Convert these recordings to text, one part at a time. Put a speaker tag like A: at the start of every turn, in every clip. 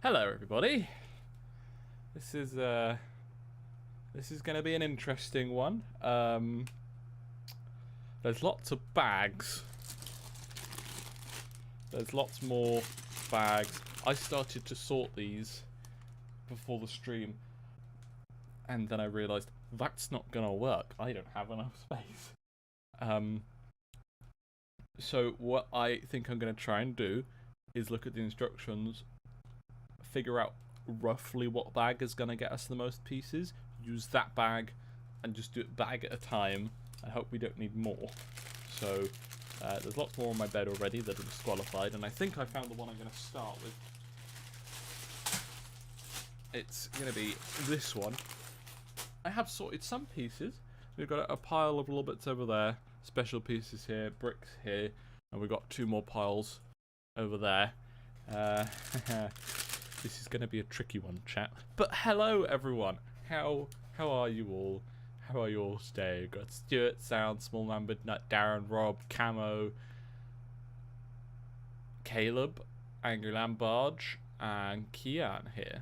A: Hello, everybody. This is going to be an interesting one. There's lots of bags. There's lots more bags. I started to sort these before the stream, and then I realised that's not gonna work. I don't have enough space. So what I think I'm gonna try and do is look at the instructions, figure out roughly what bag is going to get us the most pieces, use that bag, and just do it bag at a time, and hope we don't need more. So, there's lots more on my bed already that are disqualified, and I think I found the one I'm going to start with. It's going to be this one. I have sorted some pieces. We've got a pile of little bits over there, special pieces here, bricks here, and we've got two more piles over there. This is going to be a tricky one, chat. But hello, everyone. How are you all? How are you all today? We've got Stuart, Sound, Small Numbered, Nut, Darren, Rob, Camo, Caleb, Angry Lambarge, and Kian here.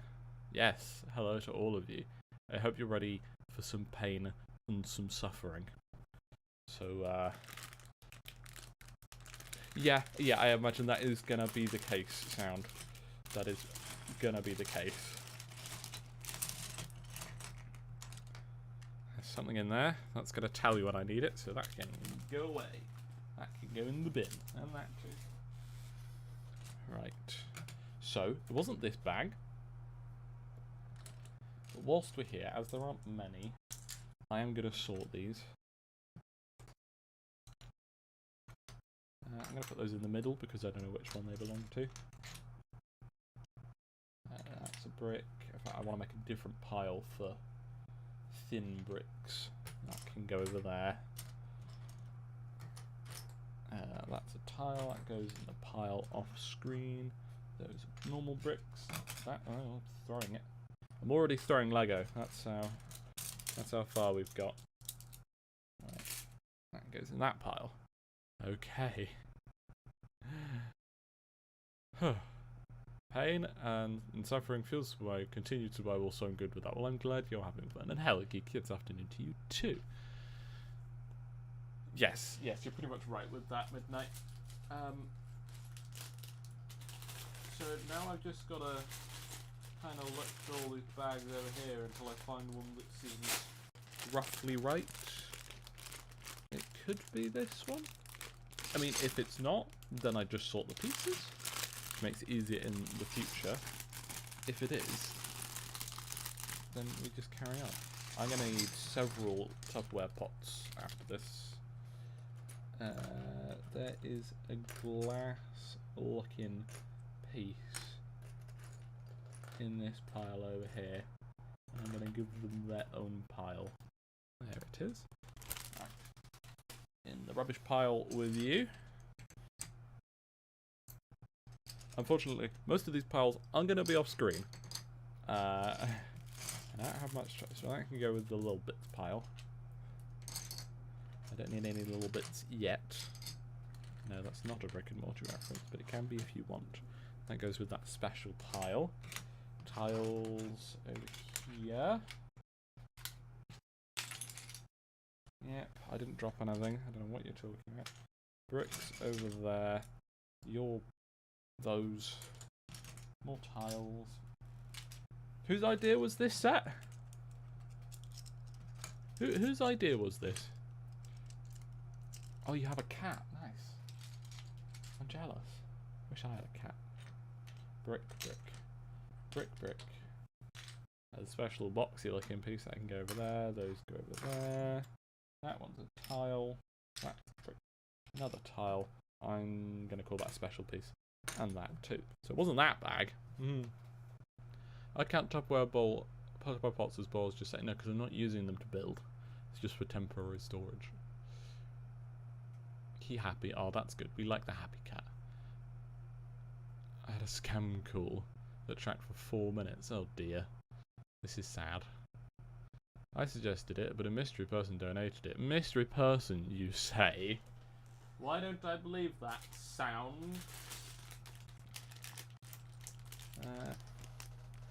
A: Yes, hello to all of you. I hope you're ready for some pain and some suffering. So, yeah, I imagine that is gonna be the case, Sound. That is gonna be the case. There's something in there. That's gonna tell you when I need it, so that can go away. That can go in the bin, and that too. Right. So, it wasn't this bag. But whilst we're here, as there aren't many, I am gonna sort these. I'm going to put those in the middle because I don't know which one they belong to. That's a brick. In fact, I want to make a different pile for thin bricks. That can go over there. That's a tile. That goes in the pile off screen. Those are normal bricks. That, oh, I'm throwing it. I'm already throwing Lego. That's how far we've got. Right. That goes in that pile. Okay. Pain and suffering feels why continue to buy will sound good with that. Well, I'm glad you're having fun. And hell, geek kids afternoon to you too. Yes, you're pretty much right with that, Midnight. So now I've just got to kind of look through all these bags over here until I find one that seems roughly right. It could be this one. I mean, if it's not, then I just sort the pieces, which makes it easier in the future. If it is, then we just carry on. I'm going to need several Tupperware pots after this. There is a glass-looking piece in this pile over here. I'm going to give them their own pile. There it is. In the rubbish pile with you. Unfortunately, most of these piles are going to be off screen. And I don't have much choice, so that can go with the little bits pile. I don't need any little bits yet. No, that's not a Rick and Morty reference, but it can be if you want. That goes with that special pile. Tiles over here. Yep, I didn't drop anything. I don't know what you're talking about. Bricks over there. Those. More tiles. Whose idea was this set? Whose idea was this? Oh, you have a cat. Nice. I'm jealous. Wish I had a cat. Brick. There's a special boxy looking piece that can go over there. Those go over there. That one's a tile. That's another tile. I'm going to call that a special piece. And that too. So it wasn't that bag. I can't Tupperware pots as bowls, just saying no, because I'm not using them to build. It's just for temporary storage. He happy. Oh, that's good. We like the happy cat. I had a scam call that tracked for 4 minutes. Oh dear. This is sad. I suggested it, but a mystery person donated it. Mystery person, you say? Why don't I believe that? Sound?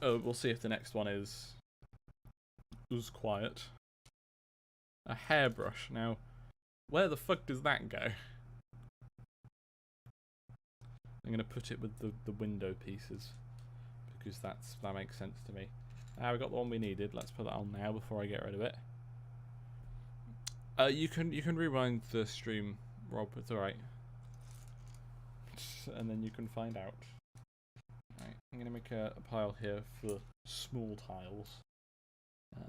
A: Oh, we'll see if the next one is as quiet. A hairbrush. Now, where the fuck does that go? I'm gonna put it with the window pieces because that makes sense to me. Now we got the one we needed. Let's put that on now before I get rid of it. You can rewind the stream, Rob. It's all right, and then you can find out. Right, I'm gonna make a pile here for small tiles.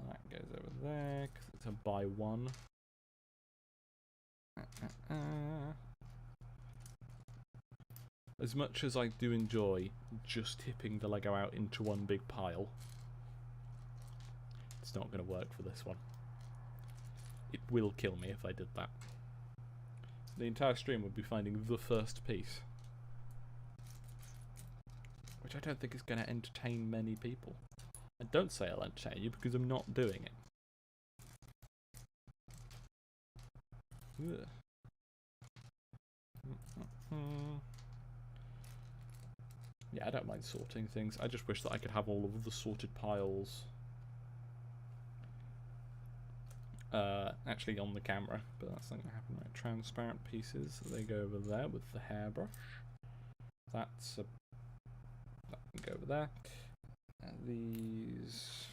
A: That goes over there because it's a by one. As much as I do enjoy just tipping the Lego out into one big pile, it's not going to work for this one. It will kill me if I did that. The entire stream would be finding the first piece, which I don't think is going to entertain many people. And don't say I'll entertain you because I'm not doing it. Ugh. Yeah, I don't mind sorting things. I just wish that I could have all of the sorted piles actually on the camera, but that's not going to happen. Right, transparent pieces, they go over there with the hairbrush. That can go over there. And these,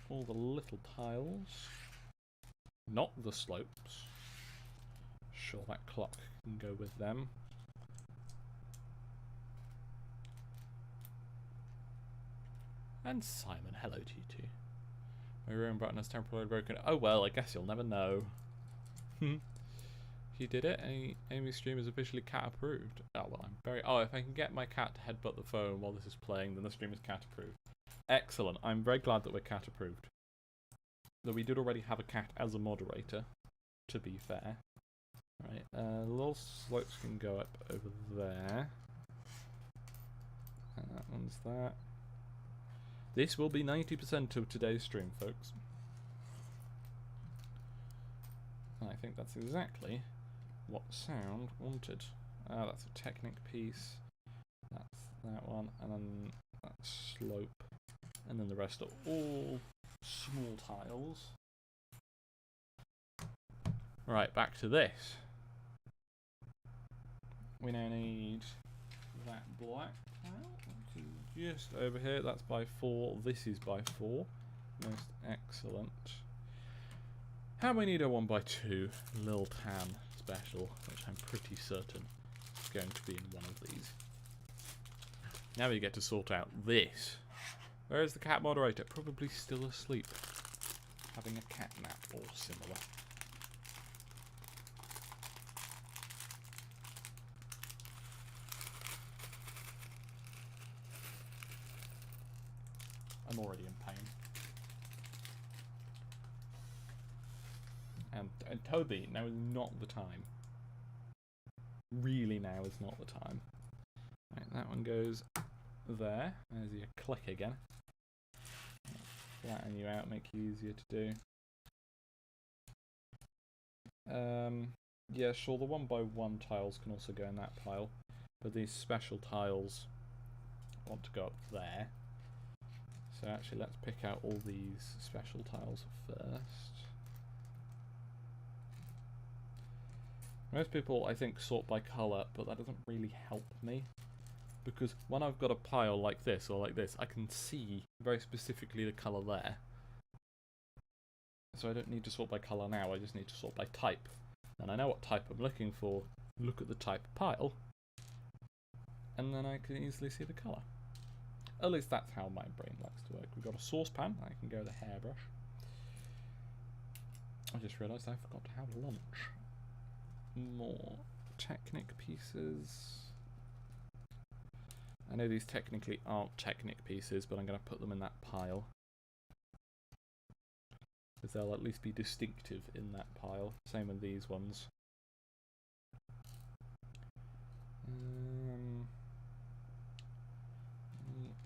A: all the little tiles, not the slopes. Sure, that clock can go with them. And Simon, hello to you too. My room button has temporarily broken. Oh well, I guess you'll never know. You did it. Amy's stream is officially cat approved. Oh well, I'm very. Oh, if I can get my cat to headbutt the phone while this is playing, then the stream is cat approved. Excellent. I'm very glad that we're cat approved. Though we did already have a cat as a moderator, to be fair. Right, little slopes can go up over there. And that one's that. This will be 90% of today's stream, folks. And I think that's exactly what sound wanted. That's a Technic piece. That's that one, and then that slope. And then the rest are all small tiles. Right, back to this. We now need that black tile, which is just over here. That's by 4. This is by 4. Most excellent. And we need a 1x2 Lil Tan special, which I'm pretty certain is going to be in one of these. Now we get to sort out this. Where is the cat moderator? Probably still asleep, having a cat nap or similar. I'm already in pain. And Toby, now is not the time. Really, now is not the time. Right, that one goes there. There's your click again. Flatten you out, make you easier to do. Yeah, sure, the 1x1 tiles can also go in that pile, but these special tiles want to go up there. So actually, let's pick out all these special tiles first. Most people, I think, sort by colour, but that doesn't really help me. Because when I've got a pile like this, or like this, I can see very specifically the colour there. So I don't need to sort by colour now, I just need to sort by type. And I know what type I'm looking for, look at the type pile, and then I can easily see the colour. At least that's how my brain likes to work. We've got a saucepan, I can go with a hairbrush. I just realised I forgot to have lunch. More Technic pieces. I know these technically aren't Technic pieces, but I'm going to put them in that pile. Because they'll at least be distinctive in that pile. Same with these ones.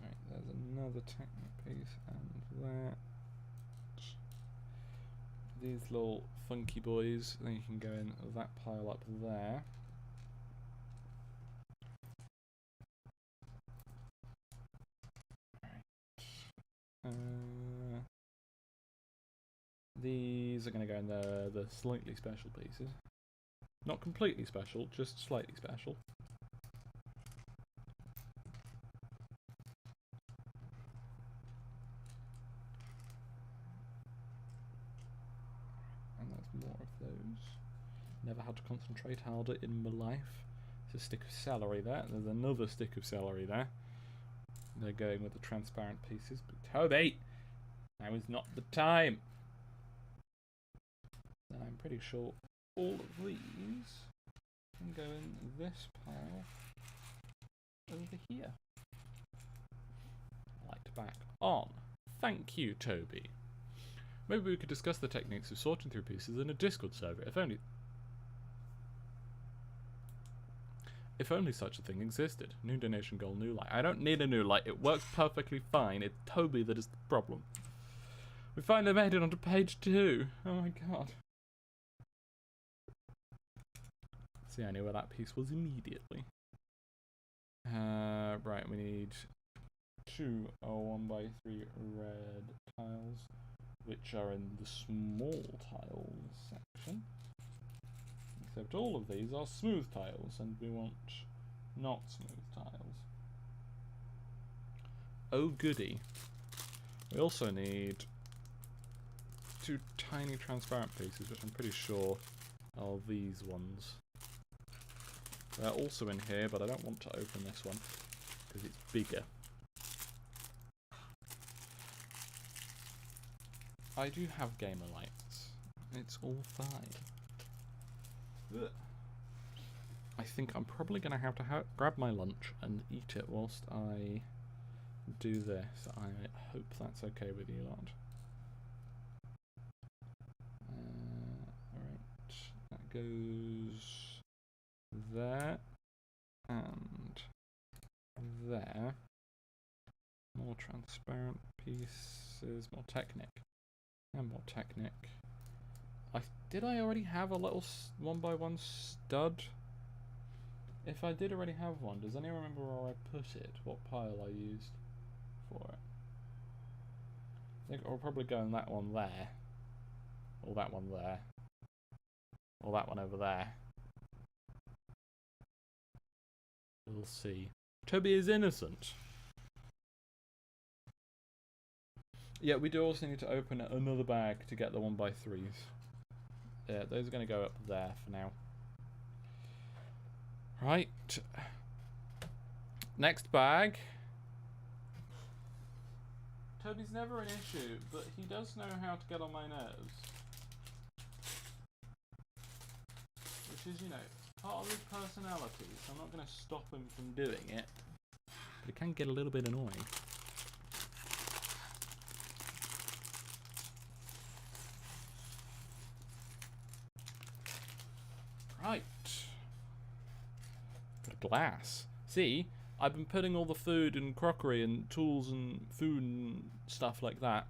A: Right, there's another Technic piece, and that. These little funky boys, then you can go in that pile up there. Right. These are going to go in the slightly special pieces. Not completely special, just slightly special. And there's more of those. Never had to concentrate harder in my life. There's a stick of celery there. There's another stick of celery there. They're going with the transparent pieces. But Toby! Now is not the time! And I'm pretty sure all of these can go in this pile over here. Light back on. Thank you, Toby. Maybe we could discuss the techniques of sorting through pieces in a Discord server, if only such a thing existed. New donation goal, new light. I don't need a new light. It works perfectly fine. It's Toby that is the problem. We finally made it onto page 2. Oh my god. See, I knew where that piece was immediately. Right, we need 2 1x3 red tiles, which are in the small tiles section. Except all of these are smooth tiles, and we want not smooth tiles. Oh goody. We also need 2 tiny transparent pieces, which I'm pretty sure are these ones. They're also in here, but I don't want to open this one because it's bigger. I do have gamer lights. It's all fine. Ugh. I think I'm probably going to have to grab my lunch and eat it whilst I do this. I hope that's okay with you lot. Alright, that goes there and there. More transparent pieces, more Technic, and more Technic. Did I already have a little 1x1 stud? If I did already have one, does anyone remember where I put it? What pile I used for it? I think I'll probably go in that one there. Or that one there. Or that one over there. We'll see. Toby is innocent. Yeah, we do also need to open another bag to get the 1x3s. Yeah, those are going to go up there for now. Right. Next bag. Toby's never an issue, but he does know how to get on my nerves. Which is, you know, part of his personality, so I'm not going to stop him from doing it. But it can get a little bit annoying. Right. Got a glass. See, I've been putting all the food and crockery and tools and food and stuff like that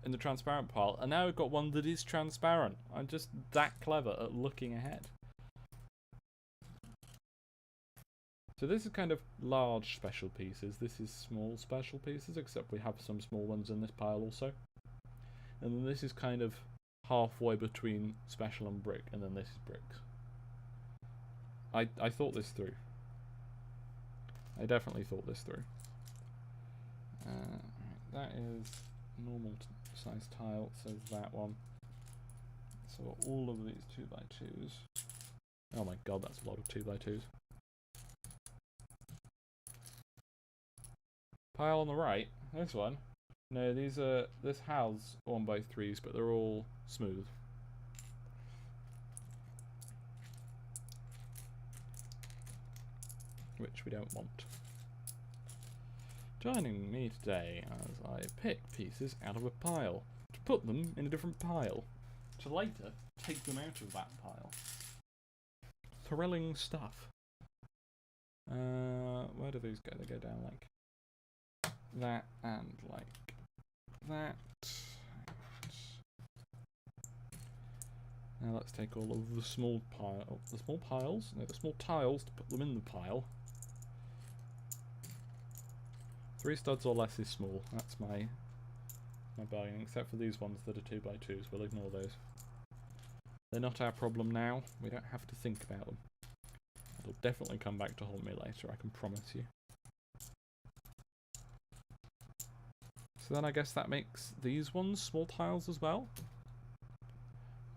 A: in the transparent pile, and now I've got one that is transparent. I'm just that clever at looking ahead. So this is kind of large special pieces. This is small special pieces, except we have some small ones in this pile also. And then this is kind of halfway between special and brick, and then this is bricks. I thought this through. I definitely thought this through. That is normal size tile, so that one. So all of these 2x2s. Oh my god, that's a lot of 2x2s. Pile on the right, this one. No, these are, this has 1x3s, but they're all smooth. Which we don't want. Joining me today as I pick pieces out of a pile to put them in a different pile to later take them out of that pile. Thrilling stuff. Where do these go? They go down like that and like that. Now let's take all of the small tiles to put them in the pile. 3 studs or less is small. That's my my bargaining, except for these ones that are 2x2s. We'll ignore those. They're not our problem now. We don't have to think about them. It'll definitely come back to haunt me later, I can promise you. So then I guess that makes these ones small tiles as well.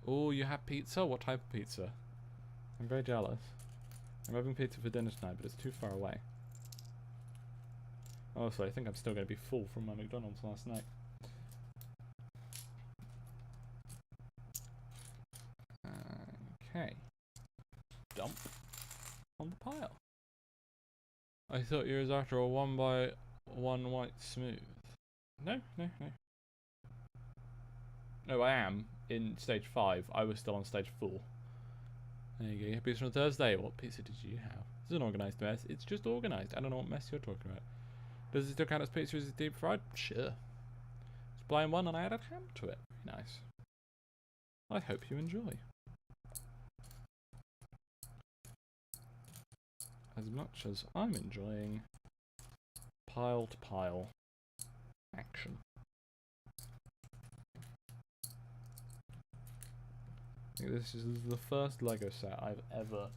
A: Oh, you have pizza? What type of pizza? I'm very jealous. I'm having pizza for dinner tonight, but it's too far away. Also, I think I'm still going to be full from my McDonald's last night. Okay. Dump on the pile. I thought you was after a 1x1 white smooth. No. No, I am in stage 5. I was still on stage 4. There you go. You have pizza on Thursday. What pizza did you have? This is an organised mess. It's just organised. I don't know what mess you're talking about. Does it still count as pizza? Is it deep fried? Sure. It's plain one and I added ham to it. Very nice. I hope you enjoy. As much as I'm enjoying pile to pile action. I think this is the first Lego set I've ever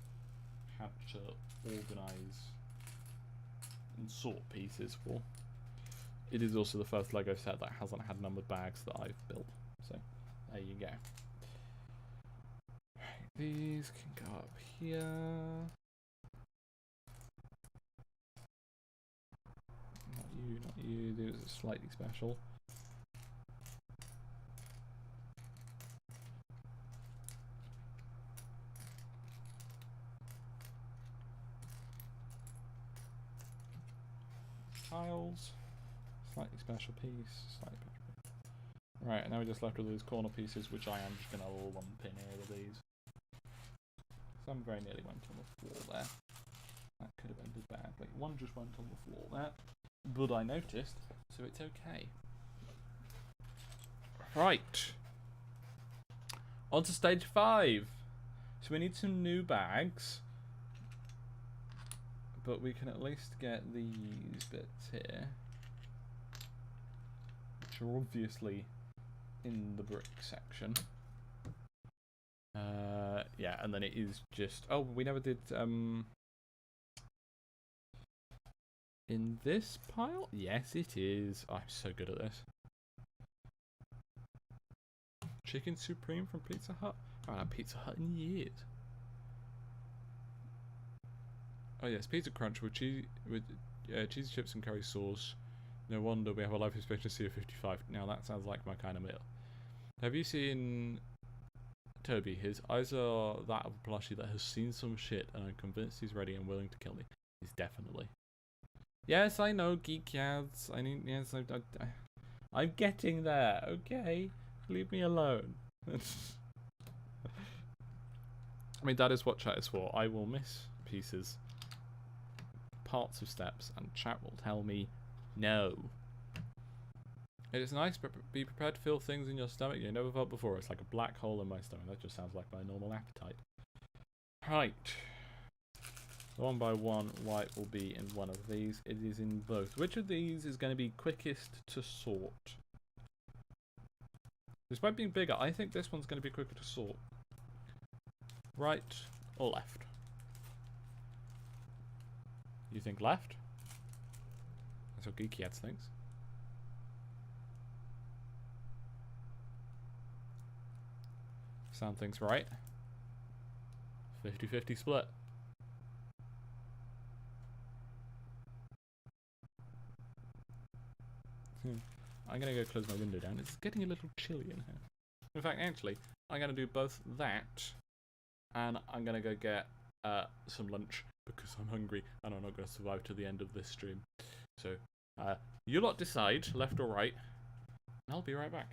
A: had to organise and sort pieces for. It is also the first Lego set that hasn't had numbered bags that I've built. So, there you go. Right, these can go up here. Not you. These are slightly special. Tiles. Slightly special piece. Slightly special piece. Right, now we're just left with these corner pieces, which I am just going to lump in here with these. Some very nearly went on the floor there. That could have ended badly. One just went on the floor there. But I noticed, so it's okay. Right. On to stage 5. So we need some new bags. But we can at least get these bits here. Which are obviously in the brick section. Yeah, and then it is just... Oh, we never did... In this pile? Yes, it is. Oh, I'm so good at this. Chicken Supreme from Pizza Hut? I haven't had Pizza Hut in years. Oh yes, Pizza Crunch with cheese, cheesy chips and curry sauce. No wonder we have a life expectancy of 55. Now that sounds like my kind of meal. Have you seen Toby? His eyes are that of a plushie that has seen some shit, and I'm convinced he's ready and willing to kill me. He's definitely. Yes, I know, Geek Yads. Yes, I'm getting there. Okay, leave me alone. I mean, that is what chat is for. I will miss pieces, parts of steps, and chat will tell me no. It is nice, but be prepared to feel things in your stomach you never felt before. It's like a black hole in my stomach. That just sounds like my normal appetite. Right. 1x1 white will be in one of these. It is in both. Which of these is going to be quickest to sort? Despite being bigger, I think this one's going to be quicker to sort. Right or left? You think left? That's what Geeky Ads thinks. Sound thinks right. 50-50 split. I'm going to go close my window down. It's getting a little chilly in here. In fact, actually, I'm going to do both that and I'm going to go get some lunch because I'm hungry and I'm not going to survive to the end of this stream. So, you lot decide, left or right, and I'll be right back.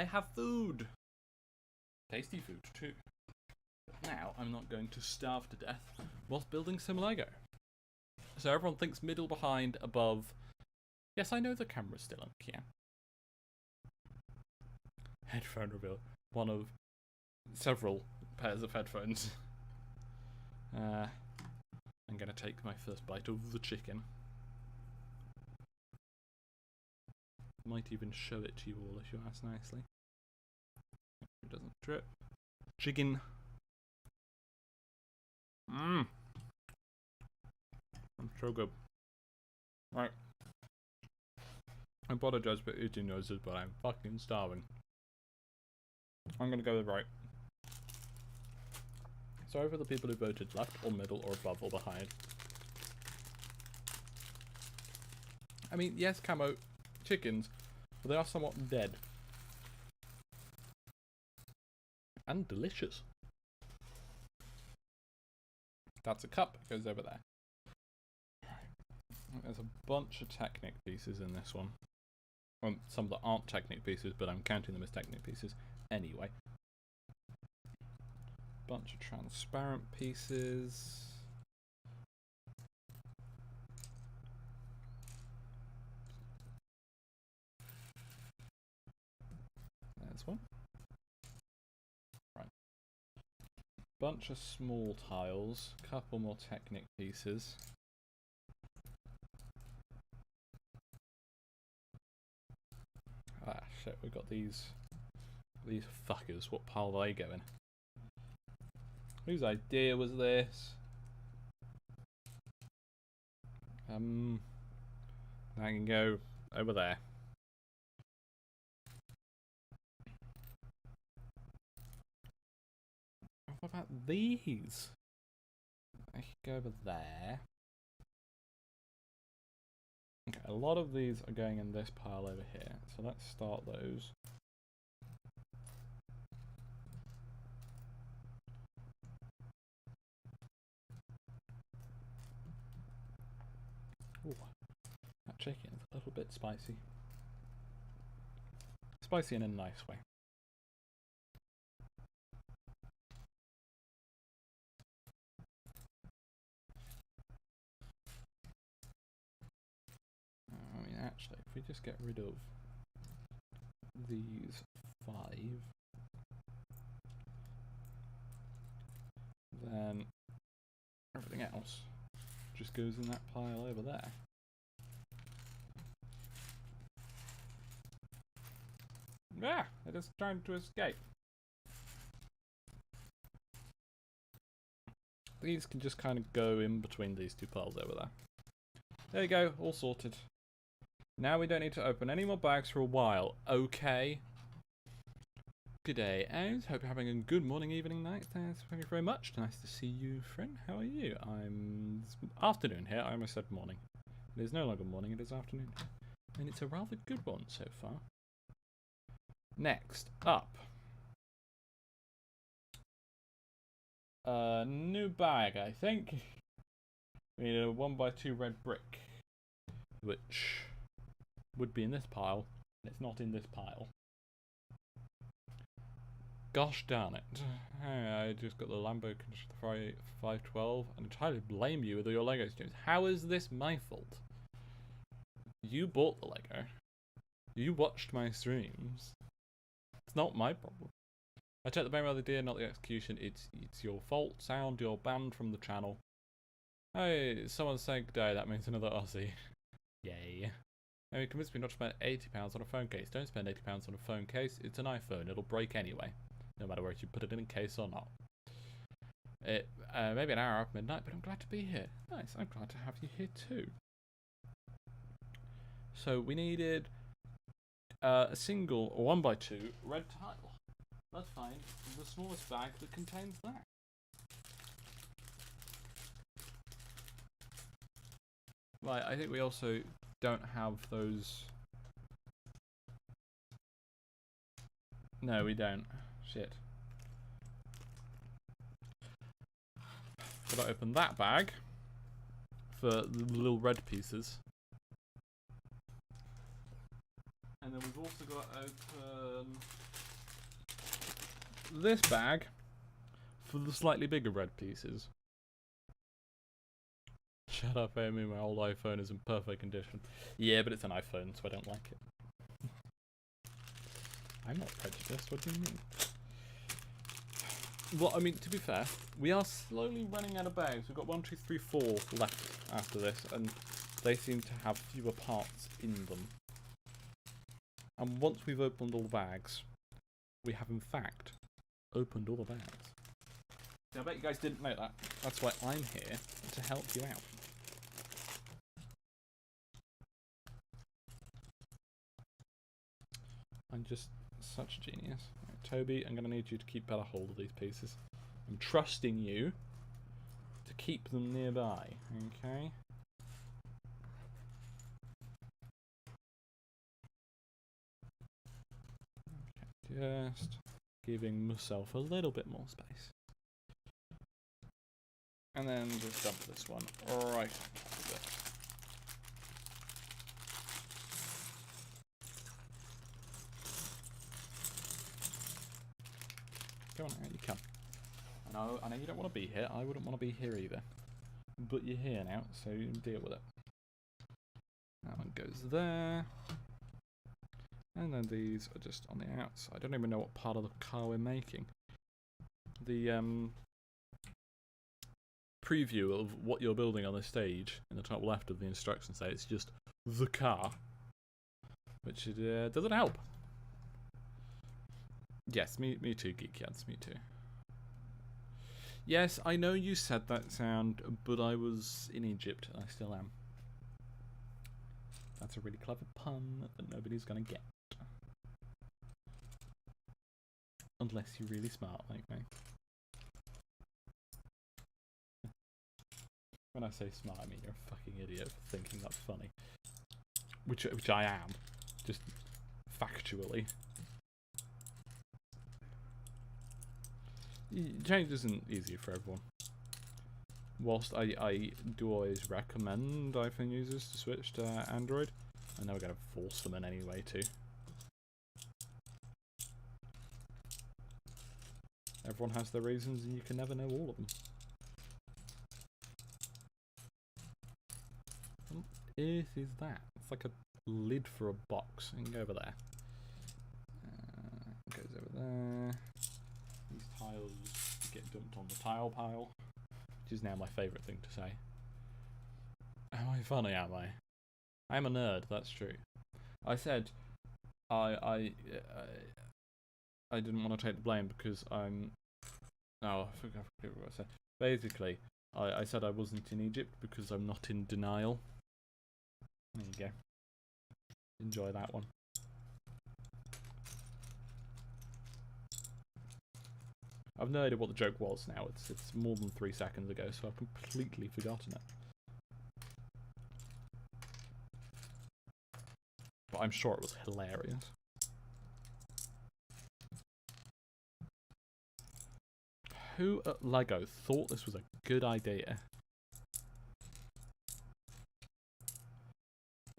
A: I have food. Tasty food too. But now I'm not going to starve to death whilst building some Lego. So everyone thinks middle, behind, above. Yes, I know the camera's still on, yeah. Headphone reveal. One of several pairs of headphones. I'm gonna take my first bite of the chicken. Might even show it to you all if you ask nicely. It doesn't drip. Chicken. Mmm. I'm so good. Right. I apologize for eating noises, but I'm fucking starving. I'm gonna go with right. Sorry for the people who voted left or middle or above or behind. I mean, yes, camo chickens, but they are somewhat dead. And delicious. That's a cup, it goes over there. There's a bunch of Technic pieces in this one. Well, some that aren't Technic pieces, but I'm counting them as Technic pieces anyway. Bunch of transparent pieces. There's one. Right. Bunch of small tiles. Couple more Technic pieces. Ah, shit, we got these fuckers. What pile are they going? Whose idea was this? I can go over there. What about these? I can go over there. Okay, a lot of these are going in this pile over here, so let's start those. Ooh, that chicken is a little bit spicy. Spicy in a nice way. I mean, actually, if we just get rid of these 5, then everything else just goes in that pile over there. Ah! It is trying to escape. These can just kind of go in between these 2 piles over there. There you go, all sorted. Now we don't need to open any more bags for a while, okay? Good day, Oz. Hope you're having a good morning, evening, night. Thank you very much. Nice to see you, friend. How are you? It's afternoon here. I almost said morning. It is no longer morning, it is afternoon. And it's a rather good one so far. Next up. New bag, I think. We need a 1x2 red brick. Which would be in this pile. It's not in this pile. Gosh darn it. I just got the Lambo 512 and entirely blame you with all your Legos, James. How is this my fault? You bought the Lego. You watched my streams. It's not my problem. I take the blame of the idea, not the execution. It's your fault. Sound, you're banned from the channel. Hey, someone's saying good day. That means another Aussie. Yay. Now you convinced me not to spend £80 on a phone case. Don't spend £80 on a phone case. It's an iPhone. It'll break anyway. No matter where you put it in a case or not. It maybe an hour after midnight, but I'm glad to be here. Nice. I'm glad to have you here too. So we needed a single 1x2 red tile. Let's find the smallest bag that contains that. Right, I think we also don't have those. No, we don't. Shit. Gotta open that bag for the little red pieces. And then we've also got to open this bag for the slightly bigger red pieces. Shut up, Amy, my old iPhone is in perfect condition. Yeah, but it's an iPhone, so I don't like it. I'm not prejudiced, what do you mean? Well, I mean, to be fair, we are slowly running out of bags. We've got 1, 2, 3, 4 left after this, and they seem to have fewer parts in them. And once we've opened all the bags, we have in fact opened all the bags. See, I bet you guys didn't know that. That's why I'm here, to help you out. I'm just such a genius. Right, Toby, I'm going to need you to keep better hold of these pieces. I'm trusting you to keep them nearby, okay? Okay, just giving myself a little bit more space. And then just dump this one right on top of it. Go on, out you come. I know you don't want to be here. I wouldn't want to be here either. But you're here now, so you can deal with it. That one goes there. And then these are just on the outside. I don't even know what part of the car we're making. The preview of what you're building on this stage in the top left of the instructions say it's just the car. Which it doesn't help. Yes, me too, Geekyads, me too. Yes, I know you said that sound, but I was in Egypt, and I still am. That's a really clever pun that nobody's gonna get. Unless you're really smart like me. When I say smart, I mean you're a fucking idiot for thinking that's funny. Which I am. Just factually. Change isn't easy for everyone. Whilst I do always recommend iPhone users to switch to Android, I know we're going to force them in anyway too. Everyone has their reasons and you can never know all of them. What earth is that? It's like a lid for a box. You can go over there. It goes over there. These tiles get dumped on the tile pile, which is now my favourite thing to say. Am I funny, am I? I'm a nerd, that's true. I said I didn't want to take the blame because I'm... Oh, I forgot what I said. Basically, I said I wasn't in Egypt because I'm not in denial. There you go. Enjoy that one. I've no idea what the joke was now. It's more than 3 seconds ago, so I've completely forgotten it. But I'm sure it was hilarious. Who at LEGO thought this was a good idea?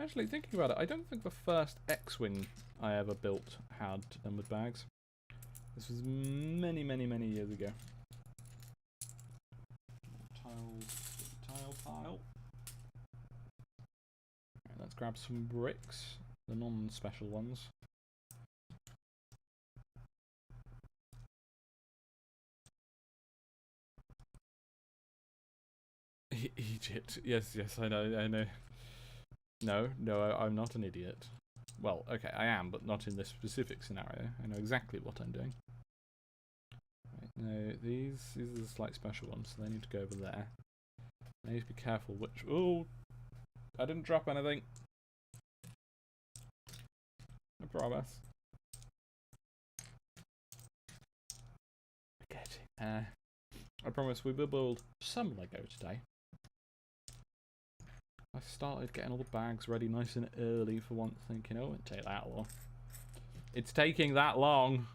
A: Actually, thinking about it, I don't think the first X-Wing I ever built had them with bags. This was many, many, many years ago. Tile pile. Right, let's grab some bricks, the non-special ones. Egypt. Yes, I know. No, I'm not an idiot. Well, okay, I am, but not in this specific scenario. I know exactly what I'm doing. Right, no, these are the slight special ones, so they need to go over there. I need to be careful which... Oh! I didn't drop anything. I promise. Okay. I promise we will build some Lego today. I started getting all the bags ready nice and early for once, thinking, oh, it won't take that long. It's taking that long.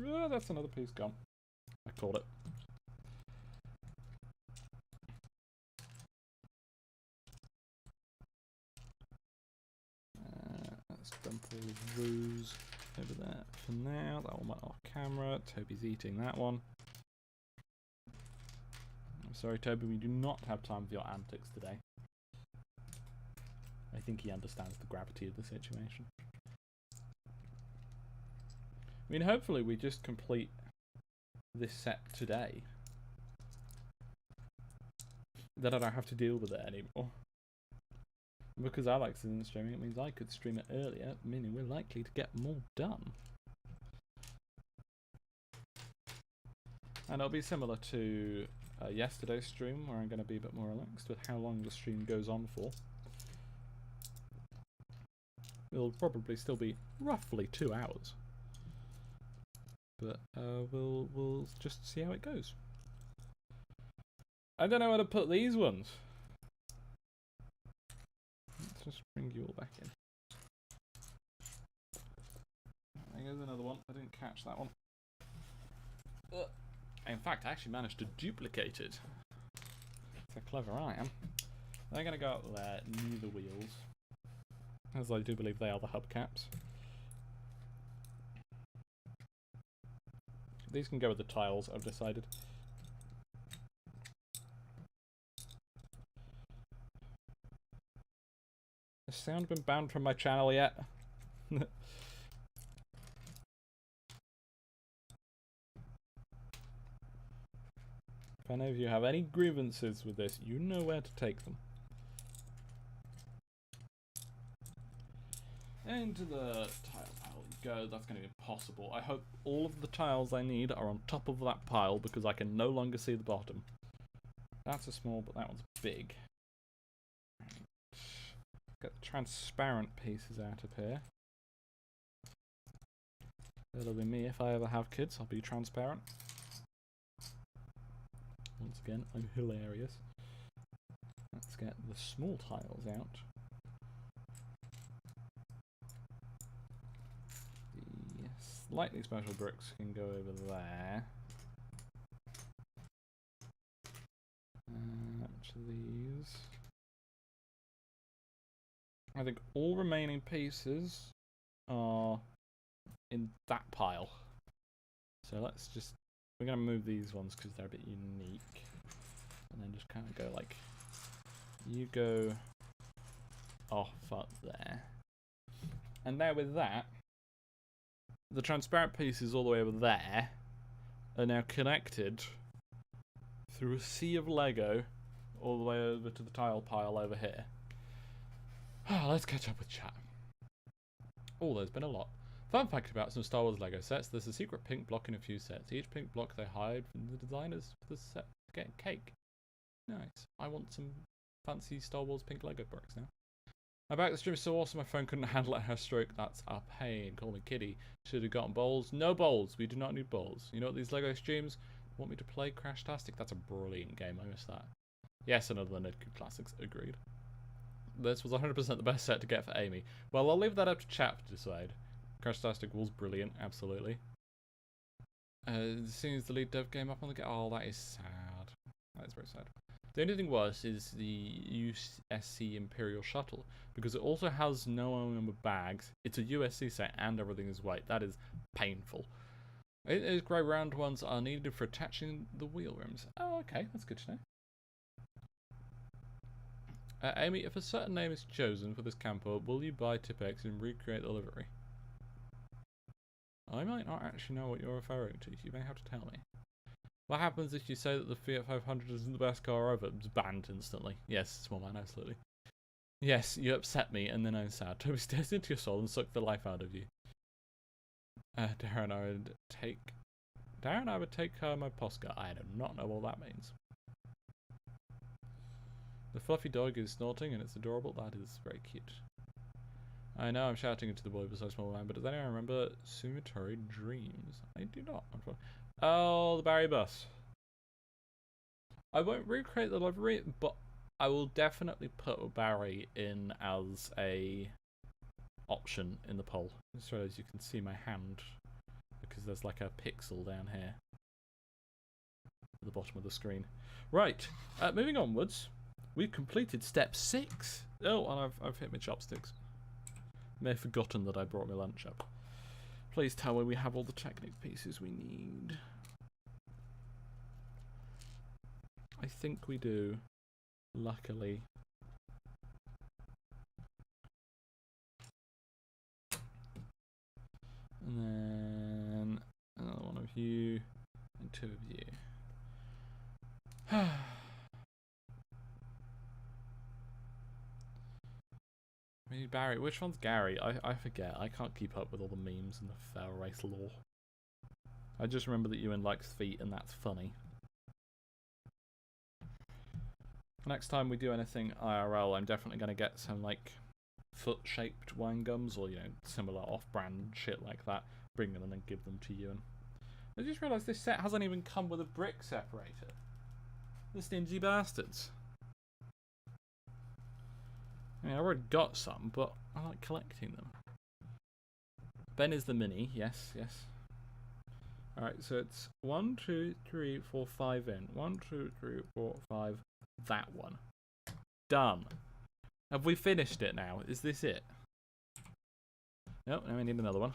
A: Oh, that's another piece gone. I called it. Just dump all of those over there for now. That one went off camera. Toby's eating that one. I'm sorry, Toby, we do not have time for your antics today. I think he understands the gravity of the situation. I mean, hopefully we just complete this set today. Then I don't have to deal with it anymore. Because Alex isn't streaming, it means I could stream it earlier, meaning we're likely to get more done. And it'll be similar to yesterday's stream, where I'm going to be a bit more relaxed with how long the stream goes on for. It'll probably still be roughly 2 hours. But we'll just see how it goes. I don't know where to put these ones. Let's just bring you all back in. There's another one. I didn't catch that one. In fact, I actually managed to duplicate it. That's how clever I am. They're going to go up there near the wheels, as I do believe they are the hubcaps. These can go with the tiles, I've decided. Has sound been banned from my channel yet? If any of you have any grievances with this, you know where to take them. Into the tile pile you go. That's going to be impossible. I hope all of the tiles I need are on top of that pile because I can no longer see the bottom. That's a small, but that one's big. Get the transparent pieces out of here. That'll be me if I ever have kids. I'll be transparent. Once again, I'm hilarious. Let's get the small tiles out. The slightly special bricks can go over there. Which of these? I think all remaining pieces are in that pile. So let's just... We're going to move these ones because they're a bit unique. And then just kind of go like... You go off up there. And now with that, the transparent pieces all the way over there are now connected through a sea of Lego all the way over to the tile pile over here. Let's catch up with chat. Oh, there's been a lot. Fun fact about some Star Wars Lego sets, there's a secret pink block in a few sets. Each pink block they hide from the designers for the set to get cake. Nice. I want some fancy Star Wars pink Lego bricks now. My back the stream is so awesome my phone couldn't handle it. Her stroke, that's a pain. Call me Kitty. Should have gotten bowls. No bowls. We do not need bowls. You know what these Lego streams want me to play? Crashtastic? That's a brilliant game. I missed that. Yes, another Nerdcube Classics. Agreed. This was 100% the best set to get for Amy. Well, I'll leave that up to chat to decide. Crashtastic was brilliant, absolutely. Seeing as the lead dev game up on the game, oh, that is sad. That is very sad. The only thing worse is the USC Imperial Shuttle, because it also has no number bags. It's a USC set and everything is white. That is painful. Those grey round ones are needed for attaching the wheel rims. Oh, okay, that's good to know. Amy, if a certain name is chosen for this camper, will you buy Tipex and recreate the livery? I might not actually know what you're referring to. You may have to tell me. What happens if you say that the Fiat 500 isn't the best car ever? It's banned instantly. Yes, small man, absolutely. Yes, you upset me, and then I'm sad. Toby stares into your soul and suck the life out of you. Darren, I would take her my Posca. I do not know what that means. The fluffy dog is snorting and it's adorable. That is very cute. I know I'm shouting into the boy beside small man, but does anyone remember Sumitori Dreams? I do not. Oh, the Barry bus. I won't recreate the livery, but I will definitely put Barry in as a option in the poll. Just realised you can see my hand because there's like a pixel down here at the bottom of the screen. Right, moving onwards. We've completed step 6. Oh, and I've hit my chopsticks. May have forgotten that I brought my lunch up. Please tell me we have all the Technic pieces we need. I think we do. Luckily. And then another one of you and 2 of you. We need Barry. Which one's Gary? I forget. I can't keep up with all the memes and the Feral Race lore. I just remember that Ewan likes feet and that's funny. Next time we do anything IRL, I'm definitely going to get some, like, foot-shaped wine gums or, you know, similar off-brand shit like that. Bring them and then give them to Ewan. I just realised this set hasn't even come with a brick separator. The stingy bastards. I mean, I already got some, but I like collecting them. Ben is the mini, yes, yes. Alright, so it's 1, 2, 3, 4, 5 in. 1, 2, 3, 4, 5. That one. Done. Have we finished it now? Is this it? Nope, now we need another one.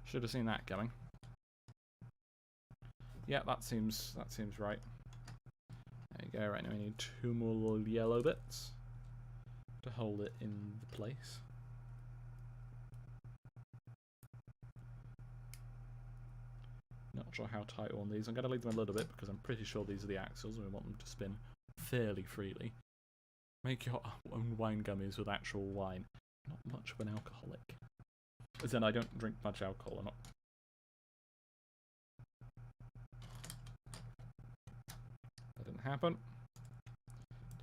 A: Should have seen that coming. Yeah, that seems right. There you go. Right now we need 2 more little yellow bits to hold it in place. Not sure how tight on these. I'm going to leave them a little bit because I'm pretty sure these are the axles and we want them to spin fairly freely. Make your own wine gummies with actual wine. Not much of an alcoholic. As in, I don't drink much alcohol. I'm not. That didn't happen.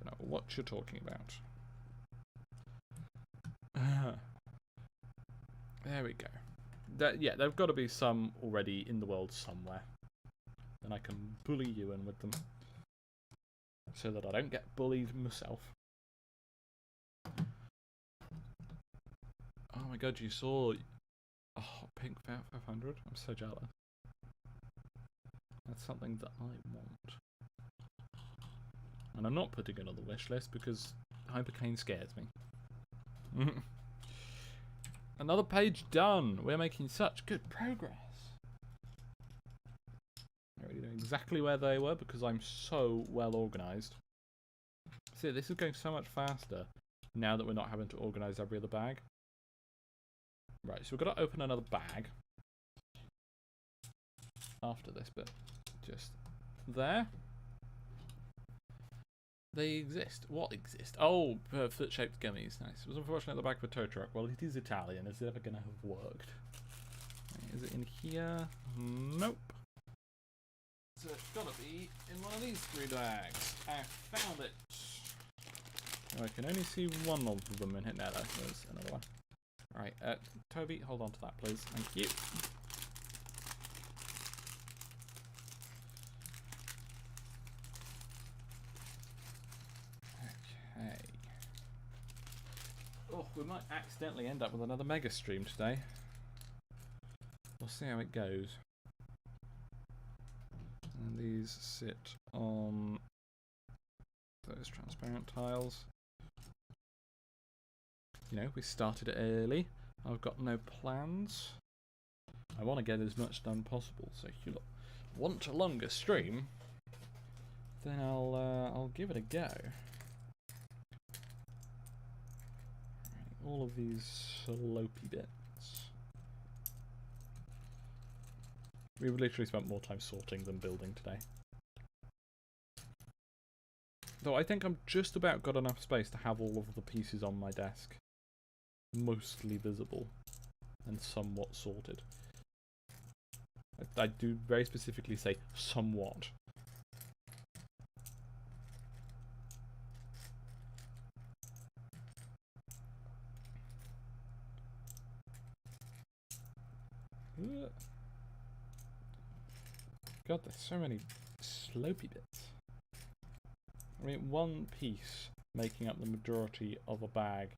A: Don't know what you're talking about. There we go. Yeah, there've got to be some already in the world somewhere. Then I can bully you in with them. So that I don't get bullied myself. Oh my god, you saw... Oh, Pink 500? I'm so jealous. That's something that I want. And I'm not putting it on the wish list because Hypercane scares me. Another page done! We're making such good progress. I already know exactly where they were because I'm so well organised. See, this is going so much faster now that we're not having to organise every other bag. Right, so we've got to open another bag after this bit. Just there. They exist. What exist? Oh, foot-shaped gummies. Nice. It was unfortunate at the back of a tow truck. Well, it is Italian. Is it ever going to have worked? Is it in here? Nope. So it's got to be in one of these 3 bags. I found it. I can only see one of them in here. No, there's another one. Right, Toby, hold on to that, please. Thank you. Okay. Oh, we might accidentally end up with another mega stream today. We'll see how it goes. And these sit on those transparent tiles. You know, we started it early. I've got no plans. I want to get as much done possible. So if you want a longer stream, then I'll give it a go. All of these slopey bits. We've literally spent more time sorting than building today. Though I think I'm just about got enough space to have all of the pieces on my desk mostly visible and somewhat sorted. I do very specifically say somewhat. God, there's so many slopey bits. I mean, one piece making up the majority of a bag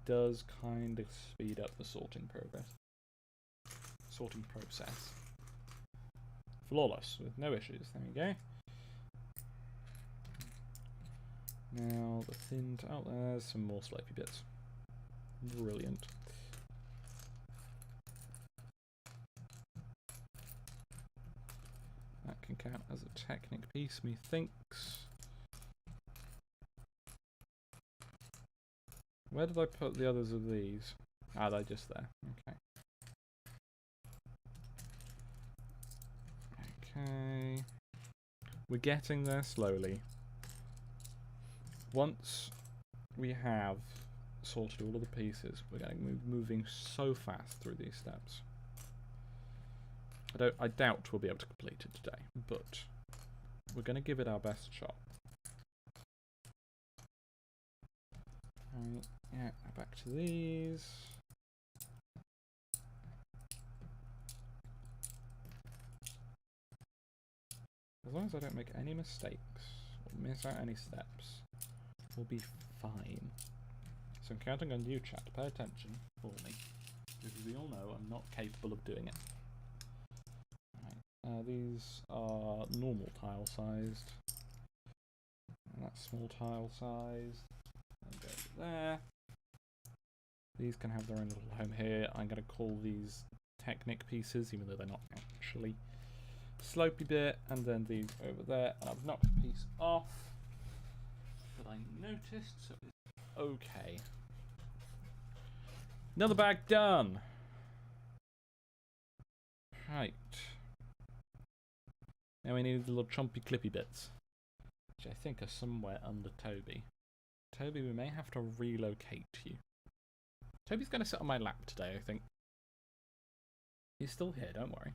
A: does kind of speed up the sorting process. Flawless, with no issues. There we go. Now the thin... Oh, there's some more slopey bits. Brilliant. mark out as a Technic piece, methinks. Where did I put the others of these? Ah, they're just there. Okay. Okay. We're getting there slowly. Once we have sorted all of the pieces, we're going to be moving so fast through these steps. I doubt we'll be able to complete it today, but we're going to give it our best shot. Right, yeah, back to these. As long as I don't make any mistakes or miss out any steps, we'll be fine. So I'm counting on you, chat, to pay attention for me, because we all know I'm not capable of doing it. Right. These are normal tile sized, and that's small tile sized. And go there. These can have their own little home here. I'm going to call these Technic pieces, even though they're not actually. Slopey bit, and then these over there. And I've knocked a piece off that I noticed, so it's okay. Another bag done. Right. Now we need the little chompy clippy bits, which I think are somewhere under Toby. Toby, we may have to relocate you. Toby's going to sit on my lap today, I think. He's still here, don't worry.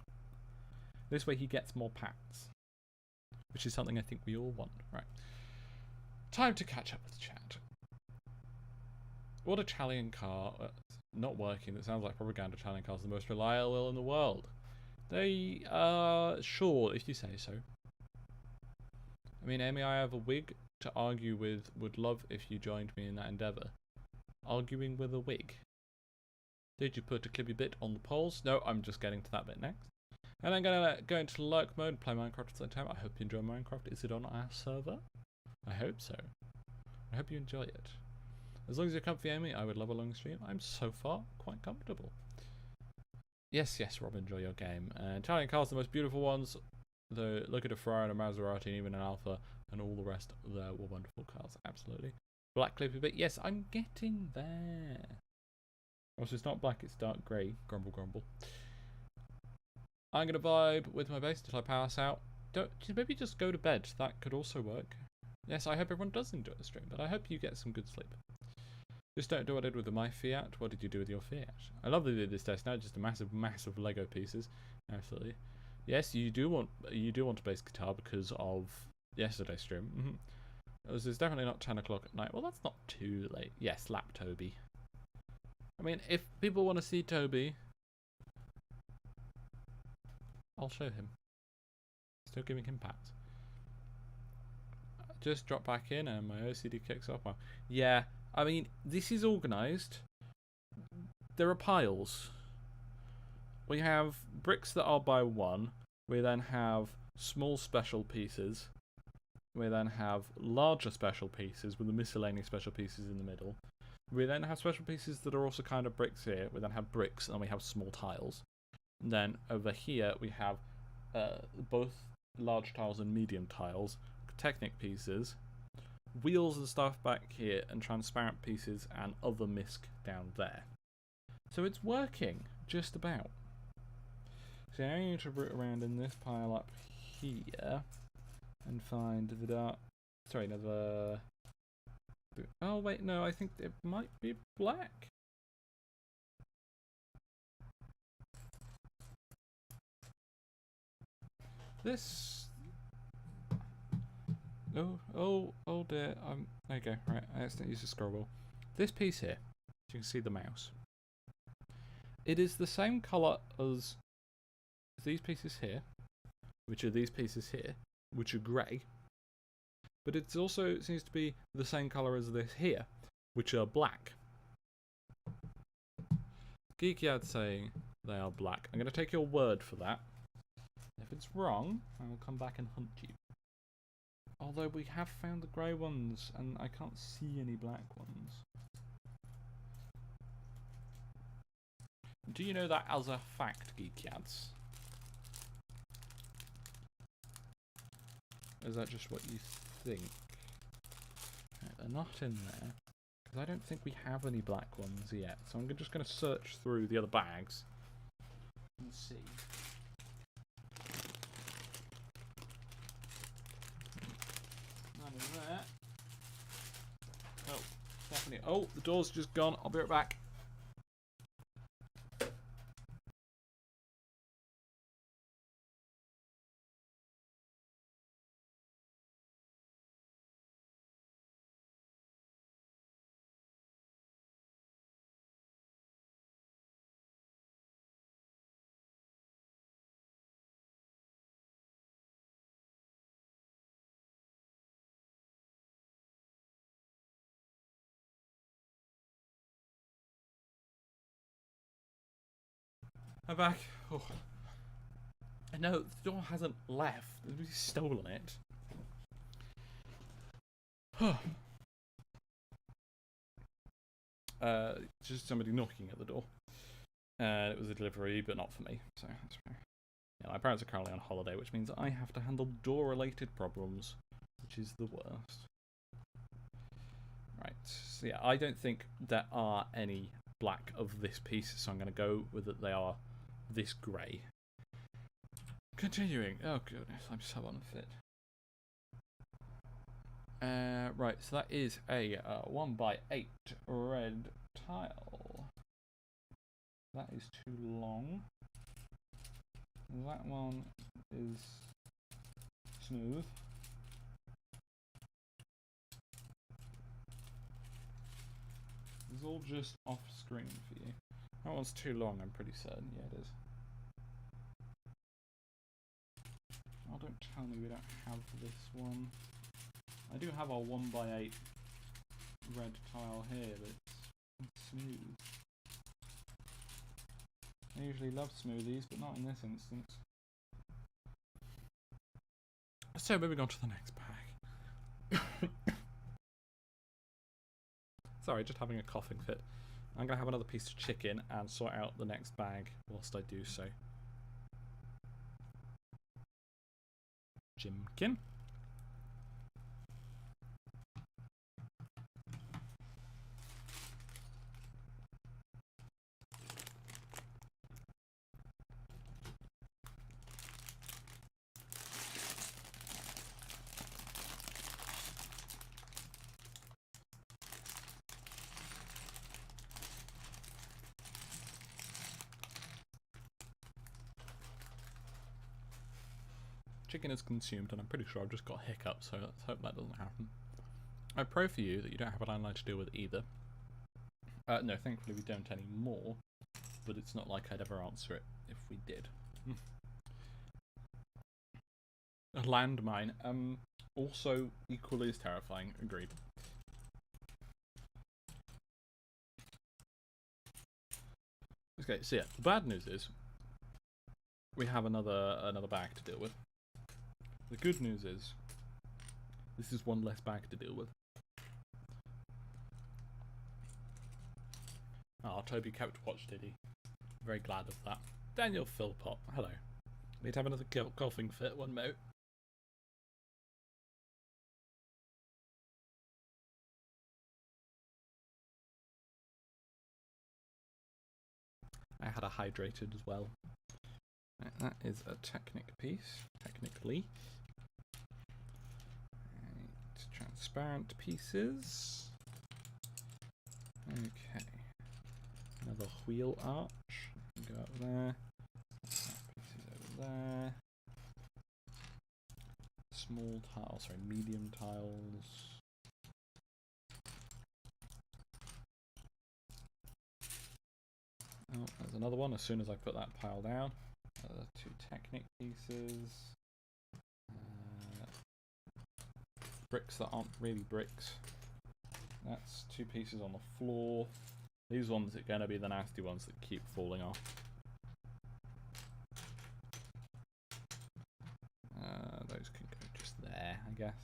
A: This way he gets more pats, which is something I think we all want. Right. Time to catch up with chat. What a Chalian car. Not working. That sounds like propaganda. Chalian cars are the most reliable in the world. They are sure, if you say so. I mean, Amy, I have a wig to argue with. Would love if you joined me in that endeavour. Arguing with a wig. Did you put a clippy bit on the polls? No, I'm just getting to that bit next. And I'm going to go into lurk mode, play Minecraft at the same time. I hope you enjoy Minecraft. Is it on our server? I hope so. I hope you enjoy it. As long as you're comfy, Amy, I would love a long stream. I'm so far quite comfortable. Yes, Rob, enjoy your game. Italian cars, the most beautiful ones. Look at a Ferrari and a Maserati and even an Alfa and all the rest. There were wonderful cars, absolutely. Black clippy bit. Yes, I'm getting there. Also, it's not black, it's dark grey. Grumble, grumble. I'm going to vibe with my base until I pass out. Maybe just go to bed. That could also work. Yes, I hope everyone does enjoy the stream, but I hope you get some good sleep. Just don't do what I did with my Fiat. What did you do with your Fiat? I love that they did this test now. Just a massive Lego pieces. Absolutely. Yes, you do want a bass guitar because of yesterday's stream. This is definitely not 10 o'clock at night. Well, that's not too late. Yes, lap Toby. I mean, if people want to see Toby, I'll show him. Still giving him pats. Just drop back in and my OCD kicks off. Well, yeah, I mean, this is organised. There are piles. We have bricks that are by one. We then have small special pieces. We then have larger special pieces with the miscellaneous special pieces in the middle. We then have special pieces that are also kind of bricks here. We then have bricks and then we have small tiles. And then over here we have both large tiles and medium tiles, Technic pieces, wheels and stuff back here, and transparent pieces and other misc down there. So it's working, just about. So now you need to root around in this pile up here and find the dark. Sorry, another. Oh wait, no, I think it might be black. This. Oh dear. There you go. Right, I accidentally used the scroll wheel. This piece here, you can see the mouse. It is the same colour as these pieces here, which are these pieces here, which are grey. But it also seems to be the same colour as this here, which are black. Geekyad saying they are black. I'm going to take your word for that. If it's wrong, I will come back and hunt you. Although we have found the grey ones, and I can't see any black ones. Do you know that as a fact, Geekyads? is that just what you think? Right, they're not in there. Because I don't think we have any black ones yet. So I'm just going to search through the other bags and see. None in there. Oh, definitely. Oh, the door's just gone. I'll be right back. I'm back. Oh. No, the door hasn't left. Nobody's stolen it. Just somebody knocking at the door. It was a delivery, but not for me, so that's fine. Yeah, my parents are currently on holiday, which means I have to handle door-related problems, which is the worst. Right, so yeah, I don't think there are any black of this piece, so I'm going to go with that they are this grey. Continuing. Oh goodness, I'm so unfit. Right, so that is a 1x8 red tile. That is too long. That one is smooth. It's all just off screen for you. That one's too long, I'm pretty certain. Yeah, it is. Oh, don't tell me we don't have this one. I do have our 1x8 red tile here, but it's smooth. I usually love smoothies, but not in this instance. So moving on to the next bag. Sorry, just having a coughing fit. I'm going to have another piece of chicken and sort out the next bag whilst I do so. Jimkin. Chicken is consumed, and I'm pretty sure I've just got hiccups, so let's hope that doesn't happen. I pray for you that you don't have a landline to deal with either. No, thankfully we don't anymore, but it's not like I'd ever answer it if we did. A landmine, also equally as terrifying, agreed. Okay, so yeah, the bad news is we have another bag to deal with. The good news is this is one less bag to deal with. Oh, Toby kept watch, did he? Very glad of that. Daniel Philpott, hello. Need to have another coughing fit, one mote. I had a hydrated as well. Right, that is a Technic piece, technically. Right, transparent pieces. Okay. Another wheel arch. Go up there. Pieces over there. Small tiles, sorry, medium tiles. Oh, there's another one as soon as I put that pile down. Two Technic pieces. Bricks that aren't really bricks. That's two pieces on the floor. These ones are going to be the nasty ones that keep falling off. Those can go just there, I guess.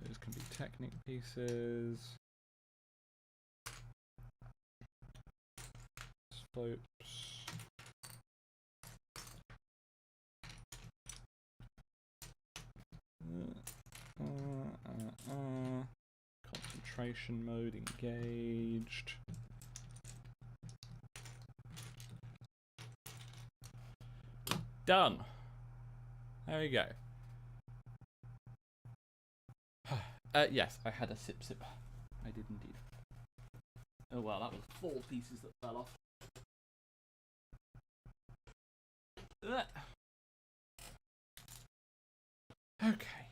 A: Those can be Technic pieces. Slopes. Concentration mode engaged. Done. There we go. Yes, I had a sip. I did indeed. Oh well, that was 4 pieces that fell off. Okay.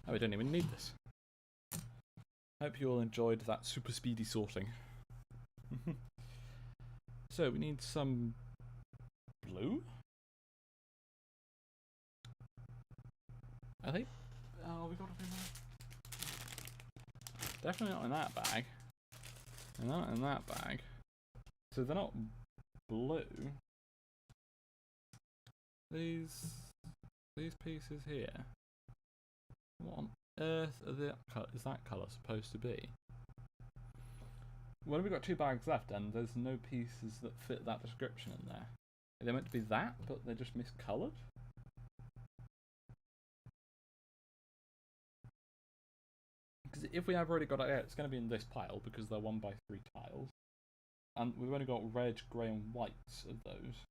A: Oh, we don't even need this. Hope you all enjoyed that super speedy sorting. So, we need some blue? Are they? Oh, we got to be more. Definitely not in that bag. And not in that bag. So they're not blue. These pieces here. What on earth is that colour supposed to be? Well, we've got 2 bags left, and there's no pieces that fit that description in there. They're meant to be that, but they're just miscoloured. Because if we have already got it, it's going to be in this pile because they're 1 by 3 tiles, and we've only got red, grey, and whites of those.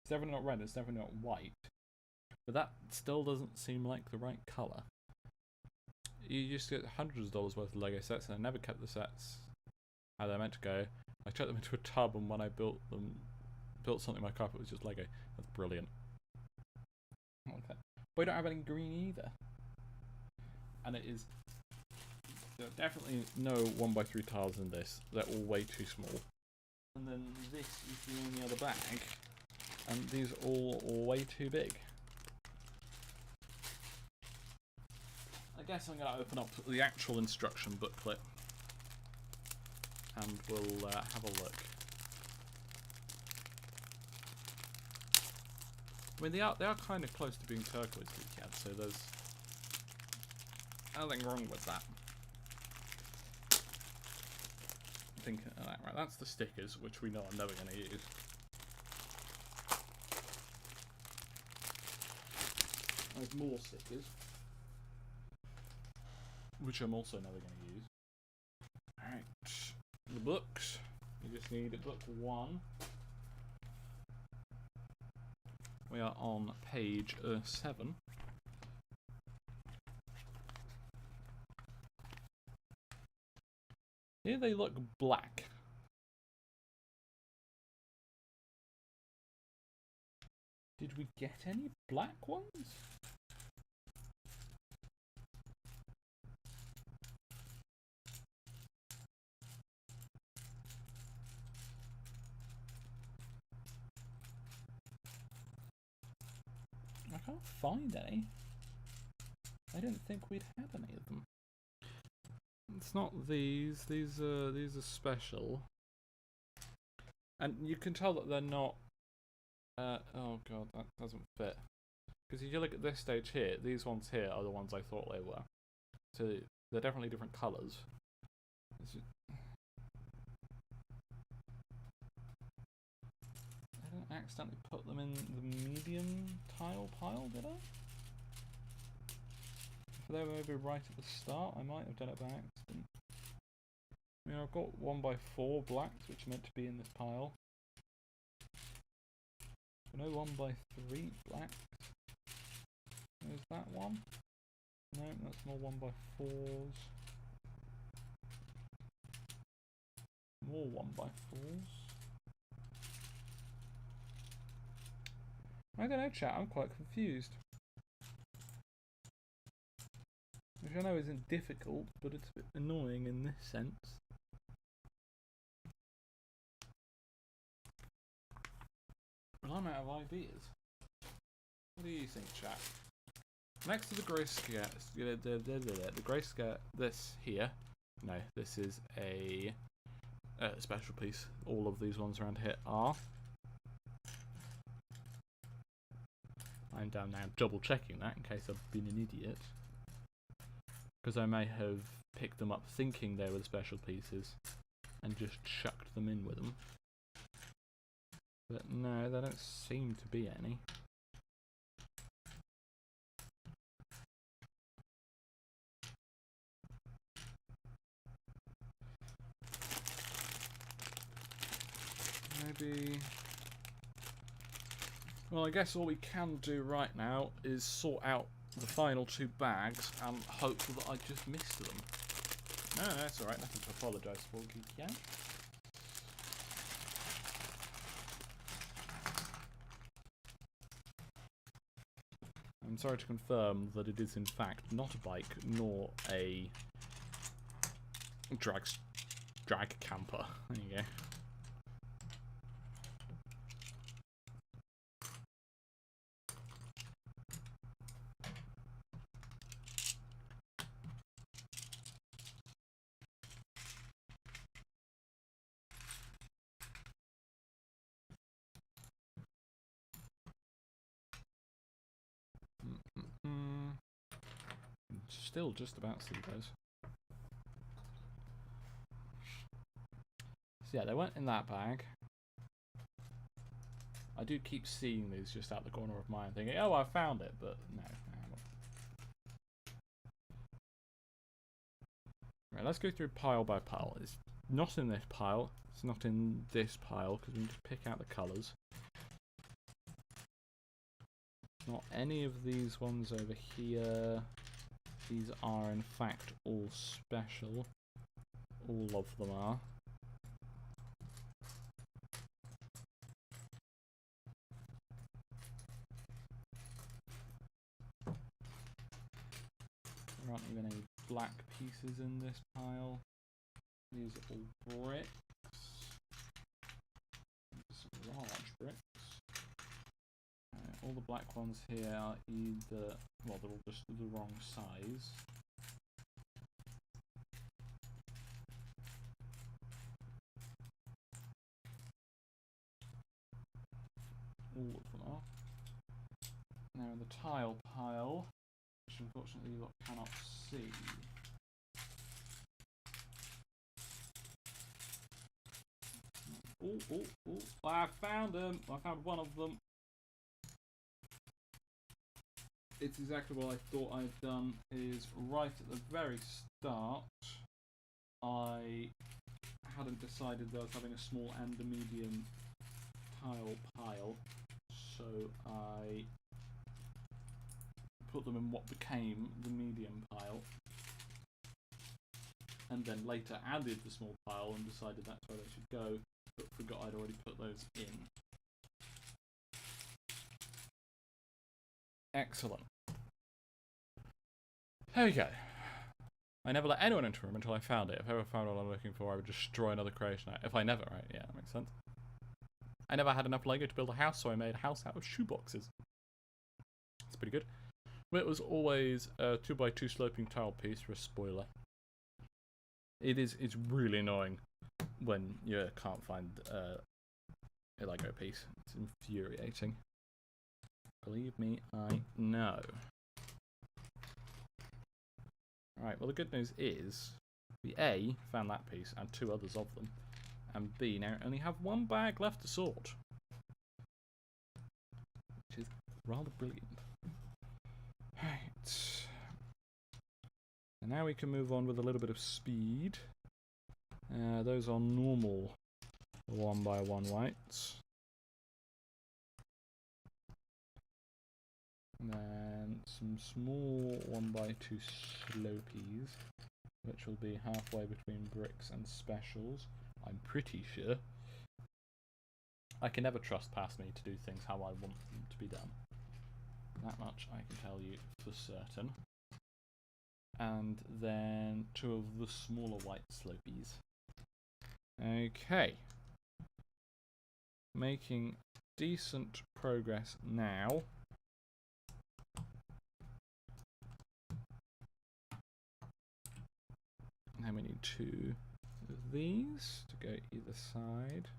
A: It's definitely not red. It's definitely not white. But that still doesn't seem like the right colour. You used to get hundreds of dollars worth of Lego sets, and I never kept the sets how they're meant to go. I chucked them into a tub, and when I built something, my carpet was just Lego. That's brilliant. Okay. But we don't have any green either. And it is there are definitely no 1 by 3 tiles in this. They're all way too small. And then this is the only other bag, and these are all way too big. I guess I'm going to open up the actual instruction booklet and we'll have a look. I mean, they are kind of close to being turquoise, Geekhead, so there's nothing wrong with that. I'm thinking of that. Right, that's the stickers, which we know I'm never going to use. There's more stickers, which I'm also never going to use. Alright, the books. You just need book 1. We are on page 7. Here they look black. Did we get any black ones? I can't find any. I didn't think we'd had any of them. It's not these. These are special, and you can tell that they're not. Oh god, that doesn't fit. Because if you look at this stage here, these ones here are the ones I thought they were. So they're definitely different colours. I didn't accidentally put them in the medium tile pile, did I? If they were maybe right at the start, I might have done it by accident. I mean, I've got 1 by 4 blacks, which are meant to be in this pile. But no 1 by 3 blacks. Is that one? No, that's more 1 by 4s. More 1 by 4s. I don't know, chat, I'm quite confused. Which I know isn't difficult, but it's a bit annoying in this sense. Well, I'm out of ideas. What do you think, chat? Next to the grayscale, the grayscale, this here, no, this is a special piece. All of these ones around here are. I'm down now double checking that in case I've been an idiot. Because I may have picked them up thinking they were the special pieces and just chucked them in with them. But no, there don't seem to be any. maybe... Well, I guess all we can do right now is sort out the final 2 bags and hope that I just missed them. No, it's alright, nothing to apologise for, Geeky. I'm sorry to confirm that it is in fact not a bike nor a drag camper. There you go. Still just about see those. So yeah, they weren't in that bag. I do keep seeing these just out the corner of my eye thinking, oh, I found it, but no, I haven't. Right, let's go through pile by pile. It's not in this pile. It's not in this pile, because we need to pick out the colours. Not any of these ones over here. These are in fact all special. All of them are. There aren't even any black pieces in this pile. These are all bricks. Some large bricks. All the black ones here are either, well, they're all just the wrong size. All of them are. Now in the tile pile, which unfortunately you lot cannot see. Oh, I found them! I found one of them. It's exactly what I thought I'd done, is right at the very start, I hadn't decided that I was having a small and a medium tile pile, so I put them in what became the medium pile, and then later added the small pile and decided that's where they should go, but forgot I'd already put those in. Excellent. There we go. I never let anyone into a room until I found it. If I ever found what I'm looking for, I would destroy another creation. If I never, right? Yeah, that makes sense. I never had enough Lego to build a house, so I made a house out of shoeboxes. It's pretty good. But it was always a 2x2 sloping tile piece for a spoiler. It's really annoying when you can't find a Lego piece. It's infuriating. Believe me, I know. Right, well the good news is, we A, found that piece, and 2 others of them, and B, now only have 1 bag left to sort. Which is rather brilliant. Right. And now we can move on with a little bit of speed. Those are normal 1x1 whites. And then some small 1x2 slopies, which will be halfway between bricks and specials, I'm pretty sure. I can never trust past me to do things how I want them to be done. That much I can tell you for certain. And then 2 of the smaller white slopies. Okay. Making decent progress now. Now we need 2 of these to go either side.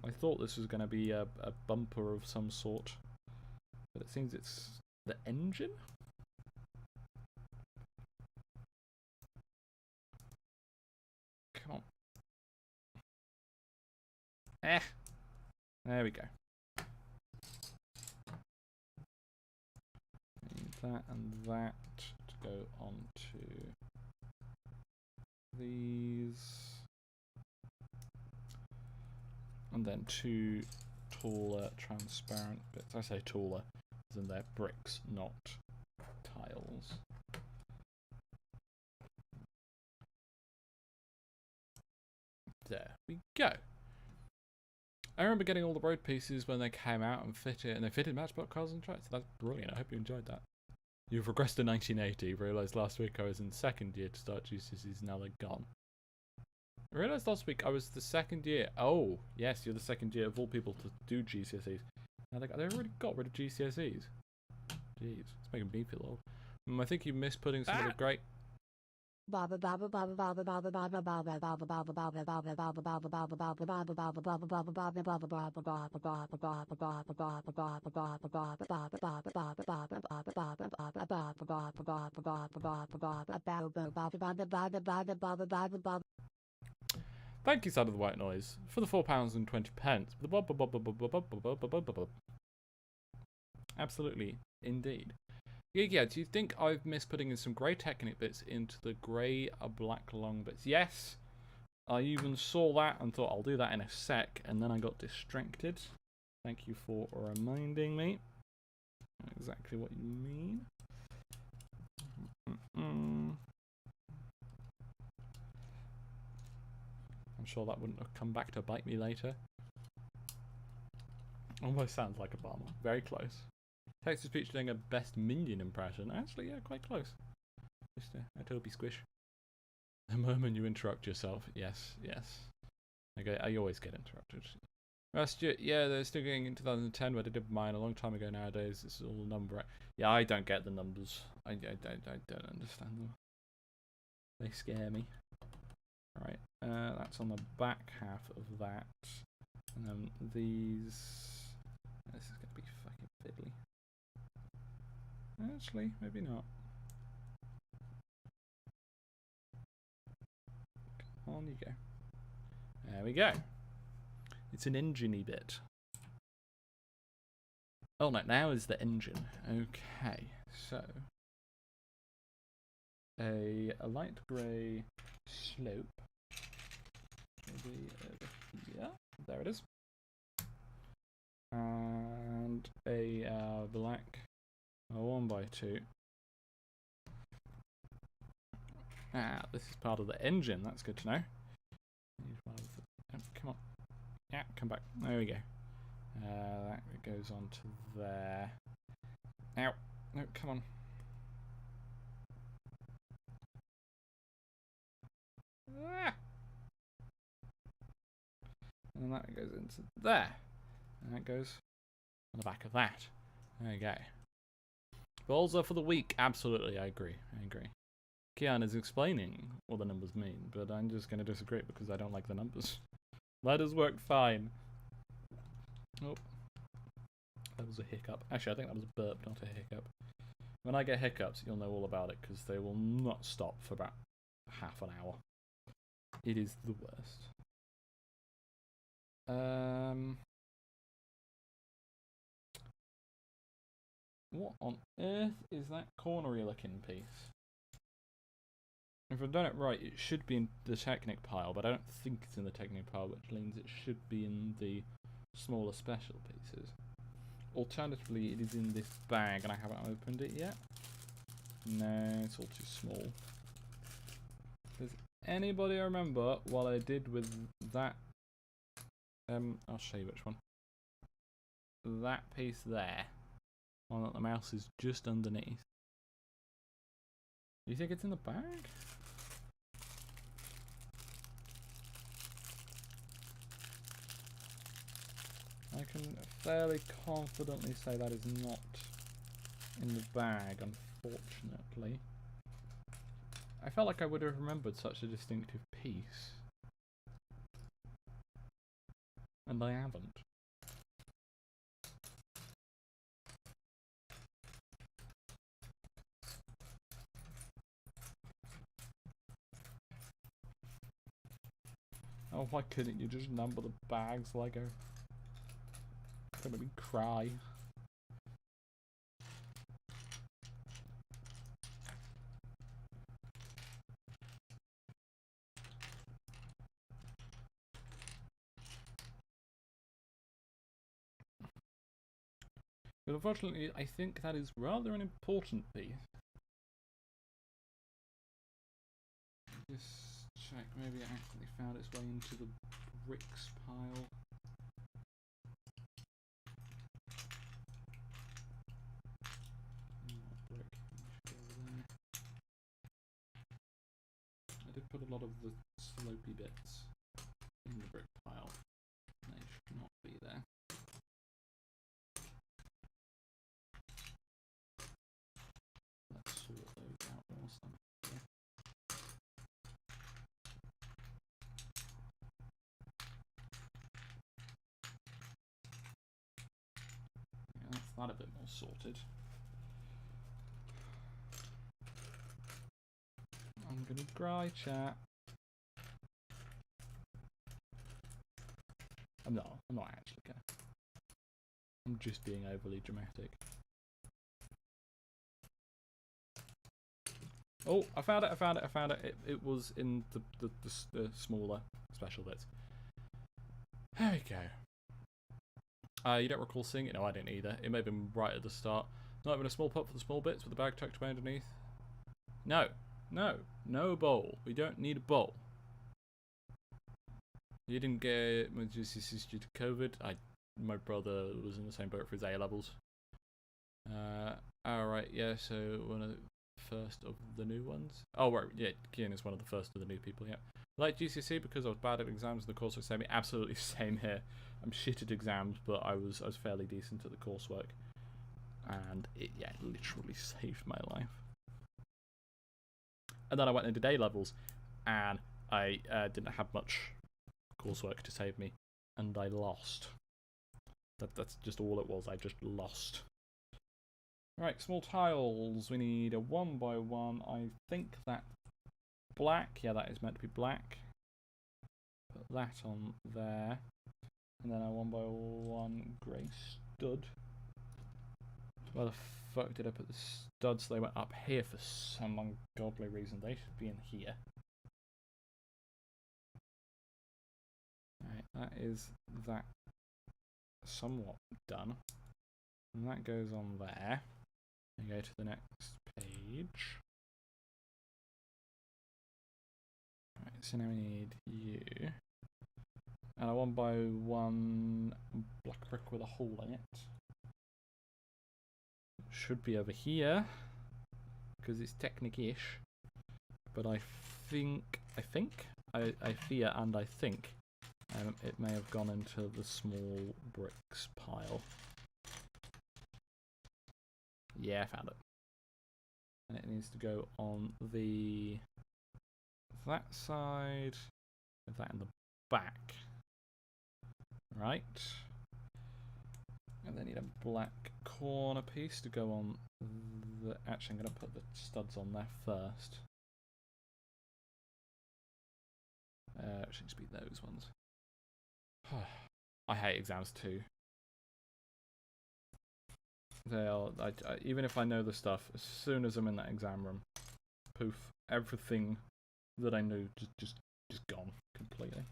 A: I thought this was going to be a bumper of some sort, but it seems it's the engine? Come on. There we go. Need that and that to go onto these. And then 2 taller transparent bits. I say taller, as in they're bricks, not tiles. There we go. I remember getting all the road pieces when they came out and fitted, and they fitted Matchbox cars and tracks. That's brilliant. I hope you enjoyed that. You've regressed to 1980. Realised last week I was in second year to start GCSEs. Now they're gone. I realised last week I was the second year. Oh, yes, you're the second year of all people to do GCSEs. Now they already got rid of GCSEs. Jeez, it's making me feel old. I think you missed putting some of the great. Thank you, Side of the White Noise, for the £4.20. Absolutely, indeed. Yeah, do you think I've missed putting in some grey Technic bits into the grey black long bits? Yes, I even saw that and thought I'll do that in a sec, and then I got distracted. Thank you for reminding me. Exactly what you mean. I'm sure that wouldn't have come back to bite me later. Almost sounds like Obama. Very close. Text-to-speech doing a best Minion impression. Actually, yeah, quite close. Just a Toby Squish. The moment you interrupt yourself. Yes, yes. Okay, I always get interrupted. Stuart, yeah, they're still going in 2010 where they did mine a long time ago nowadays. It's all number. Yeah, I don't get the numbers. I don't understand them. They scare me. Right, that's on the back half of that. And then these... This is going to be fucking fiddly. Actually, maybe not. On you go. There we go. It's an engine-y bit. Oh no, now is the engine. Okay, so... A light grey slope. Maybe over here. There it is. And a black 1x2. This is part of the engine. That's good to know. Come on. Yeah, come back. There we go. That goes on to there. Ow. No, come on. And that goes into there. And that goes on the back of that. There you go. Balls are for the week. Absolutely, I agree. Kian is explaining what the numbers mean, but I'm just going to disagree because I don't like the numbers. Letters work fine. Oh. That was a hiccup. Actually, I think that was a burp, not a hiccup. When I get hiccups, you'll know all about it because they will not stop for about half an hour. It is the worst. What on earth is that cornery looking piece? If I've done it right, it should be in the Technic pile, but I don't think it's in the Technic pile, which means it should be in the smaller special pieces. Alternatively, it is in this bag and I haven't opened it yet. No, it's all too small. Does anybody remember what I did with that? I'll show you which one. That piece there. One that the mouse is just underneath. Do you think it's in the bag? I can fairly confidently say that is not in the bag, unfortunately. I felt like I would have remembered such a distinctive piece. And I haven't. Oh, why couldn't you just number the bags, Lego? It's gonna make me cry. But unfortunately, I think that is rather an important piece. Just check, maybe it accidentally found its way into the bricks pile. Brick, should go over there. I did put a lot of the slopey bits in the brick pile. They should not be there. Let's sort those out whilst I'm here. Yeah, that's that a bit more sorted. I'm gonna dry chat. I'm not actually gonna. I'm just being overly dramatic. Oh, I found it. It was in the smaller special bits. There we go. You don't recall seeing it? No, I didn't either. It may have been right at the start. Not even a small pot for the small bits with the bag tucked away underneath. No bowl. We don't need a bowl. You didn't get this is due to COVID. My brother was in the same boat for his A levels. Alright, yeah, so one of the first of the new ones. Oh right, yeah, Kian is one of the first of the new people, yeah. Like GCSE because I was bad at exams, the coursework saved me. Absolutely same here. I'm shit at exams, but I was fairly decent at the coursework. And it literally saved my life. And then I went into day levels, and I didn't have much coursework to save me, and I lost. That's just all it was. I just lost. Right, small tiles. We need a 1x1. I think that black. Yeah, that is meant to be black. Put that on there, and then a 1x1 grey stud. Where the fuck did I put the studs? They went up here for some ungodly reason. They should be in here. Right, that is that somewhat done. And that goes on there. And go to the next page. Right, so now we need you. And a 1x1 black brick with a hole in it. Should be over here. Because it's technic-ish. But I fear and I think it may have gone into the small bricks pile. Yeah, I found it. And it needs to go on that side, with that in the back. Right. And then need a black corner piece to go on the... Actually, I'm going to put the studs on there first. It should just be those ones. I hate exams too. Even if I know the stuff, as soon as I'm in that exam room, poof, everything that I knew just gone completely.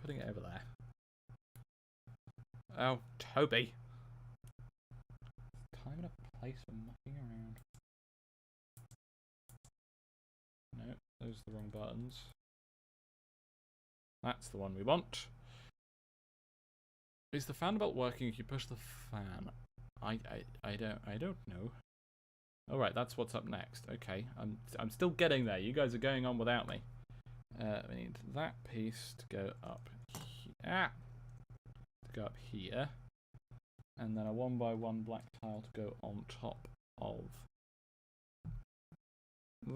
A: Putting it over there. Oh, Toby. Time and a place for mucking around. No, those are the wrong buttons. That's the one we want. Is the fan belt working if you push the fan? I don't know. All right, that's what's up next. Okay, I'm still getting there. You guys are going on without me. We need that piece to go up here. To go up here, and then a 1x1 black tile to go on top of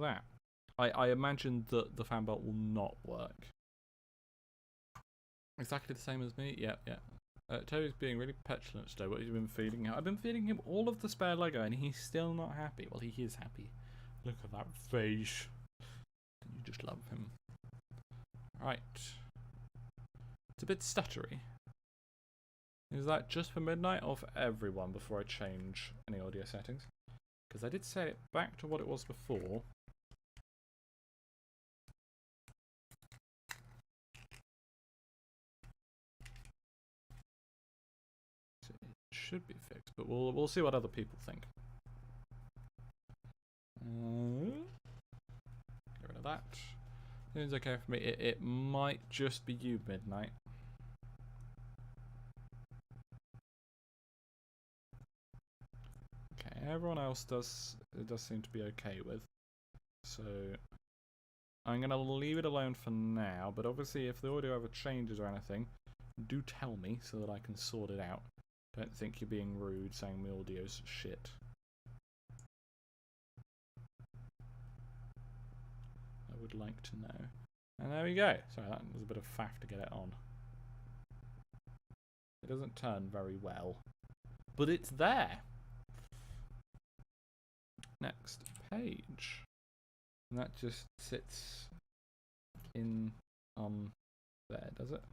A: that. I imagine that the fan belt will not work. Exactly the same as me. Yeah. Toby's being really petulant today. What have you been feeding him? I've been feeding him all of the spare Lego, and he's still not happy. Well, he is happy. Look at that face. You just love him. Right. It's a bit stuttery. Is that just for midnight or for everyone before I change any audio settings? Because I did set it back to what it was before. should be fixed, but we'll see what other people think. Get rid of that. Seems okay for me. It might just be you, Midnight. Okay, everyone else does seem to be okay with. So I'm gonna leave it alone for now, but obviously if the audio ever changes or anything, do tell me so that I can sort it out. Don't think you're being rude saying my audio's shit. I would like to know. And there we go. Sorry, that was a bit of faff to get it on. It doesn't turn very well, but it's there. Next page. And that just sits in on there, does it?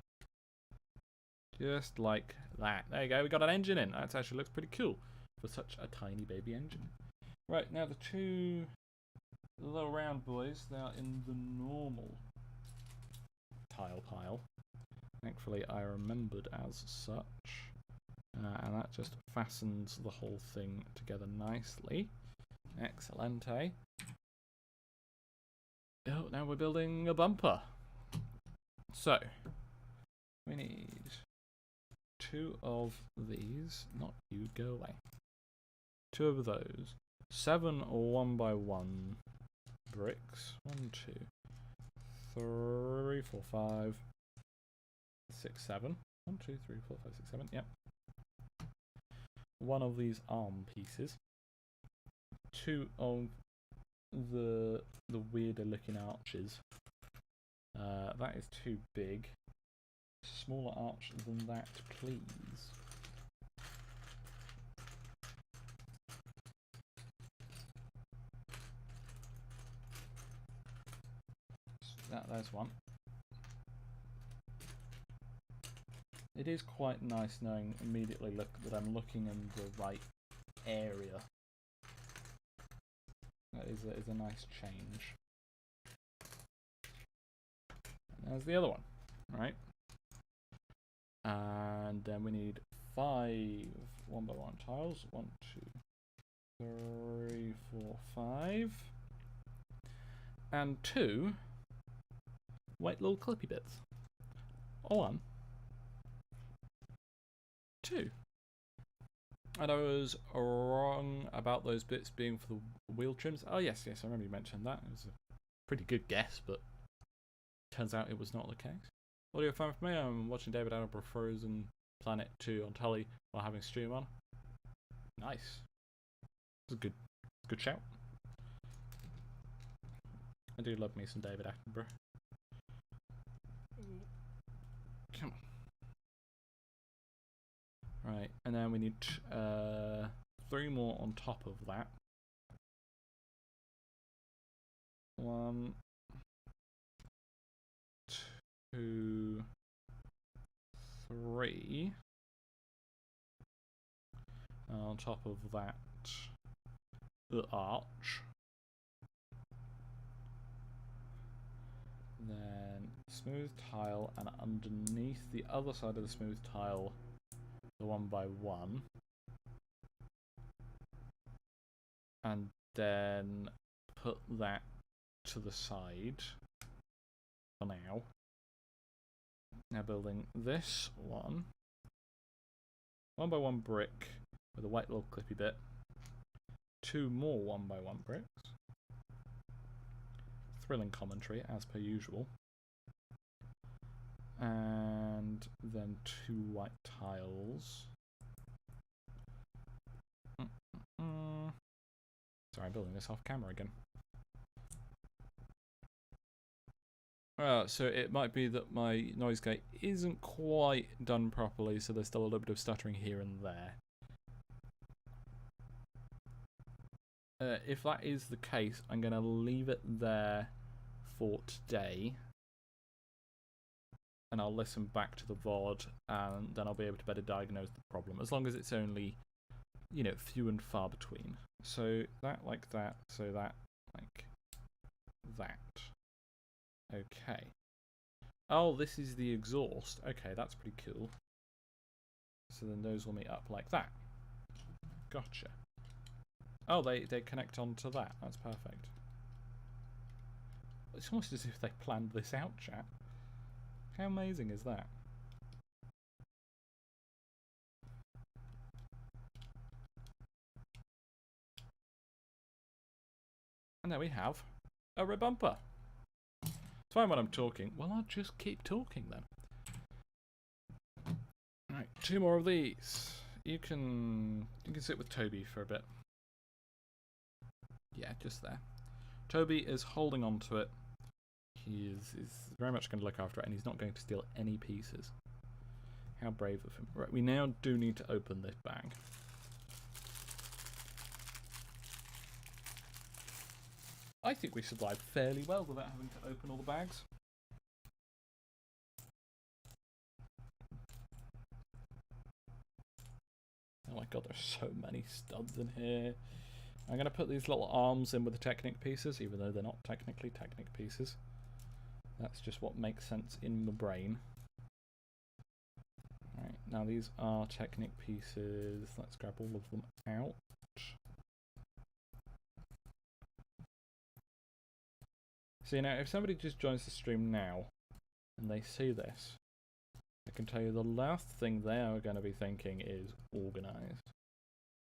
A: Just like that. There you go, we got an engine in. That actually looks pretty cool for such a tiny baby engine. Right, now the two little round boys, they are in the normal tile pile. Thankfully I remembered as such. And that just fastens the whole thing together nicely. Excellente. Oh, now we're building a bumper. So, we need 2 of these. Not you, go away. 2 of those. 7 1x1 bricks. 1, 2, 3, 4, 5, 6, 7. 1, 2, 3, 4, 5, 6, 7. Yep. 1 of these arm pieces. 2 of the weirder looking arches. That is too big. Smaller arch than that, please. There's one. It is quite nice knowing immediately that I'm looking in the right area. That is a nice change. And there's the other one, right? And then we need 5 1x1 tiles. 1, 2, 3, 4, 5. And 2 white little clippy bits. 1, 2. And I was wrong about those bits being for the wheel trims. Oh yes, I remember you mentioned that. It was a pretty good guess, but turns out it was not the case. Audio fun for me. I'm watching David Attenborough Frozen Planet 2 on telly while having stream on. Nice. It's a good shout. I do love me some David Attenborough. Come on. Right, and then we need 3 more on top of that. 1, 2, 3. On top of that, the arch. Then smooth tile, and underneath the other side of the smooth tile, the 1x1. And then put that to the side for now. Now building this one. 1x1 brick with a white little clippy bit. 2 more 1x1 bricks. Thrilling commentary as per usual. And then 2 white tiles. Sorry, I'm building this off camera again. So it might be that my noise gate isn't quite done properly, so there's still a little bit of stuttering here and there. If that is the case, I'm going to leave it there for today. And I'll listen back to the VOD, and then I'll be able to better diagnose the problem, as long as it's only, you know, few and far between. So that like that, so that like that. Okay. Oh, this is the exhaust. Okay, that's pretty cool. So then those will meet up like that. Gotcha. Oh, they connect onto that. That's perfect. It's almost as if they planned this out, chat. How amazing is that? And there we have a rear bumper. It's fine when I'm talking. Well, I'll just keep talking then. Right, 2 more of these. You can sit with Toby for a bit. Yeah, just there. Toby is holding on to it. He is very much going to look after it, and he's not going to steal any pieces. How brave of him. Right, we now do need to open this bag. I think we survived fairly well without having to open all the bags. Oh my god, there's so many studs in here. I'm going to put these little arms in with the Technic pieces, even though they're not technically Technic pieces. That's just what makes sense in my brain. Alright, now these are Technic pieces. Let's grab all of them out. See, now, if somebody just joins the stream now, and they see this, I can tell you the last thing they are going to be thinking is organised.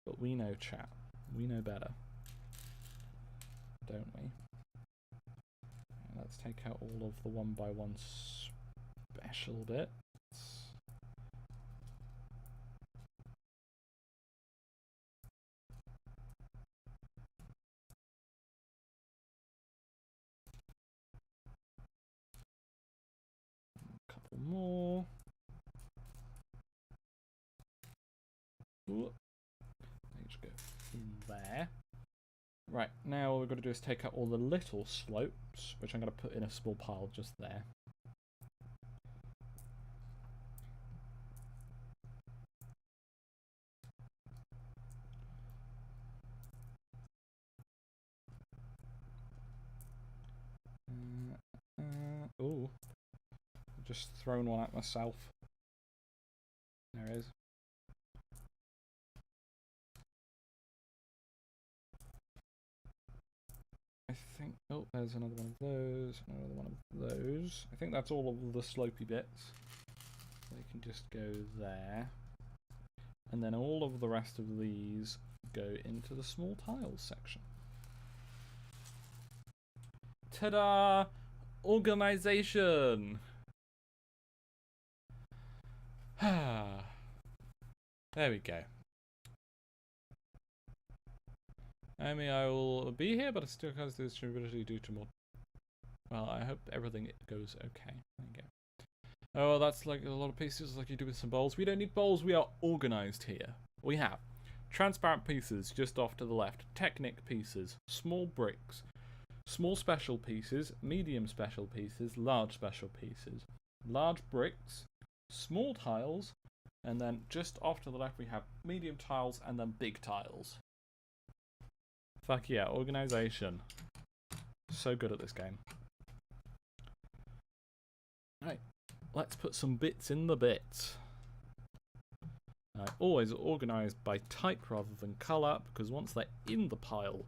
A: But we know, chat. We know better. Don't we? Let's take out all of the 1x1 special bits. A couple more. Ooh. Let's go there. Right, now all we've got to do is take out all the little slopes, which I'm going to put in a small pile just there. Ooh. Just thrown one at myself. There it is. I think, oh, there's another one of those, another one of those. I think that's all of the slopey bits. They can just go there. And then all of the rest of these go into the small tiles section. Ta-da! Organisation! There we go. I mean, I will be here, but I still can't do this ability due to more. Well, I hope everything goes okay. There you go. Oh, that's like a lot of pieces, like you do with some bowls. We don't need bowls. We are organised here. We have transparent pieces just off to the left, Technic pieces, small bricks, small special pieces, medium special pieces, large special pieces, large bricks, small tiles, and then just off to the left we have medium tiles and then big tiles. Fuck yeah, organisation. So good at this game. Right, let's put some bits in the bits. I always organise by type rather than colour, because once they're in the pile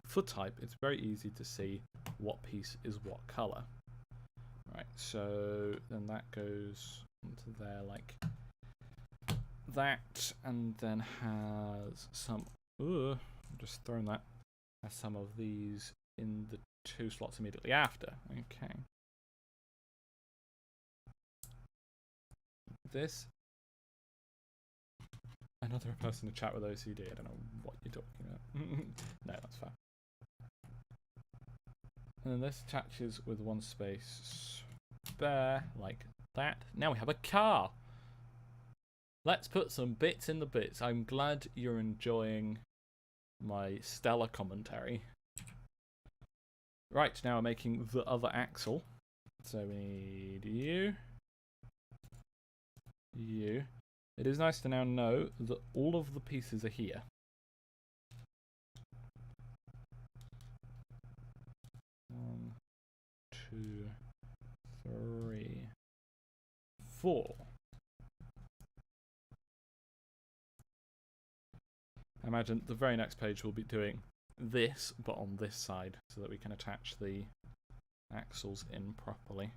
A: for type, it's very easy to see what piece is what colour. Right, so then that goes into there like that, and then has some. I'm just throwing that. Has some of these in the 2 slots immediately after. Okay. This. Another person to chat with OCD. I don't know what you're talking about. No, that's fine. And then this attaches with 1 space spare, like that. Now we have a car. Let's put some bits in the bits. I'm glad you're enjoying my stellar commentary. Right, now we're making the other axle. So we need you. You. It is nice to now know that all of the pieces are here. 1, 2, 3, 4. I imagine the very next page will be doing this, but on this side, so that we can attach the axles in properly.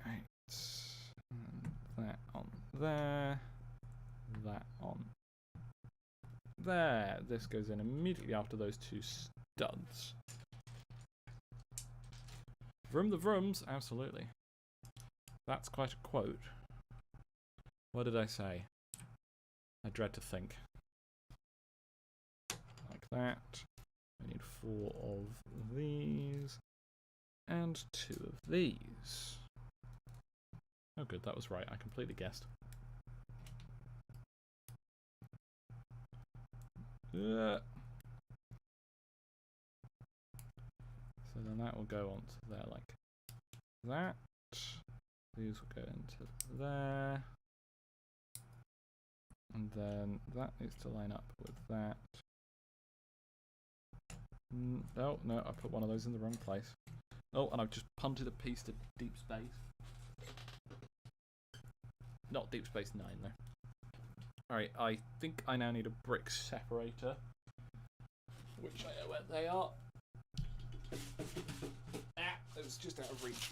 A: Right. And that on there. That on there. This goes in immediately after those two studs. Vroom the vrooms, absolutely. That's quite a quote. What did I say? I dread to think. Like that. I need 4 of these. And 2 of these. Oh good, that was right. I completely guessed. So then that will go onto there like that. These will go into there. And then that needs to line up with that. Oh, no, I put one of those in the wrong place. Oh, and I've just punted a piece to Deep Space. Not Deep Space 9, though. Alright, I think I now need a brick separator. Which I know where they are. Ah, it was just out of reach.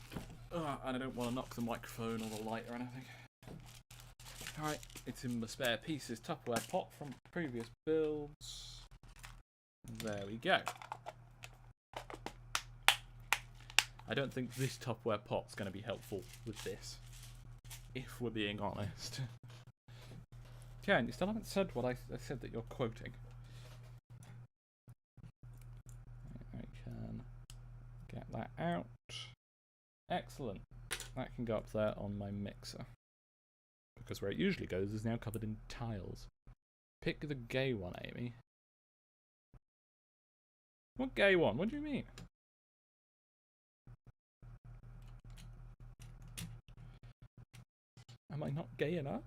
A: And I don't want to knock the microphone or the light or anything. Alright, it's in the spare pieces Tupperware pot from previous builds. There we go. I don't think this Tupperware pot's going to be helpful with this, if we're being honest. Ken, you still haven't said what I said that you're quoting. I can get that out. Excellent. That can go up there on my mixer. Because where it usually goes is now covered in tiles. Pick the gay one, Amy. What gay one? What do you mean? Am I not gay enough?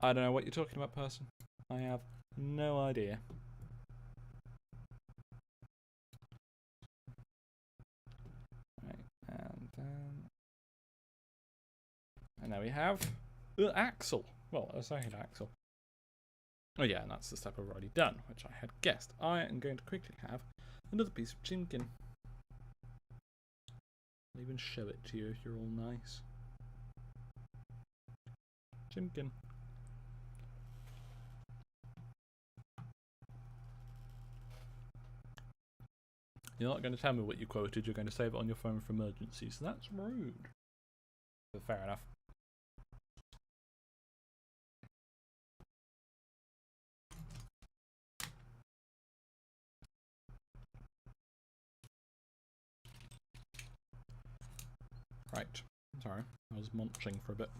A: I don't know what you're talking about, person. I have no idea. Right, and now we have the axle. Well, a second axle. Oh yeah, and that's the step I've already done, which I had guessed. I am going to quickly have another piece of chimkin. I'll even show it to you if you're all nice. Chimkin. You're not going to tell me what you quoted, you're going to save it on your phone for emergencies. That's rude. But fair enough. Right. Sorry, I was munching for a bit.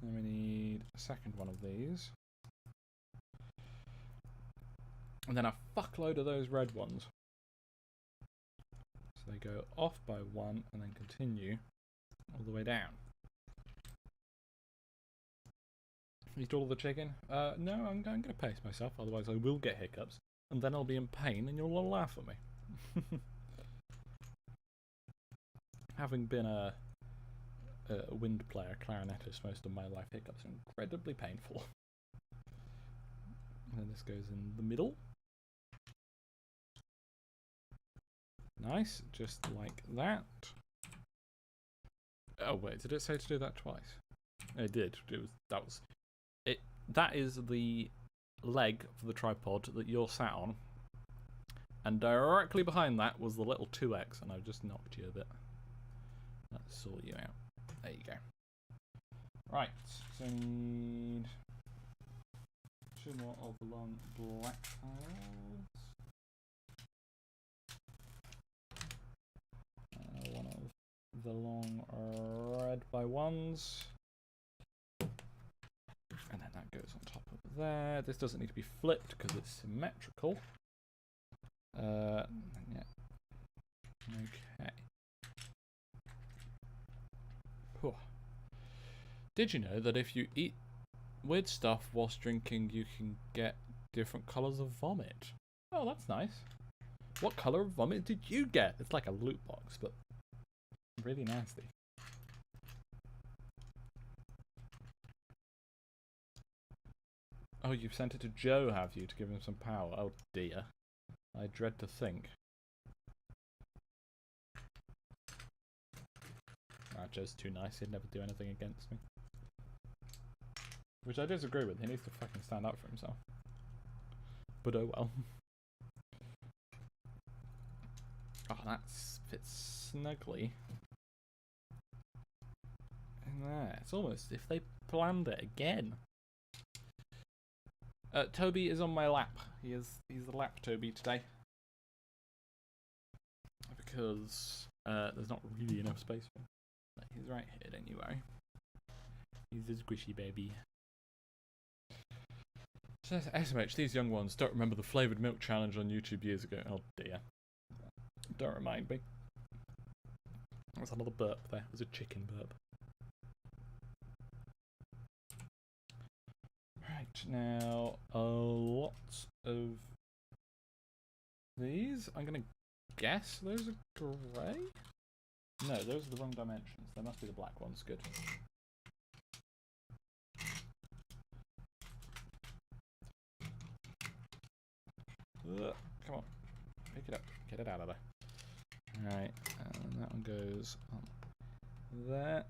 A: Then we need a second one of these. And then a fuckload of those red ones. So they go off by 1 and then continue all the way down. Eat all the chicken? No, I'm going to pace myself, otherwise I will get hiccups. And then I'll be in pain and you'll all laugh at me. Having been a wind player, clarinetist most of my life, hiccups are incredibly painful. And then this goes in the middle. Nice, just like that. Oh wait, did it say to do that twice? It did. That is the leg for the tripod that you're sat on, and directly behind that was the little 2x, and I've just knocked you a bit. Let's sort you out. There you go. Right, so we need 2 more of the long black tiles. One of the long red by 1s. And then that goes on top of there. This doesn't need to be flipped because it's symmetrical. Yeah. Okay. Whew. Did you know that if you eat weird stuff whilst drinking, you can get different colours of vomit? Oh, that's nice. What colour of vomit did you get? It's like a loot box, but Really nasty. Oh, you've sent it to Joe, have you, to give him some power? Oh dear. I dread to think. Ah, Joe's too nice, he'd never do anything against me. Which I disagree with, he needs to fucking stand up for himself. But oh well. Oh, that fits snugly. In there. It's almost if they planned it again. Toby is on my lap. He's the lap Toby today. Because there's not really enough space for him. But he's right here, don't you worry. He's a squishy baby. So SMH, these young ones don't remember the flavoured milk challenge on YouTube years ago. Oh dear. Don't remind me. That's another burp there. It was a chicken burp. Right, now a lot of these. I'm gonna guess those are grey? No, those are the wrong dimensions. They must be the black ones. Good. Come on. Pick it up. Get it out of there. Alright, and that one goes on there.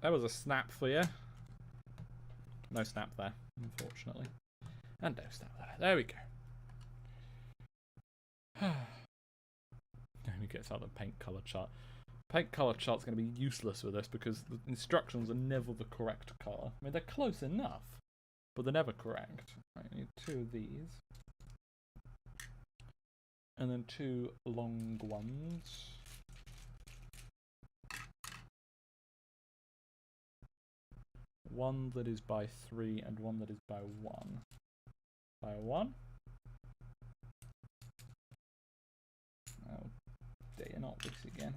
A: That was a snap for you. No snap there, unfortunately. And no snap there. There we go. Then we get out the paint colour chart. Paint colour chart's going to be useless with this because the instructions are never the correct colour. I mean, they're close enough, but they're never correct. Right, I need 2 of these. And then 2 long ones. One that is by 3 and one that is by 1. By 1? Oh dear, not this again.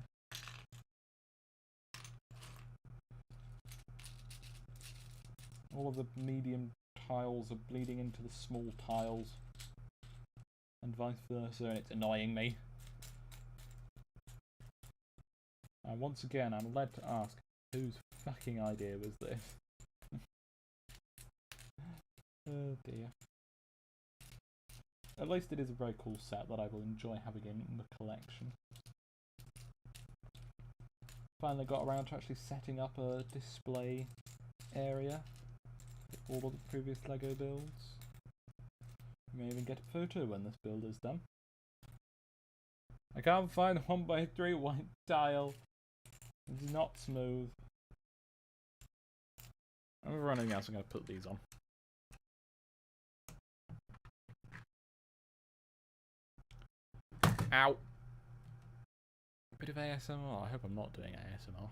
A: All of the medium tiles are bleeding into the small tiles. And vice versa, and it's annoying me. And once again, I'm led to ask, whose fucking idea was this? Oh dear. At least it is a very cool set that I will enjoy having in the collection. Finally got around to actually setting up a display area for all of the previous LEGO builds. You may even get a photo when this build is done. I can't find a 1x3 white tile. It's not smooth. I'm running out, so I'm going to put these on. Ow! Bit of ASMR. I hope I'm not doing ASMR.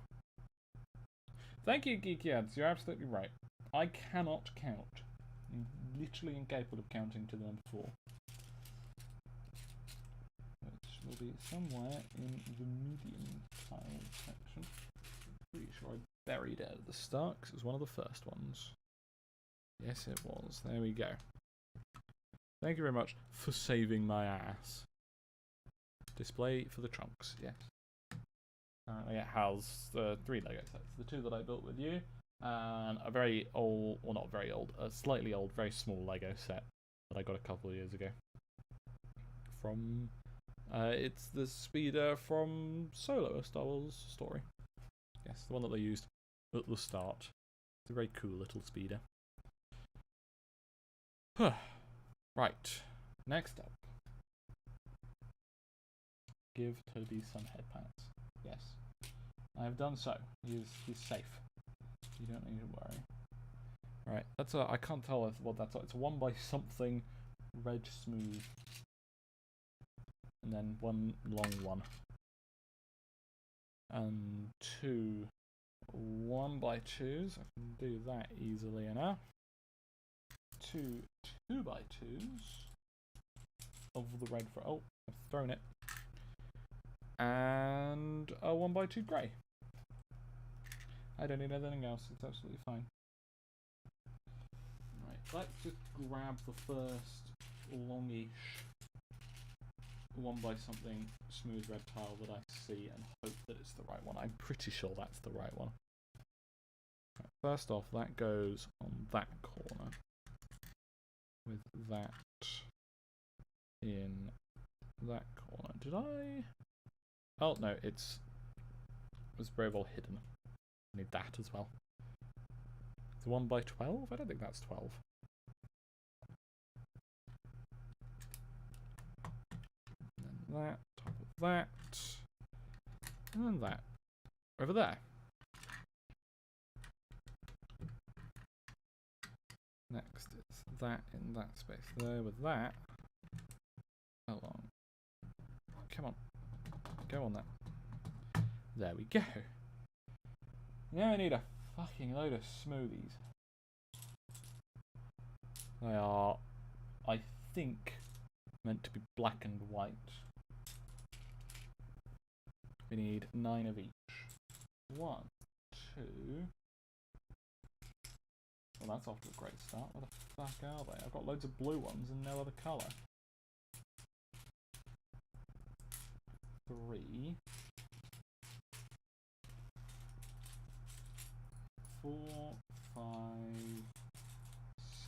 A: Thank you, Geeky Ads. You're absolutely right. I cannot count. I'm literally incapable of counting to the number 4. Which will be somewhere in the medium tile section. Pretty sure I buried it at the start because it was one of the first ones. Yes, it was. There we go. Thank you very much for saving my ass. Display for the trunks, yes. Currently it has 3 LEGO sets. The 2 that I built with you, and a very old, well not very old, a slightly old, very small LEGO set that I got a couple of years ago. From, it's the speeder from Solo, A Star Wars Story. Yes, the one that they used at the start. It's a very cool little speeder. Right, next up. Give Toby some head pats. Yes, I have done so. He's safe. You don't need to worry. Right, that's a. I can't tell what that's. It's a 1 by something, red smooth, and then 1 long one, and 2 1 by 2s. I can do that easily enough. 2 2 by 2s of the red. Oh, I've thrown it. And a 1 by 2 grey. I don't need anything else, it's absolutely fine. Right, let's just grab the first longish one by something smooth red tile that I see and hope that it's the right one. I'm pretty sure that's the right one. Right, first off, that goes on that corner with that in that corner. Did I? Oh no, it was very well hidden. I need that as well. The 1 by 12? I don't think that's 12. And then that, top of that, and then that. Over there. Next is that in that space there with that. How long? Come on. Go on that. There we go. Now I need a fucking load of smoothies. They are, I think, meant to be black and white. We need 9 of each. 1, 2. Well, that's off to a great start. Where the fuck are they? I've got loads of blue ones and no other colour. 3. 4, 5,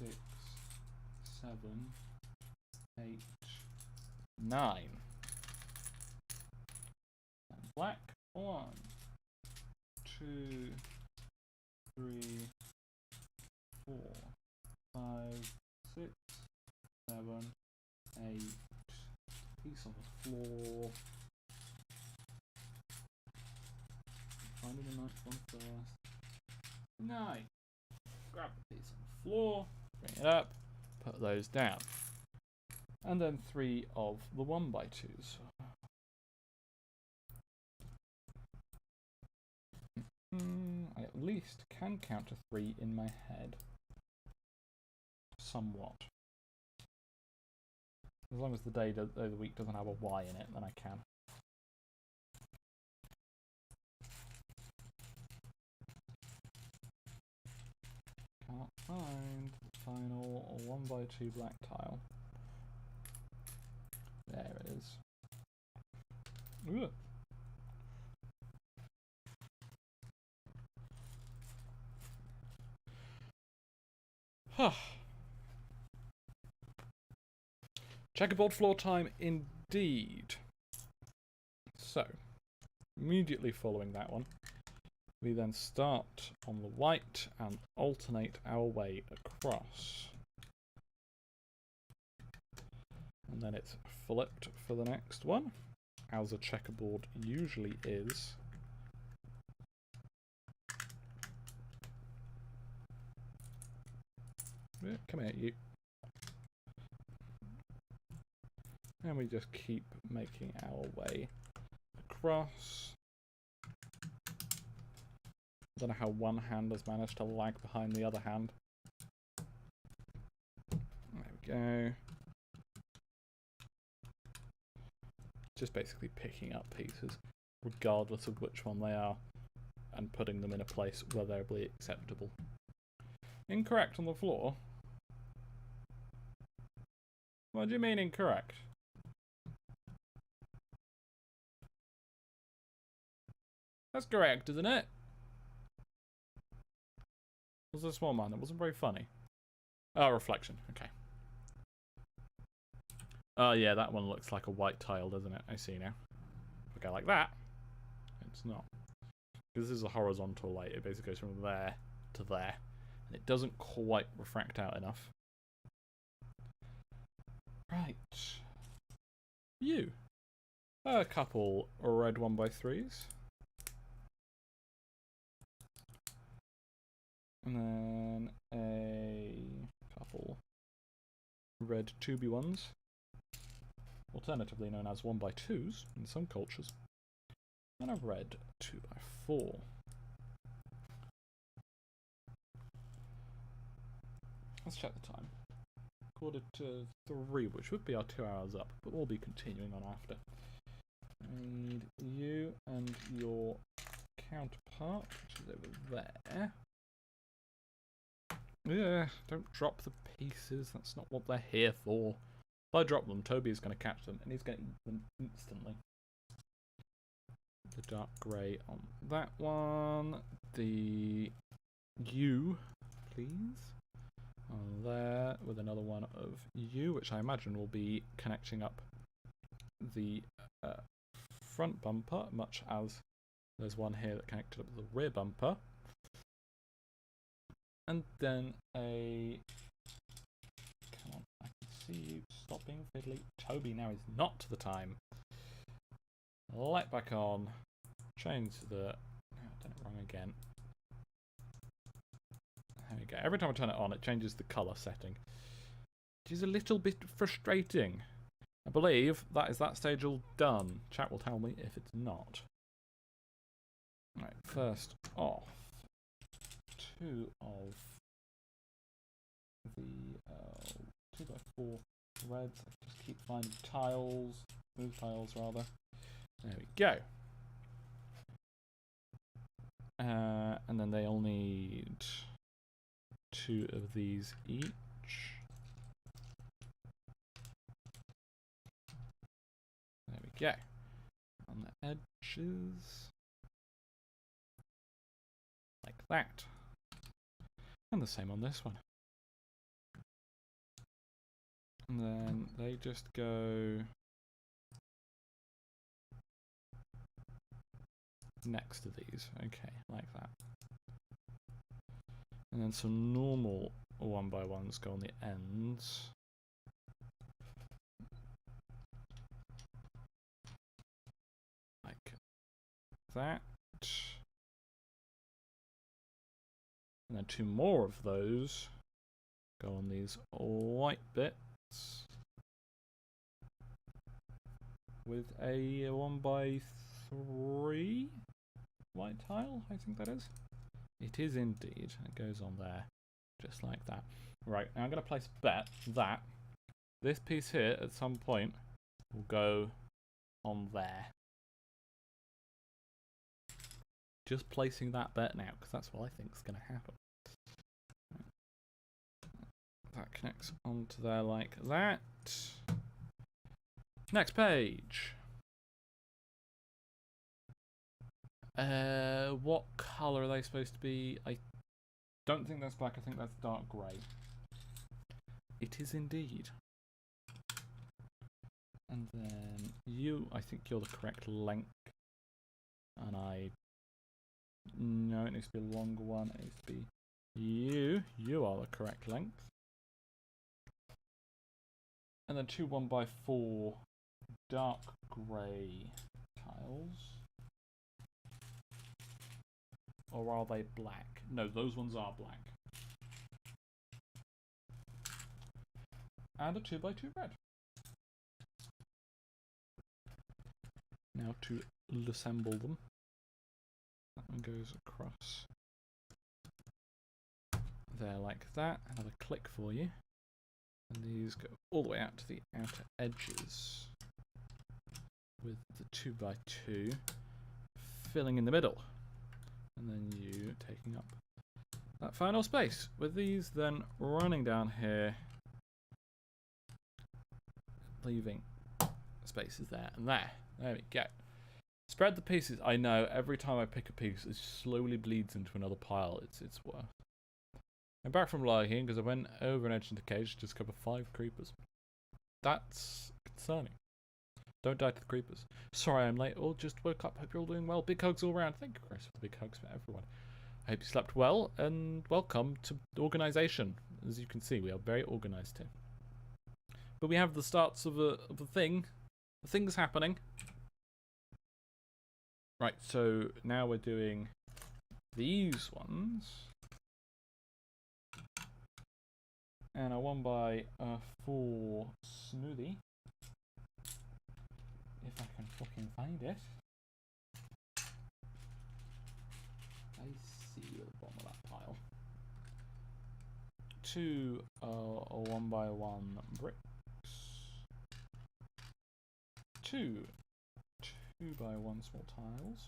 A: 6, 7, 8, 9. And black. 1, 2, 3, 4, 5, 6, 7, 8. Piece on the floor. Finding the ninth one first. 9. Grab the piece on the floor, bring it up, put those down. And then 3 of the 1 by 2s. I at least can count to 3 in my head. Somewhat. As long as the day of the week doesn't have a Y in it, then I can. Can't find the final 1 by 2 black tile. There it is. Ugh. Checkerboard floor time indeed. So, immediately following that one, we then start on the white and alternate our way across. And then it's flipped for the next one, as a checkerboard usually is. Yeah, come here, you. And we just keep making our way across. I don't know how one hand has managed to lag behind the other hand. There we go. Just basically picking up pieces, regardless of which one they are, and putting them in a place where they'll be acceptable. Incorrect on the floor? What do you mean incorrect? That's correct, isn't it? Was a small man. That wasn't very funny. Oh, reflection. Okay. Oh, yeah, that one looks like a white tile, doesn't it? I see now. If I go like that, it's not. Because this is a horizontal light. It basically goes from there to there. And it doesn't quite refract out enough. Right. You. A couple red 1 by 3s. And then a couple red 2B1s, alternatively known as 1 by 2s in some cultures, and a red 2 by 4. Let's check the time. 2:45, which would be our 2 hours up, but we'll be continuing on after. I need you and your counterpart, which is over there. Yeah, don't drop the pieces. That's not what they're here for. If I drop them, Toby is going to catch them, and he's going to eat them instantly. The dark grey on that one. The U, please. On there, with another one of U, which I imagine will be connecting up the front bumper, much as there's one here that connected up the rear bumper. And then a... Come on, I can see you. Stop being fiddly. Toby, now is not the time. Light back on. Change the... Oh, I've done it wrong again. There we go. Every time I turn it on, it changes the colour setting. Which is a little bit frustrating. I believe that is that stage all done. Chat will tell me if it's not. Right, first off, 2 of the 2x4 reds. I just keep finding tiles, smooth tiles rather. There we go. And then they all need 2 of these each. There we go. On the edges. Like that. And the same on this one. And then they just go next to these. Okay, like that. And then some normal 1x1s go on the ends. Like that. And then 2 more of those go on these white bits with a 1x3 white tile, I think that is. It is indeed. It goes on there, just like that. Right, now I'm going to place a bet that this piece here at some point will go on there. Just placing that bet now, because that's what I think is going to happen. That connects onto there like that. Next page. What colour are they supposed to be? I don't think that's black, I think that's dark grey. It is indeed. And then you, I think you're the correct length. And no, it needs to be a longer one. It needs to be you. You are the correct length. And then 2 1x4 dark grey tiles. Or are they black? No, those ones are black. And a 2x2 red. Now to assemble them. That one goes across there like that. Another click for you. And these go all the way out to the outer edges with the 2x2 filling in the middle. And then you taking up that final space. With these then running down here, leaving spaces there and there. There we go. Spread the pieces. I know every time I pick a piece, it slowly bleeds into another pile. It's worse. I'm back from lying because I went over an edge into the cage to discover 5 creepers. That's concerning. Don't die to the creepers. Sorry I'm late. All just woke up. Hope you're all doing well. Big hugs all around. Thank you, Chris, for the big hugs for everyone. I hope you slept well and welcome to the organisation. As you can see, we are very organised here. But we have the starts of a thing. The thing's happening. Right, so now we're doing these ones. And a 1x4 smoothie. If I can fucking find it. I see you at the bottom of that pile. 2 1x1 bricks. 2 2x1 small tiles.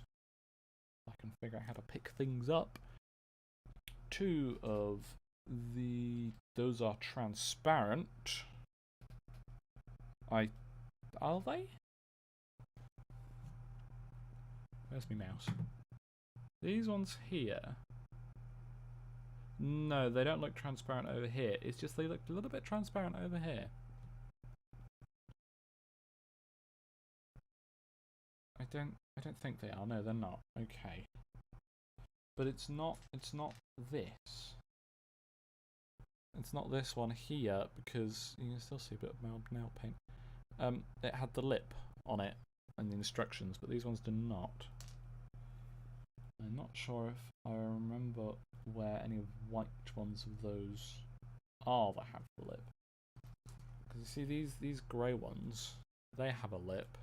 A: I can figure out how to pick things up. 2 of those are transparent. Are they? Where's my mouse? These ones here. No, they don't look transparent over here. It's just they look a little bit transparent over here. I don't think they are. No, they're not. Okay. But it's not this. It's not this one here because you can still see a bit of mild nail paint. It had the lip on it and the instructions, but these ones do not. I'm not sure if I remember where any white ones of those are that have the lip. Because you see these grey ones, they have a lip.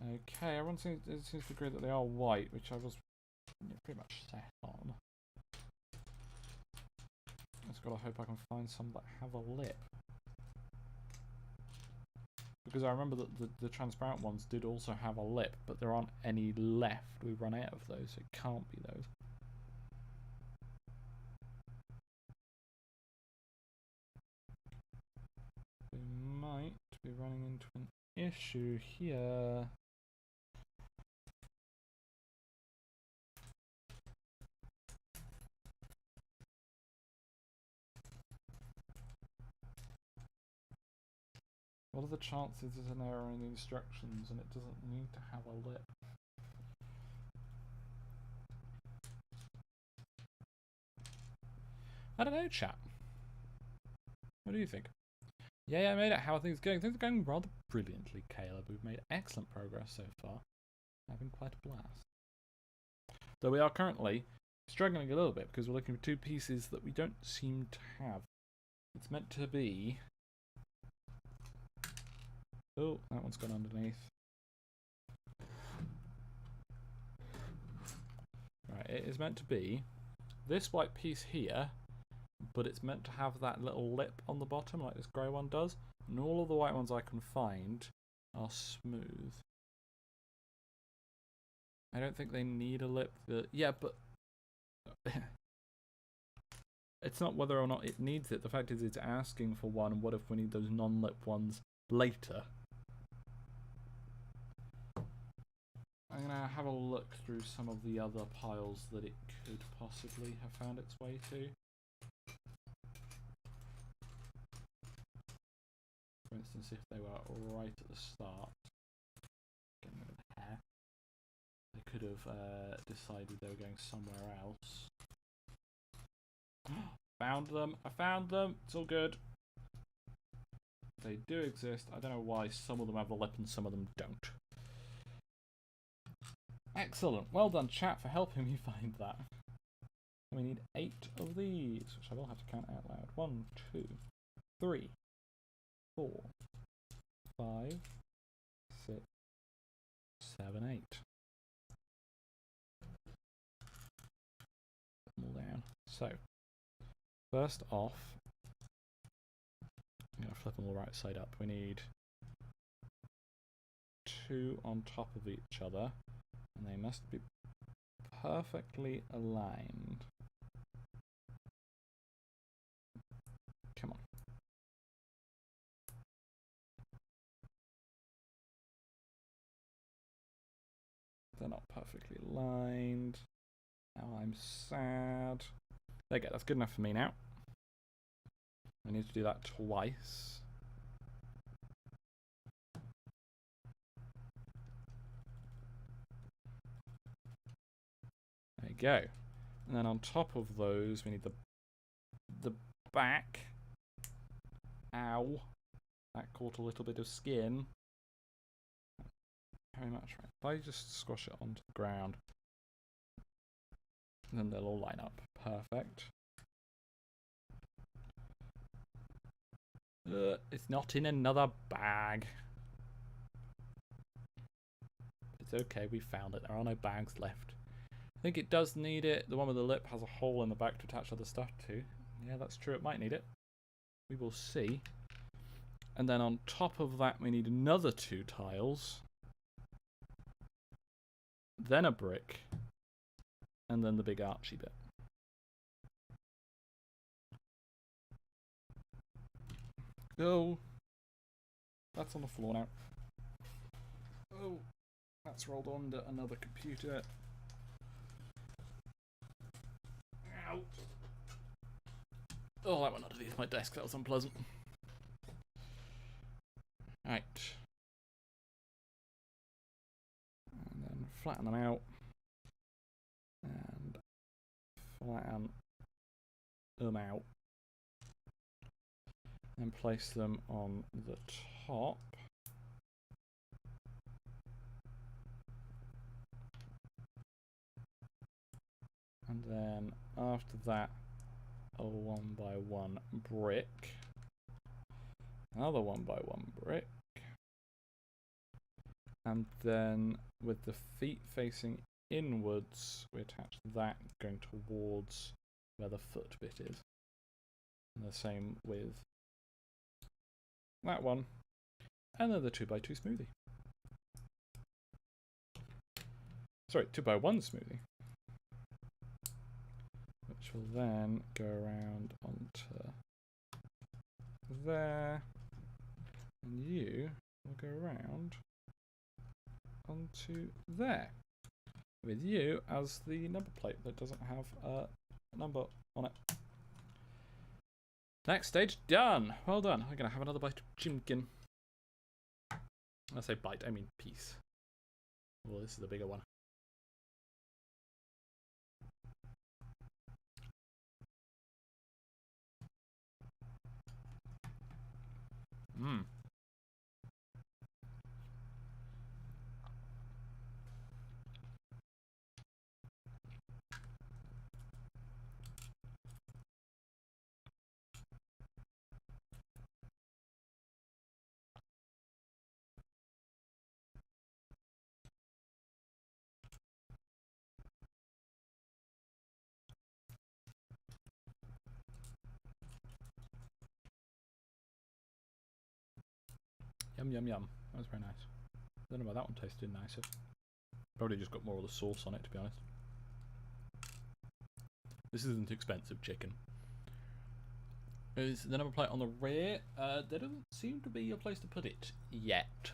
A: Okay, everyone seems to agree that they are white, which I was pretty much set on. I just gotta hope I can find some that have a lip. Because I remember that the transparent ones did also have a lip, but there aren't any left. We've run out of those, so it can't be those. We might be running into an issue here. What are the chances there's an error in the instructions and it doesn't need to have a lip? I don't know, chat. What do you think? Yeah, I made it. How are things going? Things are going rather brilliantly, Caleb. We've made excellent progress so far. Having quite a blast. Though we are currently struggling a little bit because we're looking for two pieces that we don't seem to have. It's meant to be... Oh, that one's gone underneath. Right, it is meant to be this white piece here, but it's meant to have that little lip on the bottom like this grey one does, and all of the white ones I can find are smooth. I don't think they need a lip. Yeah, but it's not whether or not it needs it. The fact is it's asking for one, and what if we need those non-lip ones later? I'm going to have a look through some of the other piles that it could possibly have found its way to. For instance, if they were right at the start, getting rid of the hair, they could have decided they were going somewhere else. Found them! I found them! It's all good. They do exist. I don't know why some of them have a lip and some of them don't. Excellent. Well done, chat, for helping me find that. We need 8 of these, which I will have to count out loud. 1, 2, 3, 4, 5, 6, 7, 8. Put them all down. So, first off, I'm going to flip them all right side up. We need 2 on top of each other. And they must be perfectly aligned. Come on. They're not perfectly aligned. Now I'm sad. There you go, that's good enough for me now. I need to do that twice. There you go. And then on top of those, we need the back. Ow. That caught a little bit of skin. Very much right. If I just squash it onto the ground, then they'll all line up. Perfect. It's not in another bag. It's okay, we found it. There are no bags left. I think it does need it. The one with the lip has a hole in the back to attach other stuff to. Yeah, that's true. It might need it. We will see. And then on top of that, we need another 2 tiles. Then a brick. And then the big archy bit. Oh, that's on the floor now. Oh, that's rolled onto another computer. Ow. Oh, that went underneath my desk. That was unpleasant. Right. And then flatten them out. And flatten them out. And place them on the top. And then after that, a 1x1 brick. Another 1x1 brick. And then with the feet facing inwards, we attach that going towards where the foot bit is. And the same with that one. And then the 2x2 smoothie. Sorry, 2x1 smoothie. Which will then go around onto there. And you will go around onto there. With you as the number plate that doesn't have a number on it. Next stage done. Well done. I'm going to have another bite of chimkin. I say bite, I mean piece. Well, this is the bigger one. Mmm. Yum, yum, yum. That was very nice. I don't know why that one tasted nicer. Probably just got more of the sauce on it, to be honest. This isn't expensive chicken. Is the number plate on the rear? There doesn't seem to be a place to put it yet.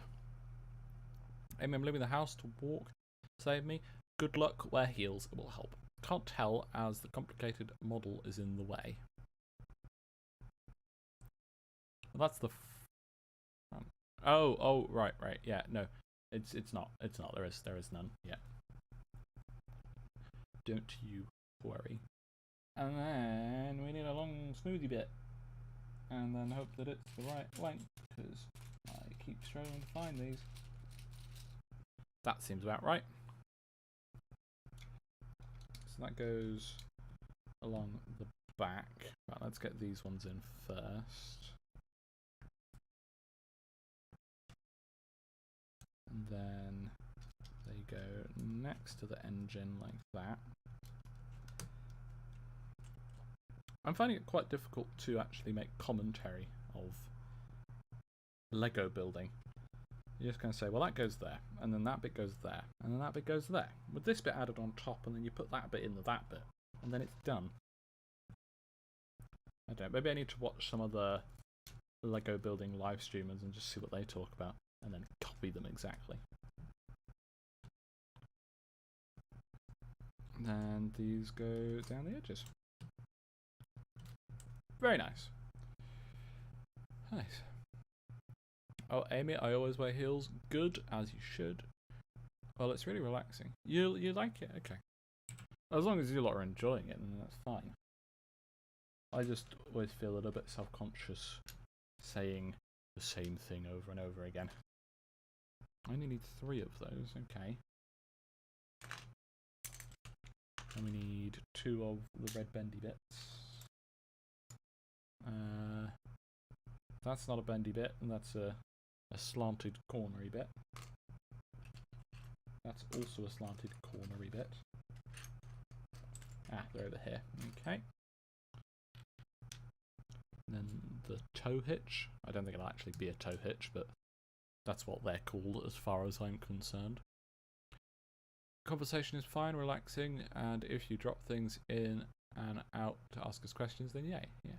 A: Amy, I'm leaving the house to walk. Save me. Good luck. Wear heels. It will help. Can't tell as the complicated model is in the way. Well, that's the... Oh, right, yeah, no, it's not, there is none yet. Don't you worry. And then we need a long smoothie bit, and then hope that it's the right length, because I keep struggling to find these. That seems about right. So that goes along the back. Right, let's get these ones in first. And then they go next to the engine like that. I'm finding it quite difficult to actually make commentary of Lego building. You're just going to say, well, that goes there, and then that bit goes there, and then that bit goes there. With this bit added on top, and then you put that bit in that bit, and then it's done. I don't know, maybe I need to watch some of the Lego building live streamers and just see what they talk about. And then copy them exactly. And these go down the edges. Very nice. Nice. Oh, Amy, I always wear heels. Good, as you should. Well, it's really relaxing. You like it? Okay. As long as you lot are enjoying it, then that's fine. I just always feel a little bit self-conscious saying the same thing over and over again. I only need 3 of those, okay. And we need 2 of the red bendy bits. That's not a bendy bit, and that's a slanted cornery bit. That's also a slanted cornery bit. Ah, they're over here, okay. And then the tow hitch. I don't think it'll actually be a tow hitch, but that's what they're called as far as I'm concerned. Conversation is fine, relaxing, and if you drop things in and out to ask us questions, then yay. Yeah.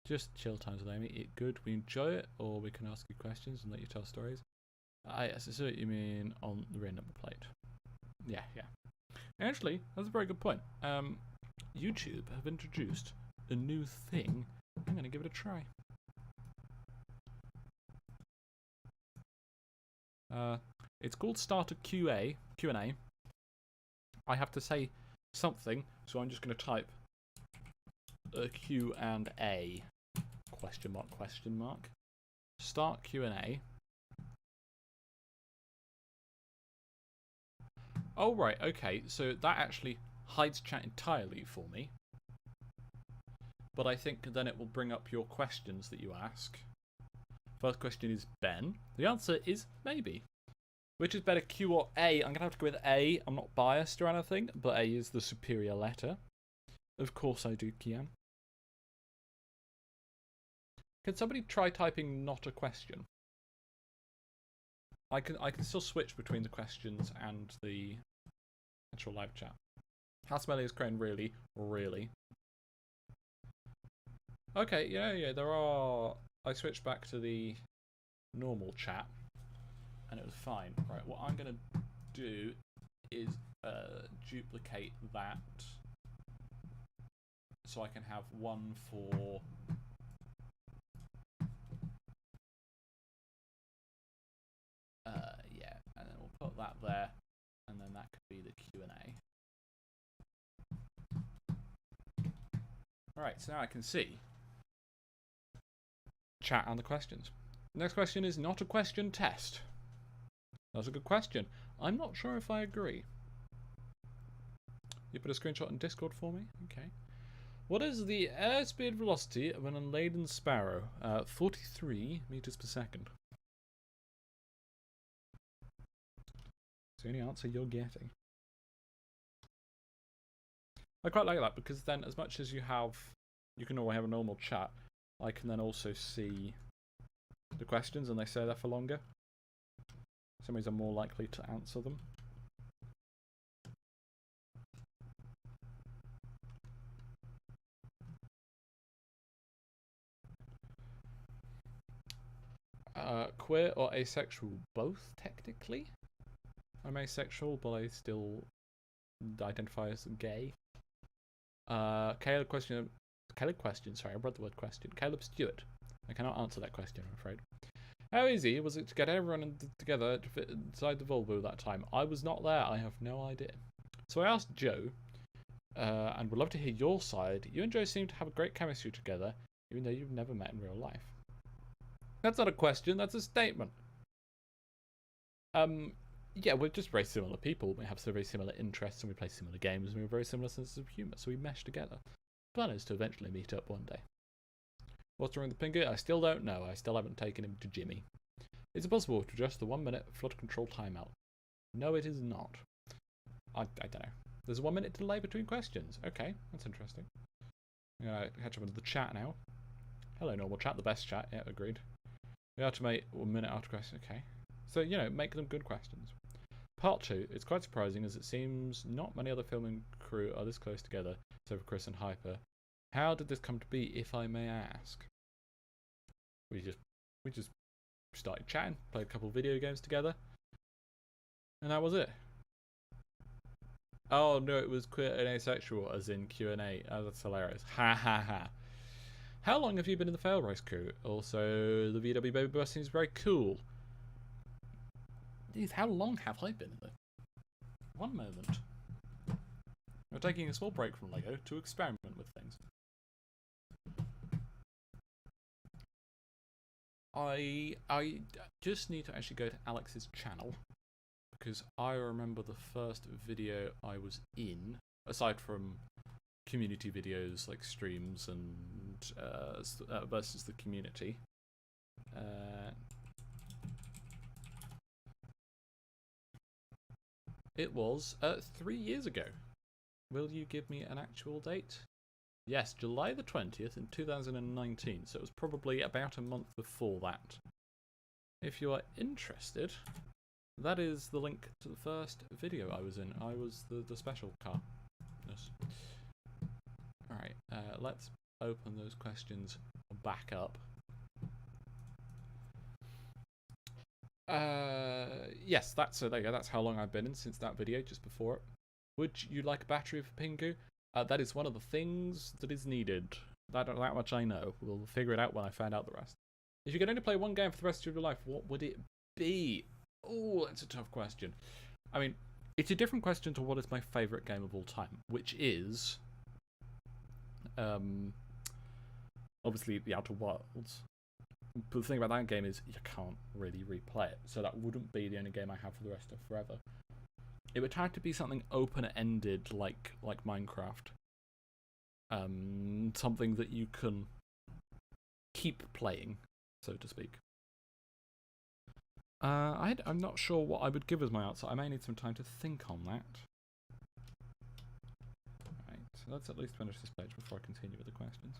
A: Just chill times with Amy. Eat good. We enjoy it, or we can ask you questions and let you tell stories. Yes, I see what you mean on the rear number plate. Yeah. Actually, that's a very good point. YouTube have introduced a new thing. I'm going to give it a try. It's called Starter Q&A. I have to say something, so I'm just going to type a Q&A question mark. Start Q&A. Oh, right, okay, so that actually hides chat entirely for me. But I think then it will bring up your questions that you ask. First question is Ben. The answer is maybe. Which is better, Q or A? I'm going to have to go with A. I'm not biased or anything, but A is the superior letter. Of course I do, Kian. Can somebody try typing not a question? I can still switch between the questions and the actual live chat. How smelly is Crane really? Really? Okay, yeah, there are... I switched back to the normal chat, and it was fine. Right, what I'm going to do is duplicate that so I can have one for... yeah, and then we'll put that there, and then that could be the Q&A. Alright, so now I can see chat and the questions. Next question is not a question test. That's a good question. I'm not sure if I agree. You put a screenshot in Discord for me? Okay. What is the airspeed velocity of an unladen sparrow? 43 meters per second. It's the only answer you're getting. I quite like that because then as much as you can always have a normal chat, I can then also see the questions and they stay there for longer. Some ways I'm more likely to answer them. Queer or asexual? Both, technically. I'm asexual, but I still identify as gay. Caleb question, sorry, I read the word question. Caleb Stewart. I cannot answer that question, I'm afraid. How easy was it to get everyone together to fit inside the Volvo that time? I was not there, I have no idea. So I asked Joe, and would love to hear your side. You and Joe seem to have a great chemistry together, even though you've never met in real life. That's not a question, that's a statement. Yeah, we're just very similar people. We have very similar interests and we play similar games and we have very similar senses of humour, so we mesh together. Plan is to eventually meet up one day. What's wrong with the Pingu? I still don't know. I still haven't taken him to Jimmy. Is it possible to adjust the 1 minute flood control timeout? No, it is not. I don't know. There's a 1 minute delay between questions. Okay, that's interesting. I'm going to catch up into the chat now. Hello, normal chat. The best chat. Yeah, agreed. We automate 1 minute after question. Okay. So, you know, make them good questions. Part 2. It's quite surprising as it seems not many other filming crew are this close together, except for Chris and Hyper. How did this come to be, if I may ask? We just started chatting, played a couple of video games together, and that was it. Oh no, it was queer and asexual, as in Q&A. Oh, that's hilarious. Ha ha ha. How long have you been in the Fail Race crew? Also, the VW Baby Bus seems very cool. Jeez, how long have I been in there? 1 moment. We're taking a small break from LEGO to experiment with things. I just need to actually go to Alex's channel because I remember the first video I was in, aside from community videos like streams and versus the community. It was 3 years ago. Will you give me an actual date? Yes, July the 20th in 2019, so it was probably about a month before that. If you are interested, that is the link to the first video I was in. I was the special car. Yes. Alright, let's open those questions back up. Yes, that's so. There you go. That's how long I've been in since that video, just before it. Would you like a battery for Pingu? That is one of the things that is needed. That much I know. We'll figure it out when I find out the rest. If you could only play one game for the rest of your life, what would it be? Oh, that's a tough question. I mean, it's a different question to what is my favourite game of all time, which is, obviously The Outer Worlds. But the thing about that game is you can't really replay it, so that wouldn't be the only game I have for the rest of forever. It would have to be something open-ended, like Minecraft. Something that you can keep playing, so to speak. I'm not sure what I would give as my answer. I may need some time to think on that. Right, so let's at least finish this page before I continue with the questions.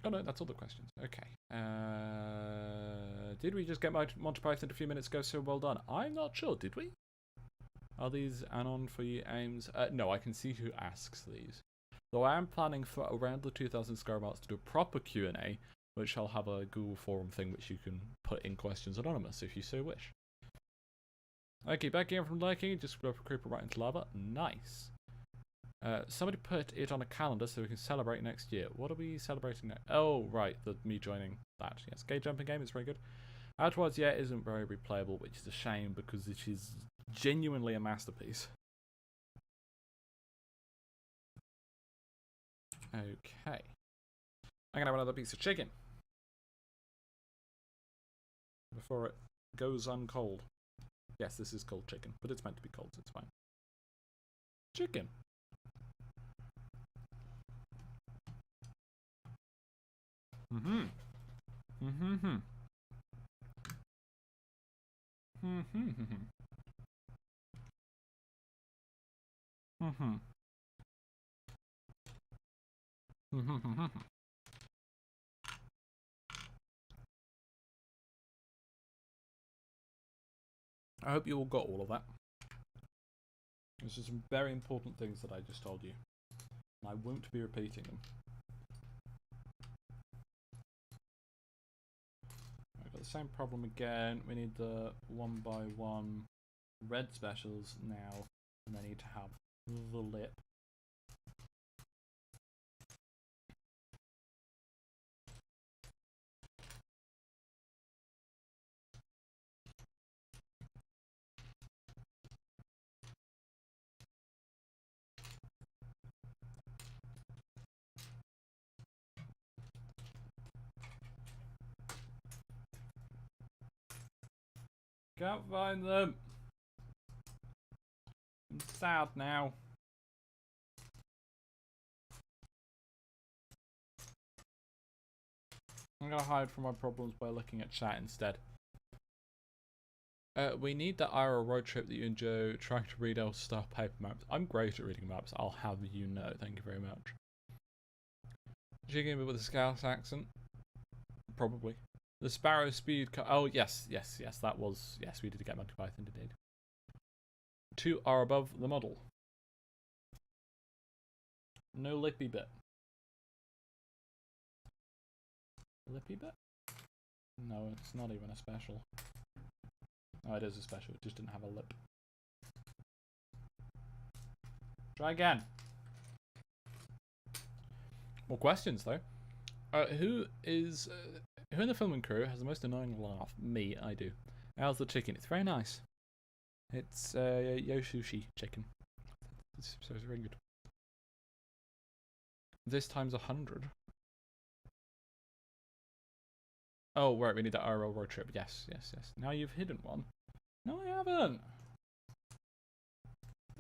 A: Oh no, that's all the questions. Okay. Did we just get Monty Python a few minutes ago? So well done. I'm not sure. Did we? Are these anon for your aims? No, I can see who asks these. Though I am planning for around the 2000 Scar Marks to do a proper Q&A, which I'll have a Google forum thing which you can put in questions anonymous if you so wish. Okay, back in from liking, just go for creeper right into lava. Nice. Somebody put it on a calendar so we can celebrate next year. What are we celebrating next? Oh, right, me joining that. Yes, gate jumping game is very good. Outwards, yeah, isn't very replayable, which is a shame because it is genuinely a masterpiece. Okay. I'm gonna have another piece of chicken before it goes uncold. Yes, this is cold chicken, but it's meant to be cold, so it's fine. Chicken. I hope you all got all of that. There's some very important things that I just told you. And I won't be repeating them. I've got the same problem again. We need the 1x1 red specials now. And they need to have the lip. Can't find them. I'm sad now. I'm gonna hide from my problems by looking at chat instead. We need that IRL road trip that you enjoy trying to read out stuff paper maps. I'm great at reading maps, I'll have you know. Thank you very much. Jigging with a Scouse accent? Probably. The Sparrow speed oh, yes, that was... Yes, we did get Monty Python, indeed. 2 are above the model. No lippy bit. Lippy bit? No, it's not even a special. Oh, it is a special, it just didn't have a lip. Try again. More questions, though. Who in the filming crew has the most annoying laugh? Me, I do. How's the chicken? It's very nice. It's Yosushi chicken. It's very good. This time's 100. Oh, right, we need that IRL road trip. Yes. Now you've hidden one. No, I haven't.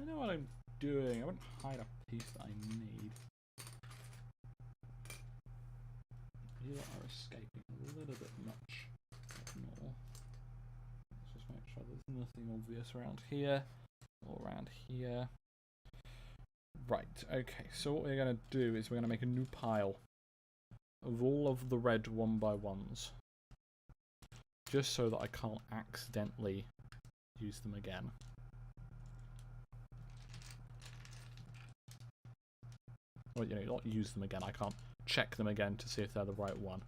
A: I know what I'm doing. I won't hide a piece that I need. You are escaping a little bit much more. Let's just make sure there's nothing obvious around here or around here. Right, okay, so what we're going to do is we're going to make a new pile of all of the red 1x1s. Just so that I can't accidentally use them again. Well, you know, not use them again, I can't check them again to see if they're the right one.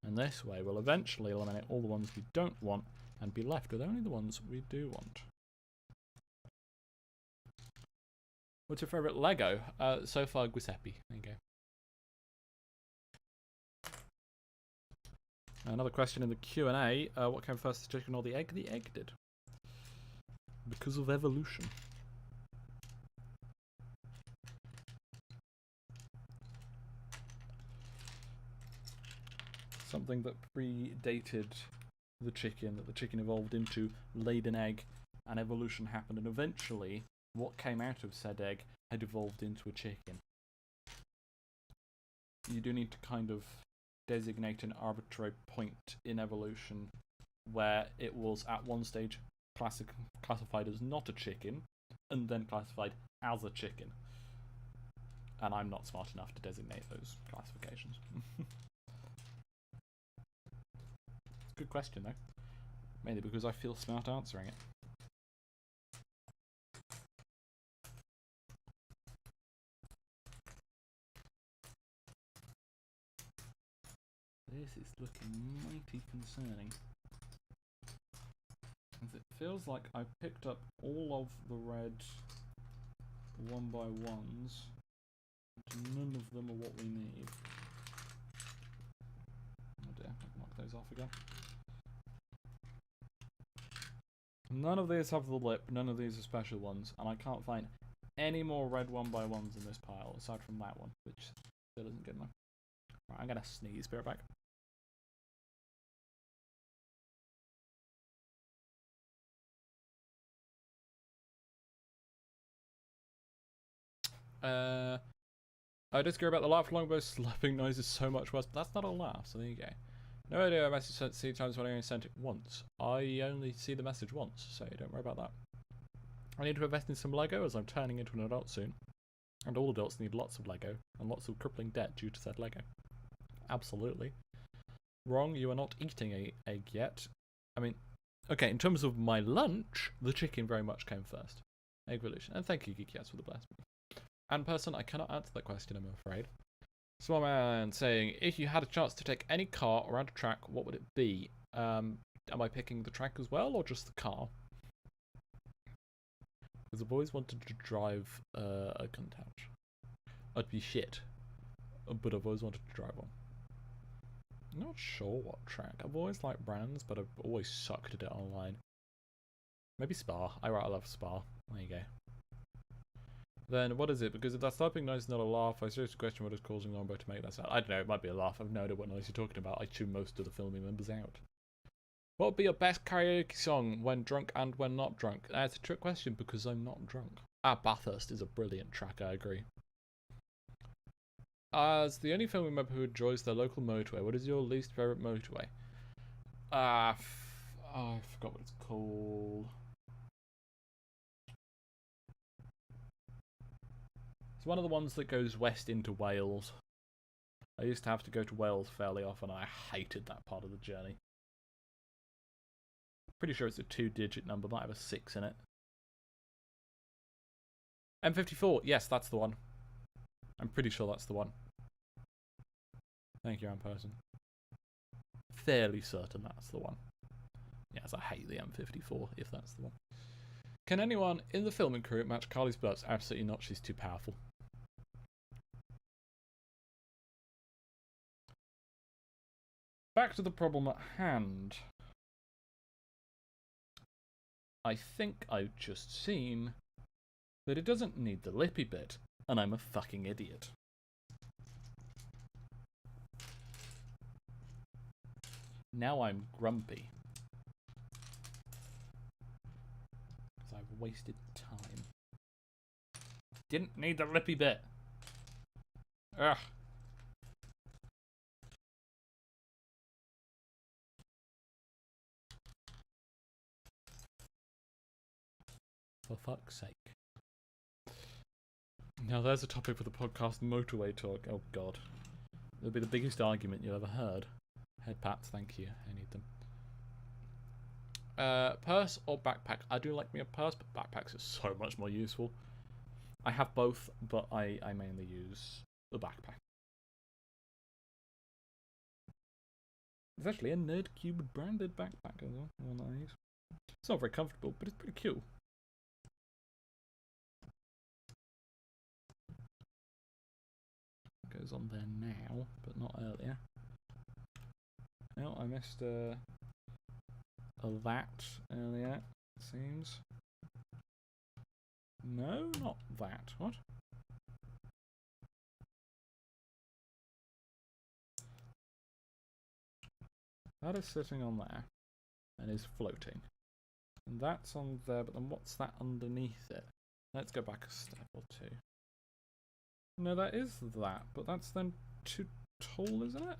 A: And this way we'll eventually eliminate all the ones we don't want and be left with only the ones we do want. What's your favourite Lego? So far, Giuseppe. There you go. Another question in the Q&A. What came first, the chicken or the egg? The egg did. Because of evolution. Something that predated the chicken, that the chicken evolved into, laid an egg, and evolution happened, and eventually what came out of said egg had evolved into a chicken. You do need to kind of designate an arbitrary point in evolution where it was at one stage classified as not a chicken, and then classified as a chicken. And I'm not smart enough to designate those classifications. Good question, though. Mainly because I feel smart answering it. This is looking mighty concerning. As it feels like I picked up all of the red 1x1s, but none of them are what we need. Oh dear, I'll knock those off again. None of these have the lip, none of these are special ones, and I can't find any more red 1x1s in this pile, aside from that one, which still isn't good enough. Right, I'm gonna sneeze, be right back. I disagree about the laugh longbow slapping noise is so much worse, but that's not a laugh, so there you go. No idea a message sent 3 times when I only sent it once. I only see the message once, so don't worry about that. I need to invest in some Lego as I'm turning into an adult soon. And all adults need lots of Lego, and lots of crippling debt due to said Lego. Absolutely. Wrong, you are not eating an egg yet. I mean, okay, in terms of my lunch, the chicken very much came first. Eggvolution. And thank you, Geekyats, for the blast. And person, I cannot answer that question, I'm afraid. Small man saying, if you had a chance to take any car around a track, what would it be? Am I picking the track as well, or just the car? Because I've always wanted to drive a Countach. I'd be shit, but I've always wanted to drive one. I'm not sure what track. I've always liked brands, but I've always sucked at it online. Maybe Spa. I love Spa. There you go. Then what is it? Because if that slapping noise is not a laugh, I seriously question what is causing Longbow to make that sound. I don't know, it might be a laugh. I've no idea what noise you're talking about. I tune most of the filming members out. What would be your best karaoke song when drunk and when not drunk? That's a trick question because I'm not drunk. Bathurst is a brilliant track, I agree. As the only filming member who enjoys their local motorway, what is your least favourite motorway? I forgot what it's called. It's one of the ones that goes west into Wales. I used to have to go to Wales fairly often. I hated that part of the journey. Pretty sure it's a 2-digit number, might have a 6 in it. M54, yes, that's the one. I'm pretty sure that's the one. Thank you, person. Fairly certain that's the one. Yes, I hate the M54, if that's the one. Can anyone in the filming crew match Carly's butts? Absolutely not, she's too powerful. Back to the problem at hand. I think I've just seen that it doesn't need the lippy bit, and I'm a fucking idiot. Now I'm grumpy. Because I've wasted time. Didn't need the lippy bit. Ugh. For fuck's sake. Now there's a topic for the podcast, motorway talk. Oh god. It'll be the biggest argument you ever heard. Head pats, thank you. I need them. Purse or backpack? I do like me a purse, but backpacks are so much more useful. I have both, but I mainly use the backpack. There's actually a Nerdcube branded backpack as well. One of these. It's not very comfortable, but it's pretty cool. Goes on there now, but not earlier. Oh, I missed a that earlier, it seems. No, not that. What? That is sitting on there and is floating. And that's on there, but then what's that underneath it? Let's go back a step or two. No, that is that, but that's then too tall, isn't it?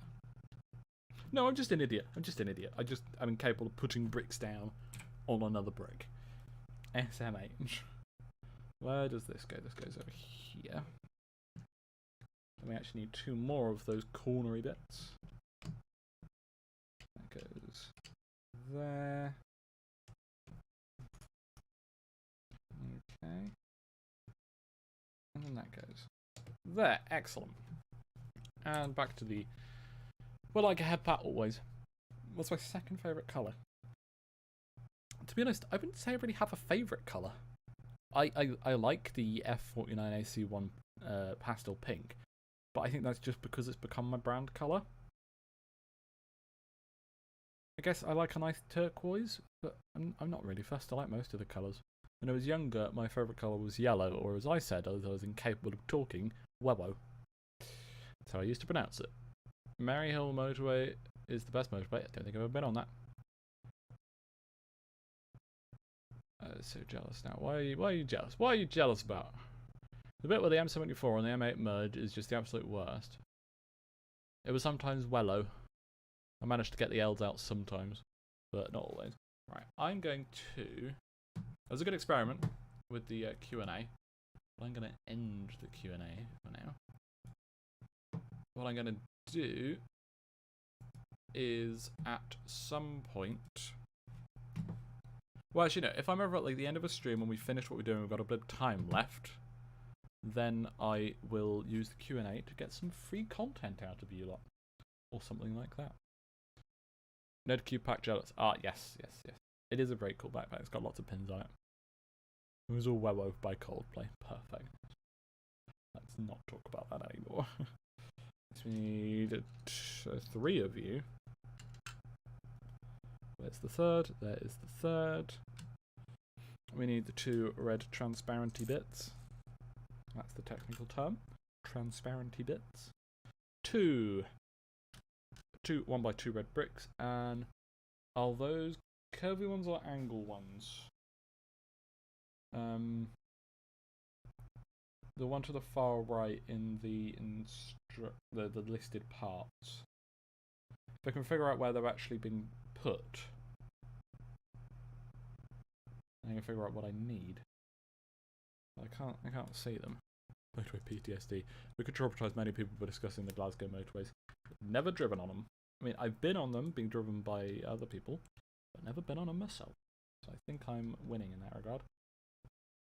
A: No, I'm just an idiot. I'm incapable of putting bricks down on another brick. SMH. Where does this go? This goes over here. And we actually need 2 more of those cornery bits. That goes there. Okay. And then that goes there. Excellent. And back to the... Well, like I had that always. What's my second favourite colour? To be honest, I wouldn't say I really have a favourite colour. I like the F49AC1 pastel pink, but I think that's just because it's become my brand colour. I guess I like a nice turquoise, but I'm not really fussed. I like most of the colours. When I was younger, my favourite colour was yellow, or as I said, as I was incapable of talking, Webo. That's how I used to pronounce it. Maryhill motorway is the best motorway. I don't think I've ever been on that. So jealous now. Why are you jealous? What are you jealous about? The bit where the M74 and the M8 merge is just the absolute worst. It was sometimes Wello. I managed to get the L's out sometimes, but not always. Right, I'm going to... It was a good experiment with the Q&A. But I'm going to end the Q&A for now. What I'm going to do is at some point... Well, actually, no. If I'm ever at like the end of a stream when we finish what we're doing, we've got a bit of time left, then I will use the Q&A to get some free content out of you lot, or something like that. Nerdcube pack jealous. Ah, yes. It is a very cool backpack. It's got lots of pins on it. It was all Webo by Coldplay. Perfect. Let's not talk about that anymore. We need 3 of you. Where's the third? There is the third. We need the 2 red transparenty bits. That's the technical term. Transparenty bits. 2 1x2 red bricks. And are those curvy ones or angle ones? The one to the far right in the listed parts. If I can figure out where they've actually been put, I can figure out what I need. I can't see them. Motorway PTSD. We could traumatize many people by discussing the Glasgow motorways. Never driven on them. I mean, I've been on them, being driven by other people, but never been on them myself. So I think I'm winning in that regard.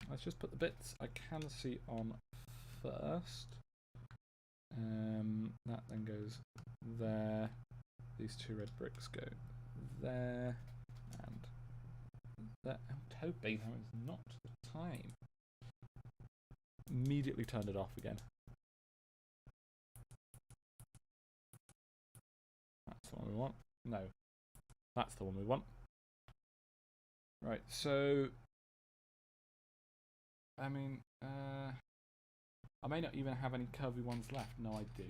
A: Let's just put the bits I can see on first. That then goes there. These 2 red bricks go there and there. I'm hoping that was not the time. Immediately turned it off again. That's the one we want. No, that's the one we want. Right, so I mean, I may not even have any curvy ones left. No, I do.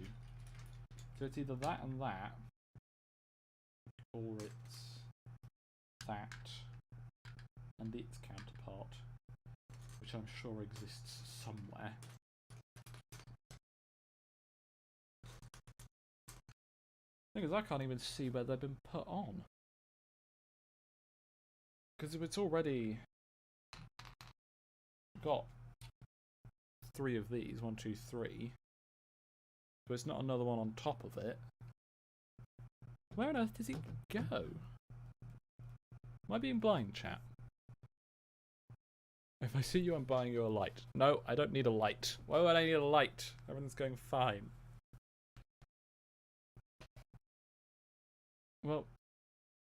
A: So it's either that and that, or it's that and its counterpart, which I'm sure exists somewhere. The thing is, I can't even see where they've been put on. Because if it's already got 3 of these, 1, 2, 3, but it's not another one on top of it, where on earth does it go? Am I being blind, chat? If I see you, I'm buying you a light. No, I don't need a light. Why would I need a light? Everything's going fine. Well,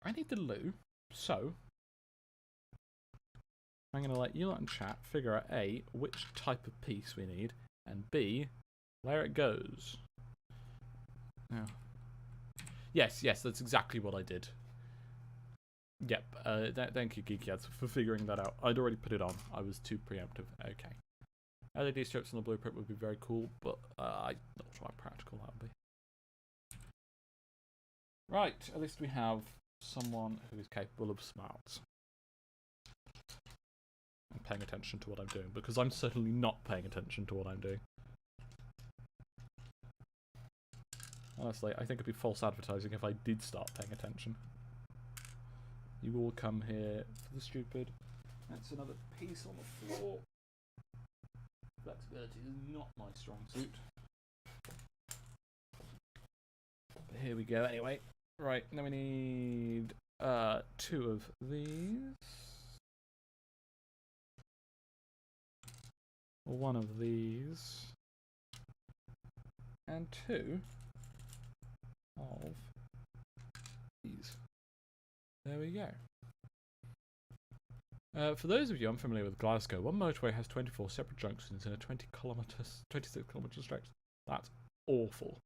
A: I need the loo, so I'm going to let you lot in chat figure out A, which type of piece we need, and B, where it goes. Now, yes, that's exactly what I did. Yep, thank you, Geeky for figuring that out. I'd already put it on. I was too preemptive. Okay. LED strips on the blueprint would be very cool, but I'm not sure how practical that would be. Right, at least we have someone who is capable of smarts. And paying attention to what I'm doing, because I'm certainly not paying attention to what I'm doing. Honestly, I think it'd be false advertising if I did start paying attention. You all come here for the stupid. That's another piece on the floor. Flexibility is not my strong suit. But here we go anyway. Right, now we need 2 of these. 1 of these. And 2 of these. There we go. For those of you unfamiliar with Glasgow, one motorway has 24 separate junctions in a 26 kilometre stretch. That's awful.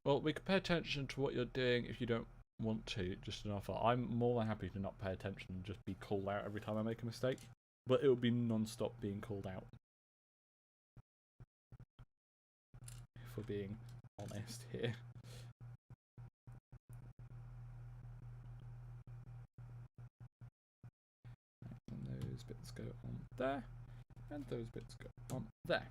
A: Well, we can pay attention to what you're doing if you don't want to, just an offer. I'm more than happy to not pay attention and just be called out every time I make a mistake. But it will be non-stop being called out. If we're being honest here. And those bits go on there. And those bits go on there.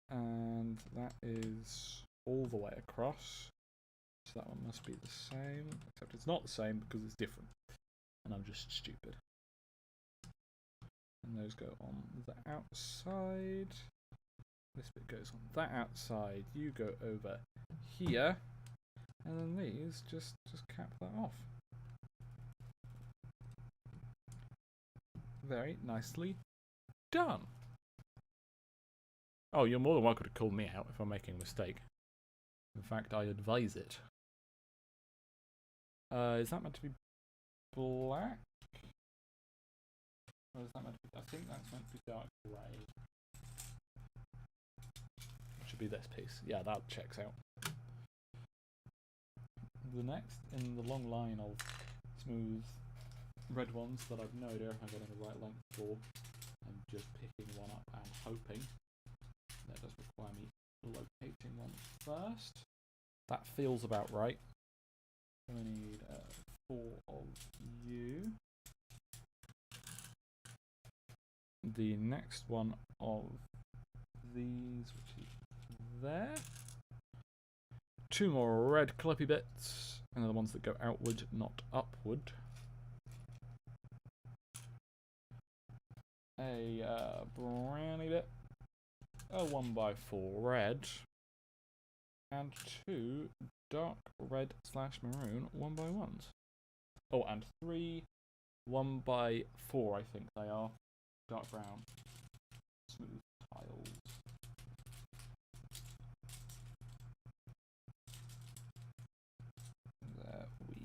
A: And that is all the way across. So that one must be the same. Except it's not the same because it's different. And I'm just stupid. And those go on the outside. This bit goes on that outside. You go over here. And then these just cap that off. Very nicely done. Oh, you're more than welcome to call me out if I'm making a mistake. In fact, I advise it. Is that meant to be black? Or is that meant to be... I think that's meant to be dark grey. It should be this piece. Yeah, that checks out. The next in the long line of smooth red ones that I've no idea if I'm getting the right length for. I'm just picking one up and hoping. That does require me locating one first. That feels about right. So I need 4 of you. The next one of these, which is there. 2 more red clippy bits, and they're the ones that go outward, not upward. A brownie bit. A 1x4 red. And 2 dark red / maroon 1x1s. Oh, and 3 1x4, I think they are. Dark brown. Smooth tiles. There we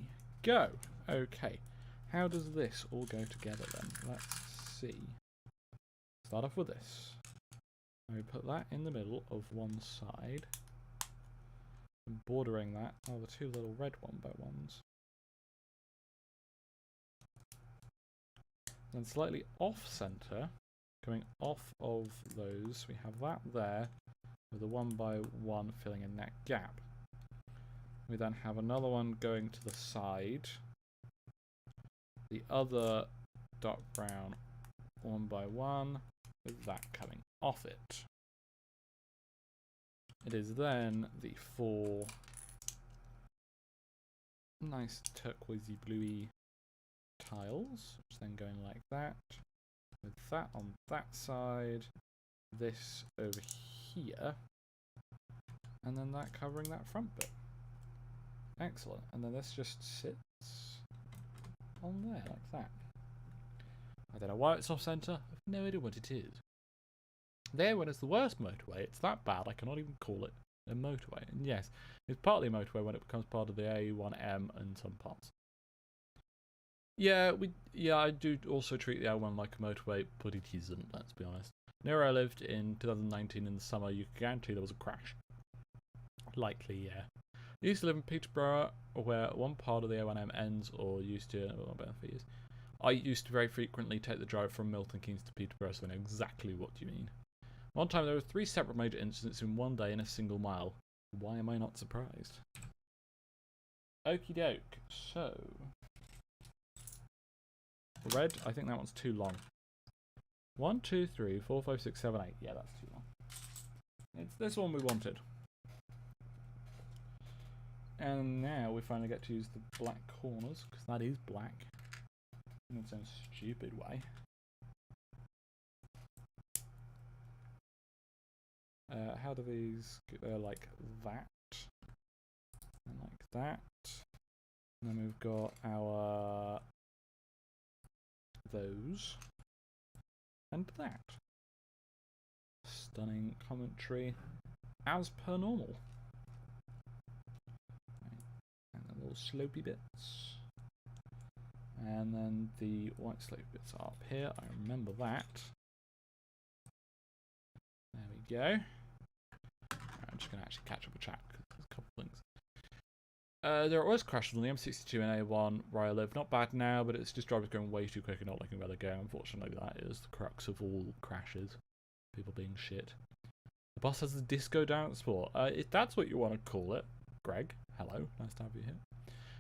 A: go. Okay. How does this all go together then? Let's see. Start off with this. We put that in the middle of one side. And bordering that are the 2 little red 1x1s. Then slightly off center, coming off of those, we have that there with a 1x1 filling in that gap. We then have another one going to the side. The other dark brown 1x1 with that coming off it. It is then the 4 nice turquoisey bluey tiles, which then going like that, with that on that side, this over here, and then that covering that front bit. Excellent. And then this just sits on there like that. I don't know why it's off center. I've no idea what it is. There, when it's the worst motorway, it's that bad I cannot even call it. a motorway. And yes, it's partly a motorway when it becomes part of the A1M and some parts. Yeah, I do also treat the A1 like a motorway, but it isn't, let's be honest. Near where I lived in 2019 in the summer, you could guarantee there was a crash. Likely, yeah. I used to live in Peterborough, where one part of the A1M ends, or used to, I used to very frequently take the drive from Milton Keynes to Peterborough, so I know exactly what you mean. One time there were 3 separate major incidents in one day in a single mile. Why am I not surprised? Okie doke, so... red, I think that one's too long. 1, 2, 3, 4, 5, 6, 7, 8. Yeah, that's too long. It's this one we wanted. And now we finally get to use the black corners, because that is black. In its own stupid way. How do these go like that? And like that. And then we've got our... those. And that. Stunning commentary. As per normal. And the little slopey bits. And then the white slopey bits are up here. I remember that. There we go. I'm just going to actually catch up with chat because there's a couple of things. There are always crashes on the M62 and A1 where I live. Not bad now, but it's just drivers going way too quick and not looking where they're going. Unfortunately, that is the crux of all crashes. People being shit. The bus has a disco dance floor. If that's what you want to call it, Greg, hello. Nice to have you here.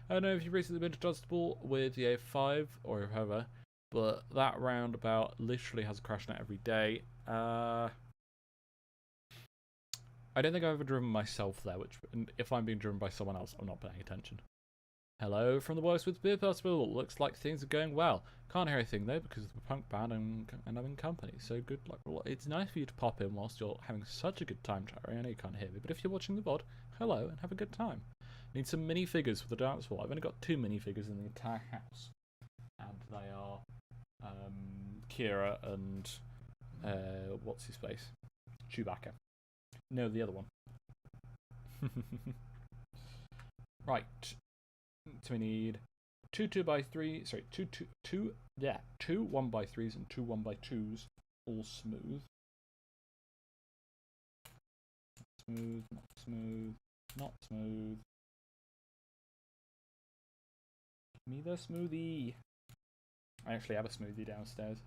A: I don't know if you've recently been to Dunstable with the A5 or however, but that roundabout literally has a crash net every day. I don't think I've ever driven myself there, which, if I'm being driven by someone else, I'm not paying attention. Hello from the Works with Beer Festival. Looks like things are going well. Can't hear anything though because of the punk band and I'm in company, so good luck. Well, it's nice for you to pop in whilst you're having such a good time, Terry. I know you can't hear me, but if you're watching the VOD, hello and have a good time. Need some minifigures for the dance floor. I've only got 2 minifigures in the entire house, and they are Kira and what's his face? Chewbacca. No, the other one. Right. So we need 2 2x3. Sorry, two 1x3s and 2 1x2s, all smooth. Smooth, not smooth, not smooth. Give me the smoothie. I actually have a smoothie downstairs.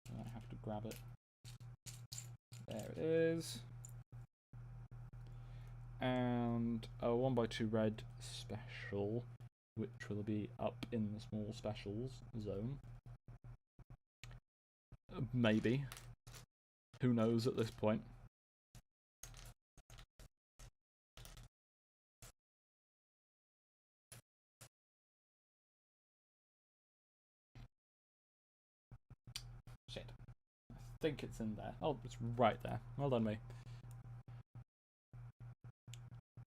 A: I have to grab it. There it is. And a 1x2 red special, which will be up in the small specials zone. Maybe. Who knows at this point? Shit. I think it's in there. Oh, it's right there. Well done, me.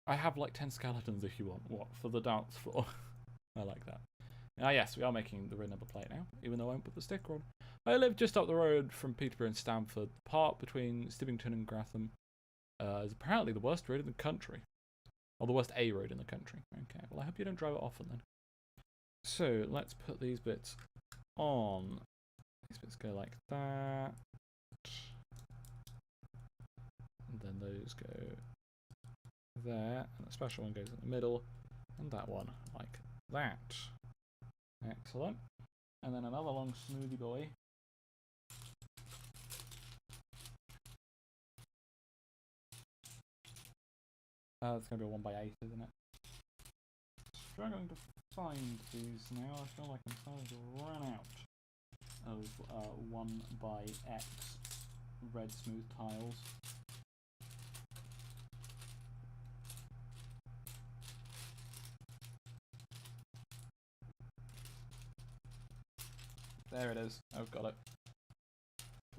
A: I have like 10 skeletons if you want. What? For the dance floor? I like that. Ah, yes, we are making the red number plate now, even though I won't put the sticker on. I live just up the road from Peterborough and Stamford. The part between Stibbington and Gratham is apparently the worst road in the country. Or the worst A road in the country. Okay, well, I hope you don't drive it often then. So, let's put these bits on. These bits go like that. And then those go there, and the special one goes in the middle, and that one like that. Excellent. And then another long smoothie boy. It's going to be a 1x8, isn't it? Struggling to find these now. I feel like I'm starting to run out of 1x red smooth tiles. There it is. I've got it.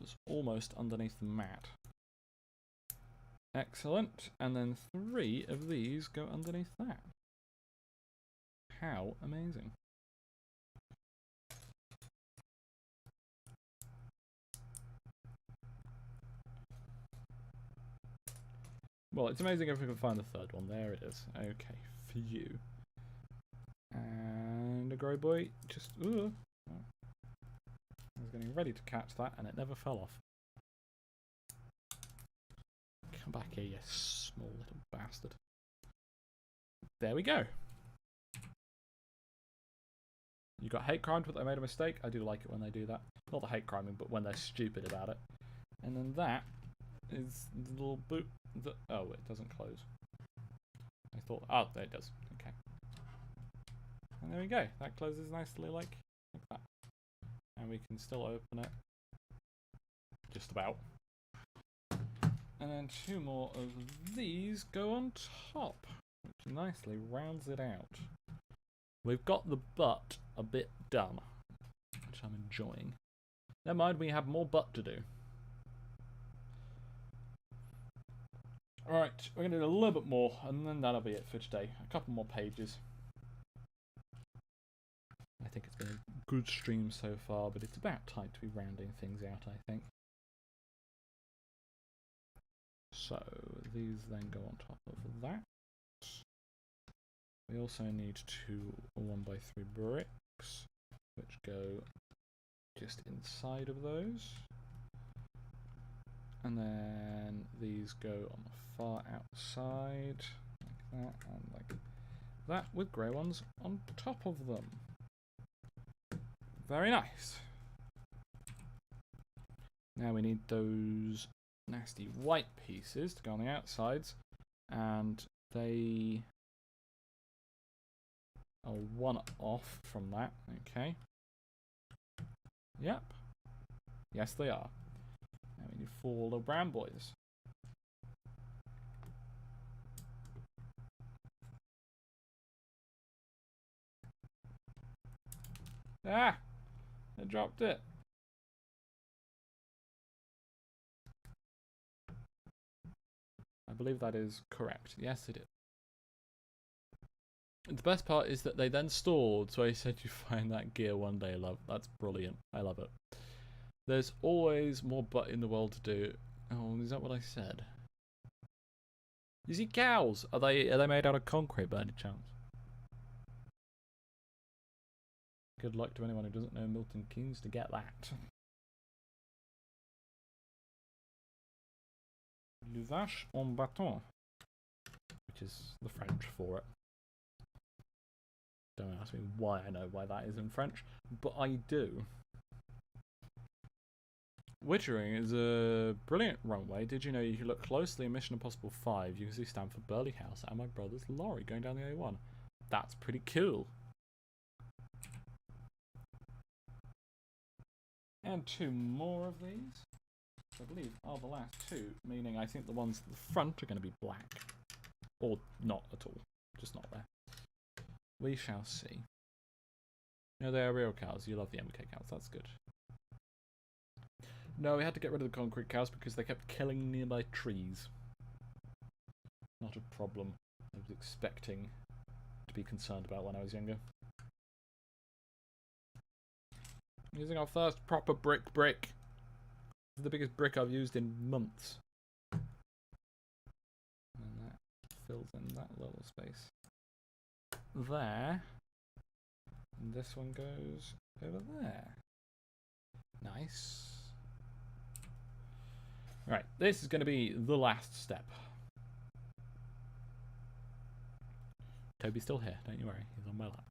A: It's almost underneath the mat. Excellent. And then 3 of these go underneath that. How amazing. Well, it's amazing if we can find the third one. There it is. Okay, for you. And a grey boy just... Ooh. I was getting ready to catch that and it never fell off. Come back here, you small little bastard. There we go. You got hate crimed, but they made a mistake. I do like it when they do that. Not the hate criming, but when they're stupid about it. And then that is the little boot. Oh, it doesn't close. I thought... Oh, there it does. Okay. And there we go. That closes nicely like that. And we can still open it. Just about. And then 2 more of these go on top, which nicely rounds it out. We've got the butt a bit done, which I'm enjoying. Never mind, we have more butt to do. Alright, we're going to do a little bit more, and then that'll be it for today. A couple more pages. I think it's been a good stream so far, but it's about time to be rounding things out, I think. So, these then go on top of that. We also need 2 1x3 bricks, which go just inside of those. And then these go on the far outside, like that, and like that, with grey ones on top of them. Very nice. Now we need those nasty white pieces to go on the outsides, and they are 1 off from that. Okay. Yep. Yes, they are. Now we need 4 little brown boys. Ah! I dropped it. I believe that is correct. Yes, it is. The best part is that they then stored, so I said you find that gear one day, love. That's brilliant. I love it. There's always more butt in the world to do. Oh, is that what I said? You see cows? Are they made out of concrete by any chance? Good luck to anyone who doesn't know Milton Keynes to get that. Le vache en bâton, which is the French for it. Don't ask me why I know why that is in French, but I do. Witchering is a brilliant runway. Did you know if you look closely in Mission Impossible 5, you can see Stanford Burley House and my brother's lorry going down the A1. That's pretty cool. And 2 more of these, I believe, are the last 2, meaning I think the ones at the front are going to be black. Or not at all, just not there. We shall see. No, they are real cows. You love the MK cows, that's good. No, we had to get rid of the concrete cows because they kept killing nearby trees. Not a problem I was expecting to be concerned about when I was younger. Using our first proper brick. The biggest brick I've used in months. And that fills in that little space there. And this one goes over there. Nice. Right, this is going to be the last step. Toby's still here, don't you worry. He's on my lap.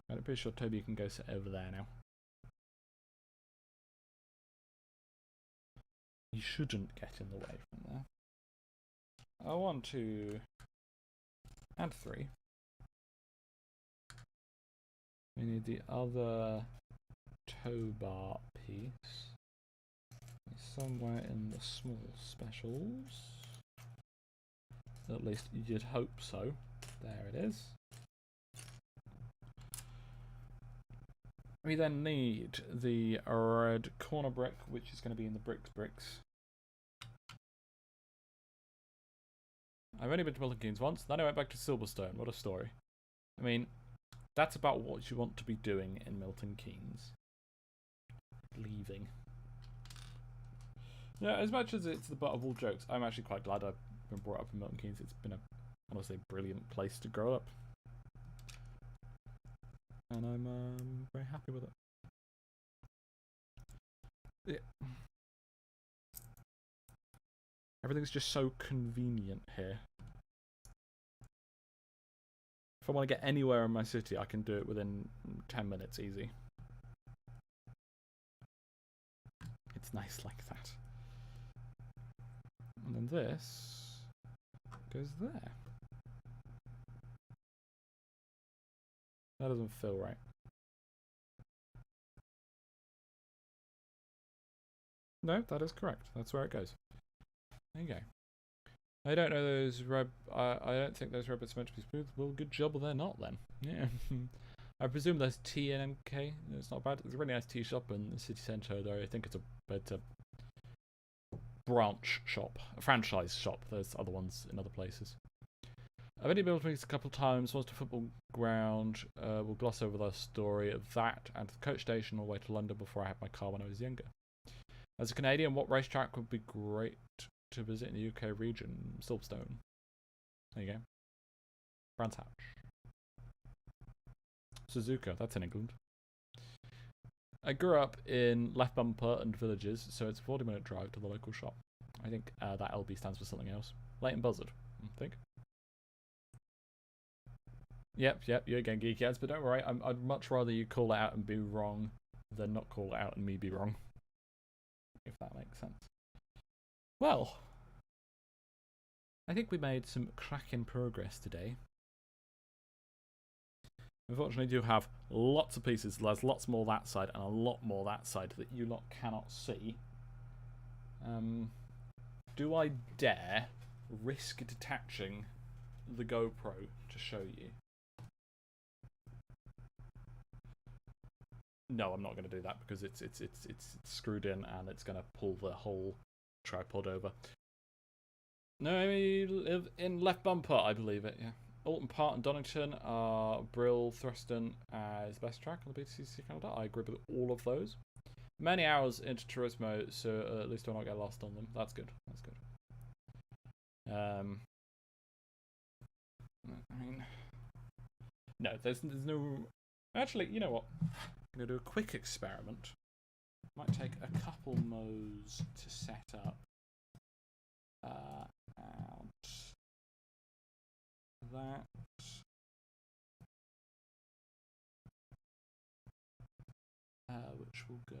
A: I'm pretty sure Toby can go sit over there now. You shouldn't get in the way from there. 1, 2, and 3. We need the other tow bar piece. Somewhere in the small specials. At least you'd hope so. There it is. We then need the red corner brick, which is going to be in the bricks. I've only been to Milton Keynes once, then I went back to Silverstone. What a story. I mean, that's about what you want to be doing in Milton Keynes. Leaving. Yeah, as much as it's the butt of all jokes, I'm actually quite glad I've been brought up in Milton Keynes. It's been a honestly brilliant place to grow up, and I'm very happy with it. Yeah. Everything's just so convenient here. If I want to get anywhere in my city, I can do it within 10 minutes easy. It's nice like that. And then this goes there. That doesn't feel right. No, that is correct. That's where it goes. There you go. I don't know those I don't think those rabbits are meant to be smooth. Well, good job they're not then. Yeah. I presume there's tea and MK. It's not bad. It's a really nice tea shop in the city centre, though. I think it's a branch shop, a franchise shop. There's other ones in other places. I've only been able to meet a couple of times. Once to football ground. We'll gloss over the story of that and the coach station all the way to London before I had my car when I was younger. As a Canadian, what racetrack would be great to visit in the UK region? Silverstone. There you go. Brands Hatch. Suzuka, that's in England. I grew up in Left Bumper and Villages, so it's a 40-minute drive to the local shop. I think that LB stands for something else. Leighton Buzzard, I think. Yep, you're getting geeky ads, but don't worry, I'd much rather you call it out and be wrong than not call it out and me be wrong. If that makes sense. Well, I think we made some cracking progress today. Unfortunately, do have lots of pieces. There's lots more that side and a lot more that side that you lot cannot see. Do I dare risk detaching the GoPro to show you? No, I'm not going to do that because it's screwed in and it's going to pull the whole tripod over. No, I mean in Left Bumper, I believe it. Yeah. Alton Part and Donington are Brill, Thruston as best track on the BTCC calendar. I agree with all of those. Many hours into Turismo, so at least I'll not get lost on them. That's good. That's good. I mean, no, there's no. Actually, you know what? I'm gonna do a quick experiment. Might take a couple modes to set up. And that. Which will go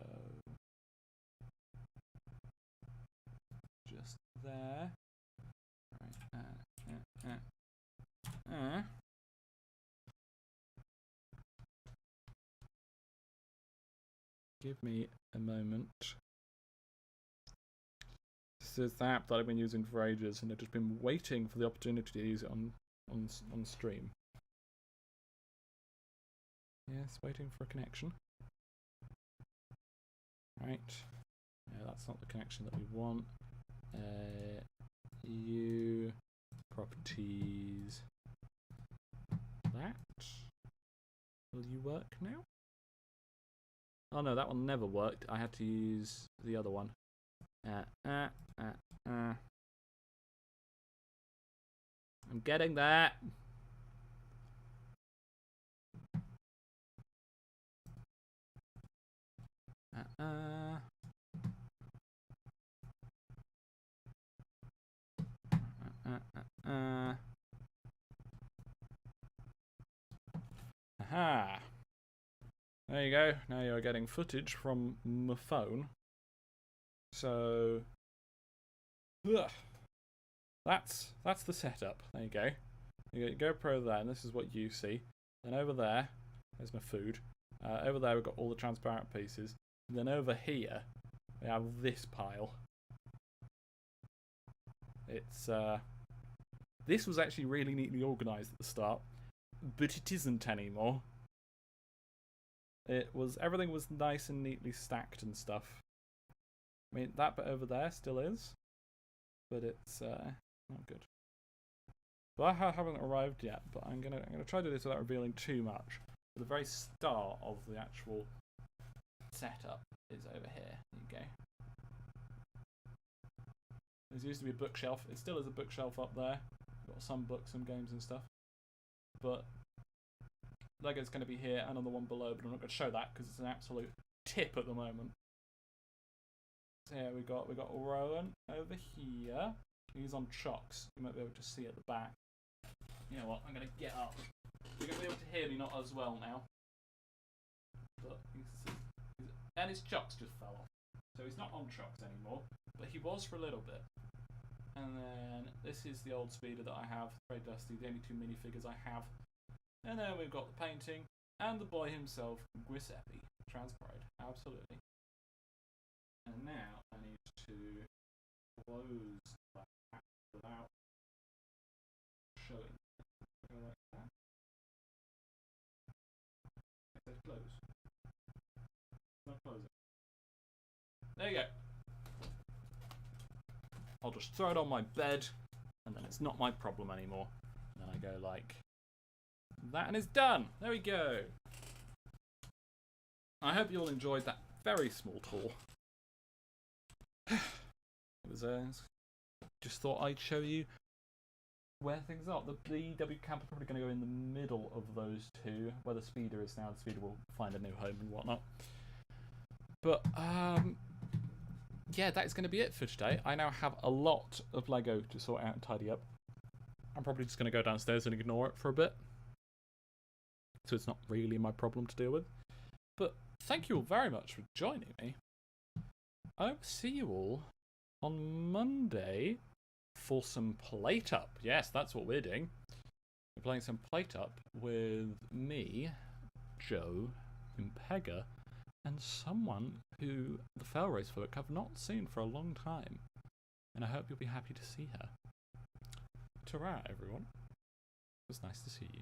A: just there. Right. Give me a moment. This is the app that I've been using for ages, and I've just been waiting for the opportunity to use it on stream. Yes, waiting for a connection. Right. No, that's not the connection that we want. Properties. That. Will you work now? Oh no, that one never worked. I had to use the other one. I'm getting that. Aha. There you go. Now you're getting footage from my phone. So that's the setup. There you go. You got your GoPro there, and this is what you see. Then over there's my food. Over there we've got all the transparent pieces. And then over here we have this pile. It's this was actually really neatly organised at the start, but it isn't anymore. Everything was nice and neatly stacked and stuff. I mean, that bit over there still is, but it's not good. But I haven't arrived yet, but I'm gonna try to do this without revealing too much. But the very start of the actual setup is over here. There you go. There used to be a bookshelf. It still is a bookshelf up there. Got some books, some games and stuff. But Lego's going to be here and on the one below, but I'm not going to show that because it's an absolute tip at the moment. So yeah, we got Rowan over here. He's on chocks. You might be able to see at the back. You know what? I'm going to get up. You're going to be able to hear me not as well now. But and his chocks just fell off. So he's not on chocks anymore, but he was for a little bit. And then this is the old speeder that I have, very dusty, the only two minifigures I have. And then we've got the painting and the boy himself, Giuseppe, Trans Pride, absolutely. And now I need to close that without showing. Go like that. I said close. Not close it. There you go. I'll just throw it on my bed, and then it's not my problem anymore. And then I go like that, and it's done. There we go. I hope you all enjoyed that very small tour. It was just thought I'd show you where things are. The BW camp is probably going to go in the middle of those two, where the speeder is now. The speeder will find a new home and whatnot. But yeah, that is going to be it for today. I now have a lot of Lego to sort out and tidy up. I'm probably just going to go downstairs and ignore it for a bit. So it's not really my problem to deal with. But thank you all very much for joining me. I will see you all on Monday for some Plate Up. Yes, that's what we're doing. We're playing some Plate Up with me, Joe, Impega, and someone who the Fail Race folk have not seen for a long time. And I hope you'll be happy to see her. Ta-ra, everyone. It was nice to see you.